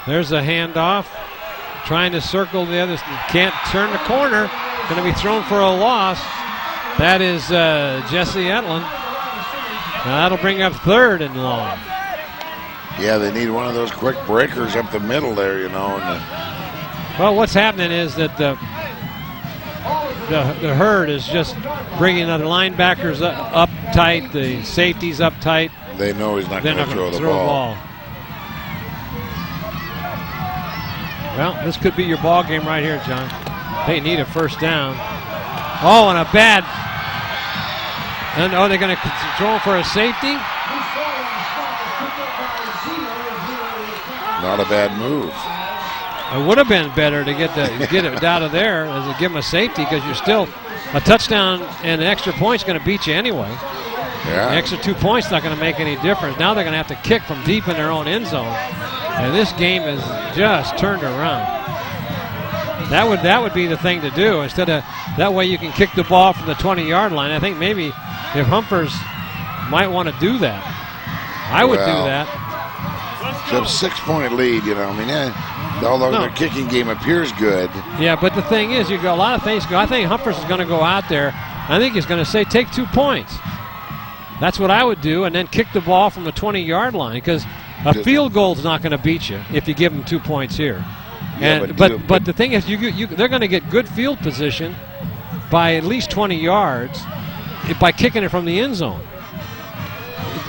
There's a handoff. Trying to circle the other. Can't turn the corner. Going to be thrown for a loss. That is Jesse Etlin. Now that'll bring up 3rd and long. Yeah, they need one of those quick breakers up the middle there, you know. Well, what's happening is that the Herd is just bringing the linebackers up tight, the safeties up tight. They know he's not going to throw the ball. Well, this could be your ball game right here, John. They need a first down. Oh, and a bad. And they're going to throw for a safety? Not a bad move. It would have been better to get it out of there as to give them a safety, because you're still a touchdown and an extra point's going to beat you anyway. Yeah. The extra 2 points not going to make any difference. Now they're going to have to kick from deep in their own end zone, and this game is just turned around. That would be the thing to do. Instead of that way, you can kick the ball from the 20-yard line. I think maybe if Humphers might want to do that, I would do that. So a 6-point lead, you know. I mean, although their kicking game appears good. Yeah, but the thing is, you go a lot of things. I think Humphers is going to go out there. I think he's going to say, take 2 points. That's what I would do, and then kick the ball from the 20-yard line, because a field goal is not going to beat you if you give them 2 points here. Yeah, but the thing is, they're going to get good field position by at least 20 yards by kicking it from the end zone.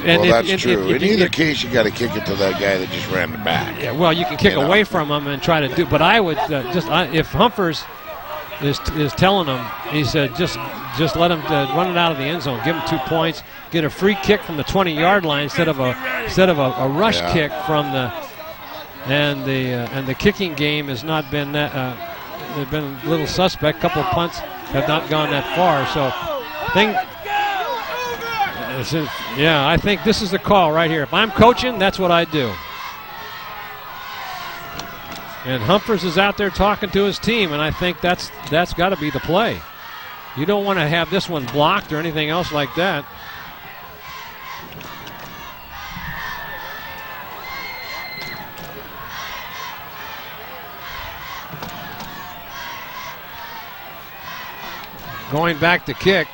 And well, that's true. In either case, you got to kick it to that guy that just ran the back. Yeah, well, you can kick away from him and try to do. But I would if Humphers is telling him, he said just let him run it out of the end zone, give him 2 points, get a free kick from the 20-yard line instead of a rush kick from the. And the kicking game has not been that. They've been a little suspect. A couple of punts have not gone that far. So, I think this is the call right here. If I'm coaching, that's what I do. And Humphers is out there talking to his team, and I think that's got to be the play. You don't want to have this one blocked or anything else like that. Going back to kick.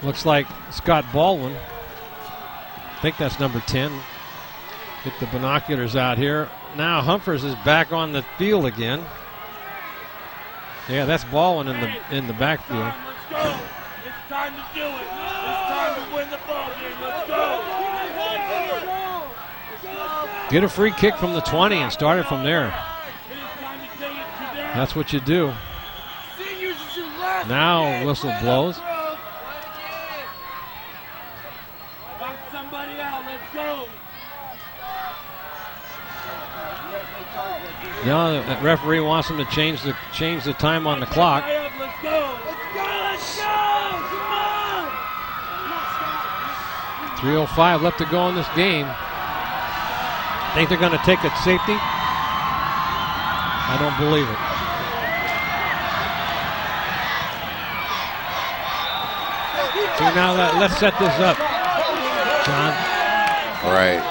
Looks like Scott Baldwin. I think that's number 10. Get the binoculars out here. Now Humphers is back on the field again. Yeah, that's Baldwin in the backfield. Let's go. It's time to do it. It's time to win the ball game. Let's go. Get a free kick from the 20 and start it from there. That's what you do. Now whistle blows. Knock somebody out. Let's go. Now the referee wants him to change the time on the clock. Let's go. Let's go. Come on. 3:05 left to go in this game. Think they're going to take a safety? I don't believe it. So now let's set this up, John. All right.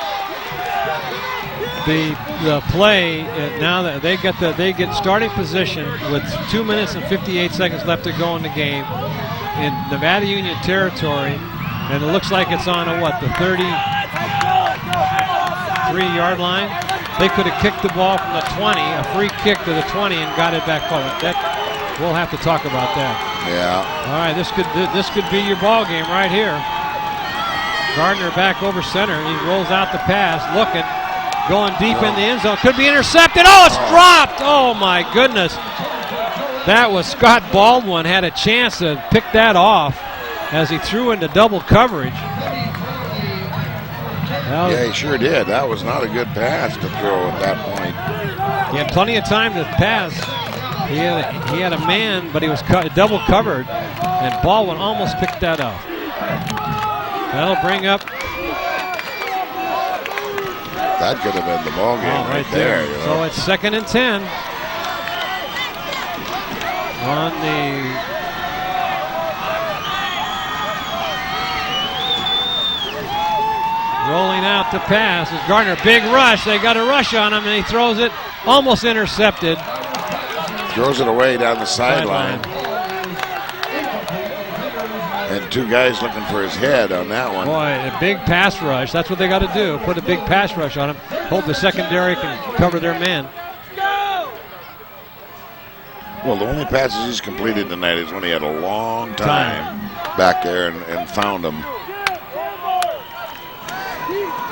The play now that they get starting position with 2 minutes and 58 seconds left to go in the game in Nevada Union territory, and it looks like it's on the 33-yard line. They could have kicked the ball from the 20, a free kick to the 20, and got it back forward. We'll have to talk about that. Yeah. All right, this could be your ball game right here. Gardner back over center. He rolls out the pass, looking, going deep in the end zone. Could be intercepted. Oh, it's dropped. Oh my goodness. That was Scott Baldwin had a chance to pick that off as he threw into double coverage. Yeah, he sure did. That was not a good pass to throw at that point. He had plenty of time to pass. He had a man, but he was double covered, and Baldwin almost picked that off. That'll bring up. That could have been the ball game right there. You know? So it's 2nd and 10 on the. Rolling out the pass is Gardner. Big rush. They got a rush on him, and he throws it. Almost intercepted. Throws it away down the sideline. two guys looking for his head on that one. Boy, a big pass rush. That's what they got to do. Put a big pass rush on him. Hope the secondary can cover their man. Well, the only passes he's completed tonight is when he had a long time back there and found him.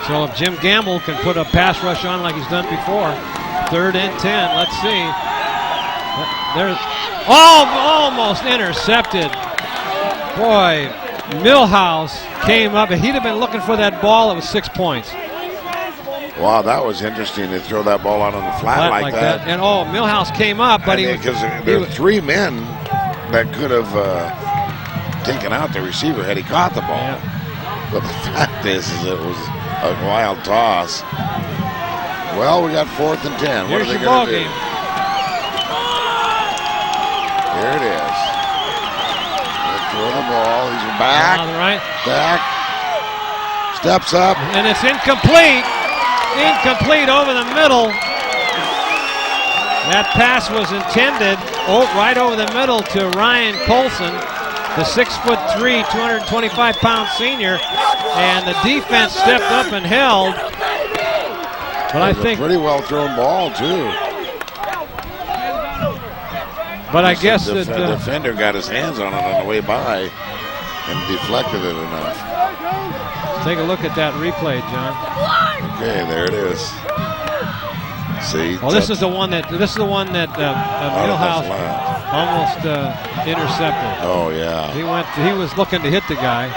So if Jim Gamble can put a pass rush on like he's done before, 3rd and 10. Let's see. There's almost intercepted. Boy, Millhouse came up. If he'd have been looking for that ball, it was 6 points. Wow, that was interesting to throw that ball out on the flat like that. And Millhouse came up, but because there were 3 men that could have taken out the receiver had he caught the ball. Yeah. But the fact is it was a wild toss. Well, we got 4th and 10. What are they going to do? Here it is. Let's throw the ball. He's back. Right. Back. Steps up. And it's incomplete. Incomplete over the middle. That pass was intended right over the middle to Ryan Colson, the 6'3", 225-pound senior, and the defense stepped up and held. But I think a pretty well thrown ball too. But I guess the that defender got his hands on it on the way by and deflected it enough. Take a look at that replay, John. Okay, there it is. See. Well, this is the one that Millhouse almost intercepted. Oh yeah. He was looking to hit the guy.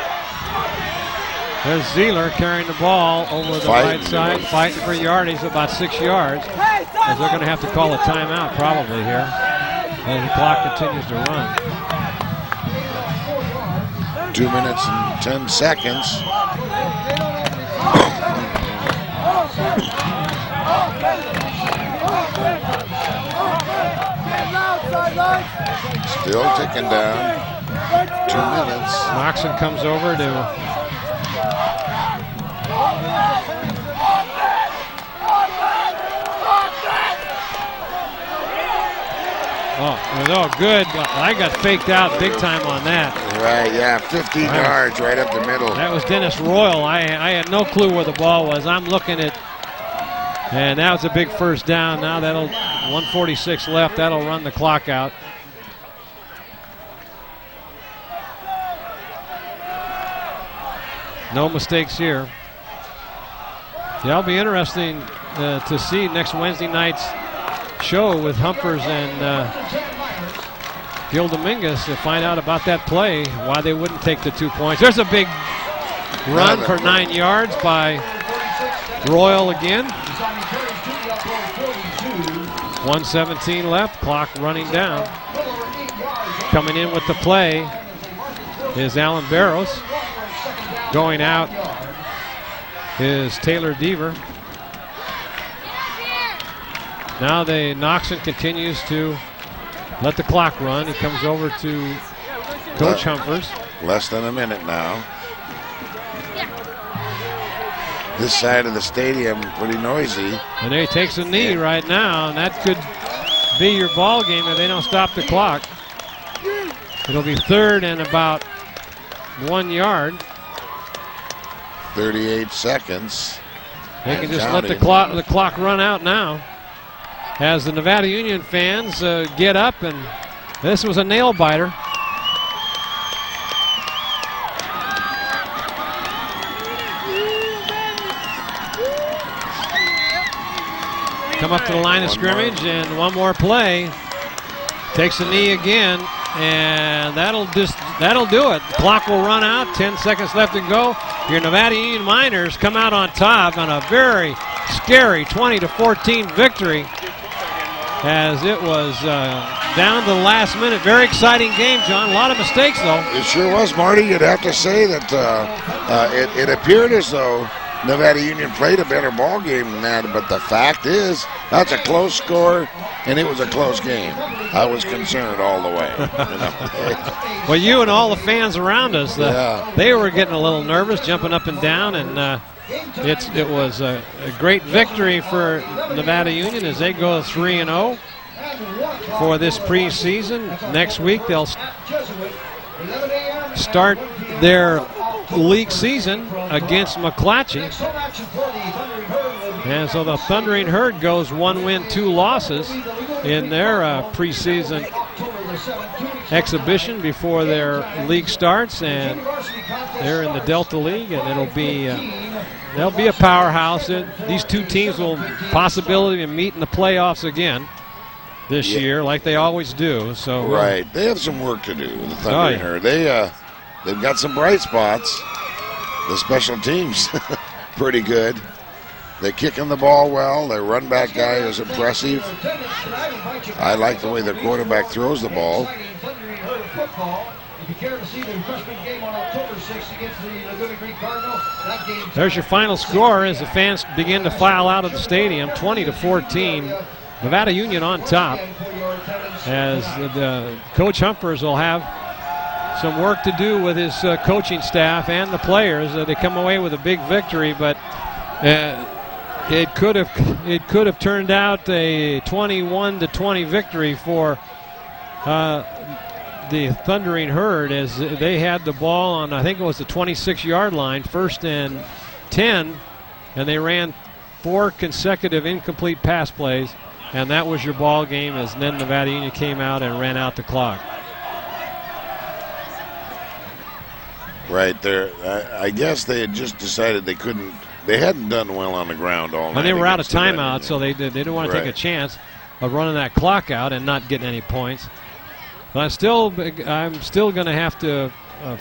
There's Zeeler carrying the ball over the right side, fighting for yardage, about 6 yards. As they're going to have to call a timeout probably here as the clock continues to run. 2 minutes and 10 seconds. Still ticking down. 2 minutes. Moxon comes over to good. I got faked out big time on that. Right, yeah, 15 yards right up the middle. That was Dennis Royal. I had no clue where the ball was. I'm looking at, and now it's a big first down. Now 1:46 left. That'll run the clock out. No mistakes here. Yeah, it'll be interesting to see next Wednesday night's show with Humpers and Gil Dominguez to find out about that play, why they wouldn't take the 2 points. There's a big run for 9 yards by Royal again. 1:17 left, clock running down. Coming in with the play is Alan Barrows. Going out is Taylor Deaver. Now Noxon continues to let the clock run. He comes over to Coach Humpers. Less than a minute now. This side of the stadium pretty noisy. And he takes a knee right now, and that could be your ball game if they don't stop the clock. It'll be 3rd and about 1 yard. 38 seconds. They can just let the clock run out now. As the Nevada Union fans get up, and this was a nail biter. Come up to the line of scrimmage, and one more play. Takes a knee again, and that'll do it. The clock will run out. 10 seconds left to go. Your Nevada Union Miners come out on top on a very scary 20-14 victory, as it was down to the last minute. Very exciting game, John. A lot of mistakes, though. It sure was, Marty. You'd have to say that it appeared as though Nevada Union played a better ball game than that, but the fact is that's a close score, and it was a close game. I was concerned all the way. Well, you and all the fans around us, they were getting a little nervous, jumping up and down, and it was a great victory for Nevada Union as they go 3-0 for this preseason. Next week they'll start their league season against McClatchy. And so the Thundering Herd goes 1 win, 2 losses in their preseason exhibition before their league starts, and they're in the Delta League, and they'll be a powerhouse. These two teams will possibly meet in the playoffs again this year, like they always do. So right, they have some work to do. The Thundering Herd, they've got some bright spots. The special teams, pretty good. They're kicking the ball well. Their run back guy is impressive. I like the way their quarterback throws the ball. There's your final score as the fans begin to file out of the stadium, 20-14. Nevada Union on top, as the Coach Humphers will have some work to do with his coaching staff and the players. They come away with a big victory, but it could have turned out a 21-20 victory for the Thundering Herd, as they had the ball on, I think it was the 26-yard line, 1st and 10, and they ran 4 consecutive incomplete pass plays, and that was your ball game, as then Nevada Union came out and ran out the clock. Right there. I guess they had just decided they hadn't done well on the ground all night. And they were out of timeout, so they didn't want to take a chance of running that clock out and not getting any points. But I'm still going to have to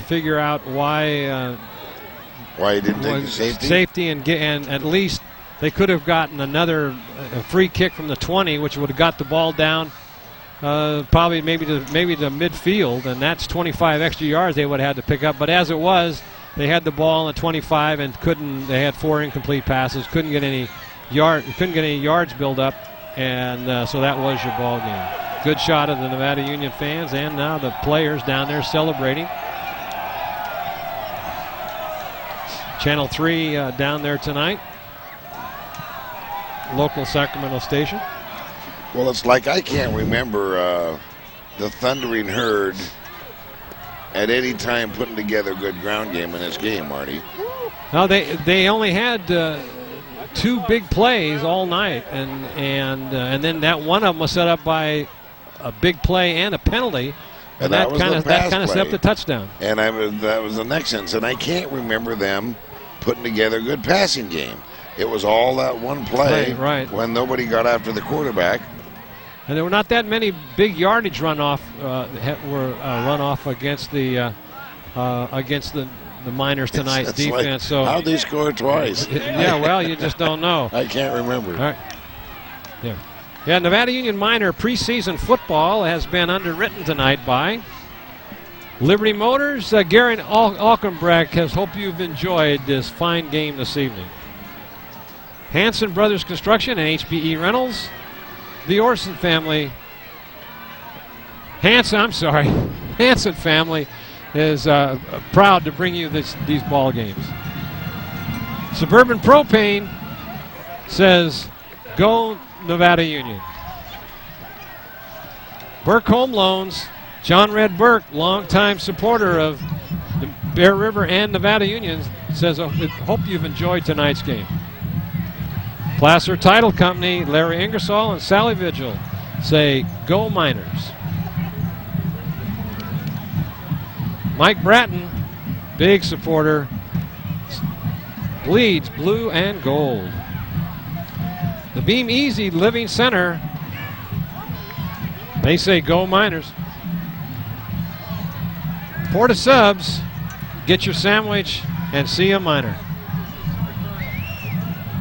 figure out why he didn't take the safety and at least they could have gotten another free kick from the 20, which would have got the ball down probably maybe to midfield, and that's 25 extra yards they would have had to pick up. But as it was, they had the ball at 25 and they had 4 incomplete passes, couldn't get any yards built up, and so that was your ball game. Good shot of the Nevada Union fans, and now the players down there celebrating. Channel 3 down there tonight. Local Sacramento station. Well, it's like I can't remember the Thundering Herd at any time putting together a good ground game in this game, Marty. No, they only had 2 big plays all night, and then that one of them was set up by a big play and a penalty, and that kind of set up the touchdown. And that was the next sentence, and I can't remember them putting together a good passing game. It was all that one play when nobody got after the quarterback. And there were not that many big yardage runoff against the Miners tonight defense. Like, so how'd they score twice? Yeah, well, you just don't know. I can't remember. All right. Yeah. Nevada Union Miner preseason football has been underwritten tonight by Liberty Motors. Gary Alkenbrecht has hope you've enjoyed this fine game this evening. Hanson Brothers Construction and HBE Rentals. The Orson family, Hanson family is proud to bring you these ball games. Suburban Propane says, go Nevada Union. Burke Home Loans, John Red Burke, longtime supporter of the Bear River and Nevada Union, says, hope you've enjoyed tonight's game. Placer Title Company, Larry Ingersoll and Sally Vigil say, go Miners. Mike Bratton, big supporter, bleeds blue and gold. The Beam Easy Living Center, they say, go Miners. Porta Subs, get your sandwich and see a Miner.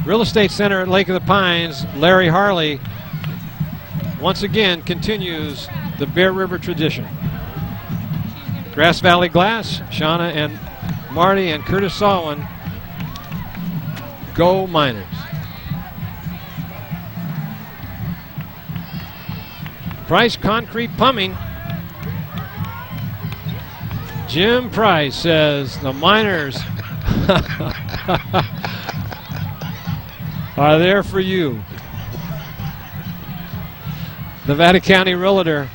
Real Estate Center at Lake of the Pines, Larry Harley once again continues the Bear River tradition. Grass Valley Glass, Shauna and Marty and Curtis Salwin, go Miners. Price Concrete Plumbing, Jim Price says the Miners are there for you. Nevada County Realtor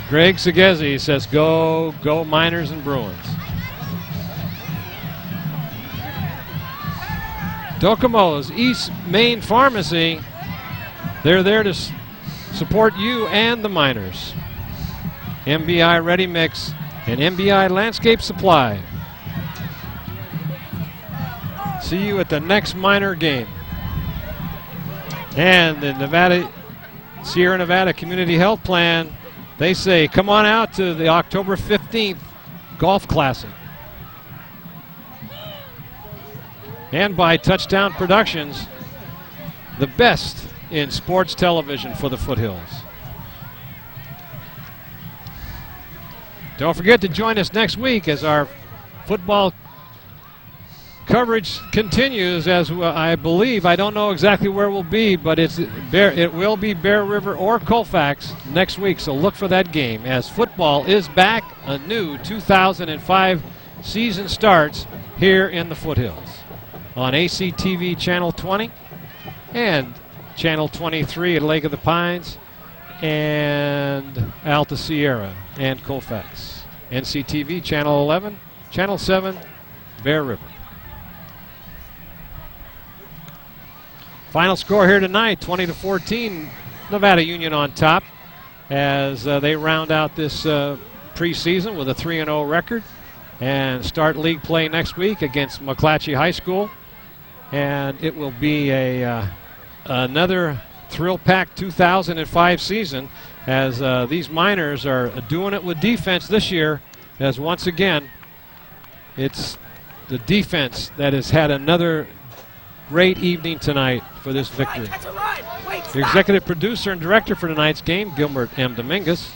Greg Segezi says, go Miners and Bruins. Docomo's East Main Pharmacy. They're there to support you and the miners. MBI Ready Mix and MBI Landscape Supply. See you at the next minor game. And the Sierra Nevada Community Health Plan, they say come on out to the October 15th Golf Classic. And by Touchdown Productions, the best in sports television for the Foothills. Don't forget to join us next week as our football coverage continues, as I believe, I don't know exactly where we'll be, but it will be Bear River or Colfax next week, so look for that game as football is back. A new 2005 season starts here in the Foothills on ACTV Channel 20 and Channel 23 at Lake of the Pines and Alta Sierra and Colfax. NCTV Channel 11, Channel 7, Bear River. Final score here tonight, 20-14, Nevada Union on top as they round out this preseason with a 3-0 record and start league play next week against McClatchy High School. And it will be another thrill-packed 2005 season as these Miners are doing it with defense this year, as once again it's the defense that has had another great evening tonight for this victory. The executive producer and director for tonight's game, Gilbert M. Dominguez.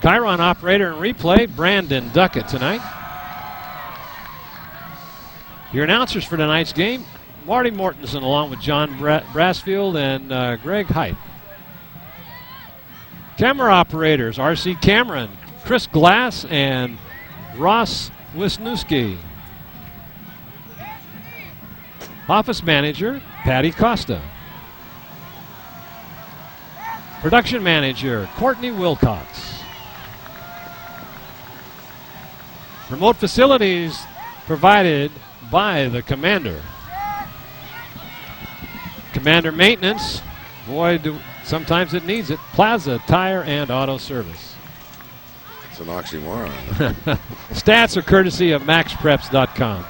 Chiron operator and replay, Brandon Duckett tonight. Your announcers for tonight's game, Marty Mortensen along with John Brassfield and Greg Hight. Camera operators, R.C. Cameron, Chris Glass, and Ross Wisniewski. Office manager, Patty Costa. Production manager, Courtney Wilcox. Remote facilities provided by the Commander. Commander Maintenance, boy, sometimes it needs it. Plaza Tire and Auto Service. It's an oxymoron. Stats are courtesy of MaxPreps.com.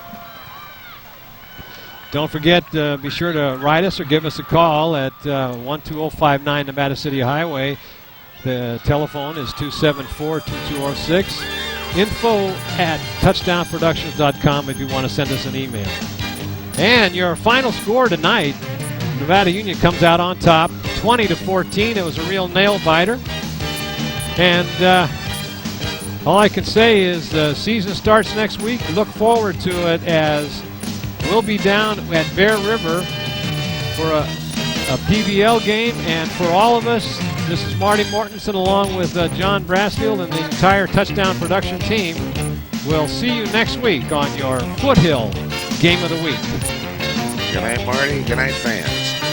Don't forget, be sure to write us or give us a call at 12059 Nevada City Highway. The telephone is 274-2206. Info at touchdownproductions.com if you want to send us an email. And your final score tonight, Nevada Union comes out on top, 20-14. It was a real nail-biter. And all I can say is the season starts next week. Look forward to it as we'll be down at Bear River for a PBL game. And for all of us, this is Marty Mortensen along with John Brassfield and the entire Touchdown Production team. We'll see you next week on your Foothill Game of the Week. Good night, Marty. Good night, fans.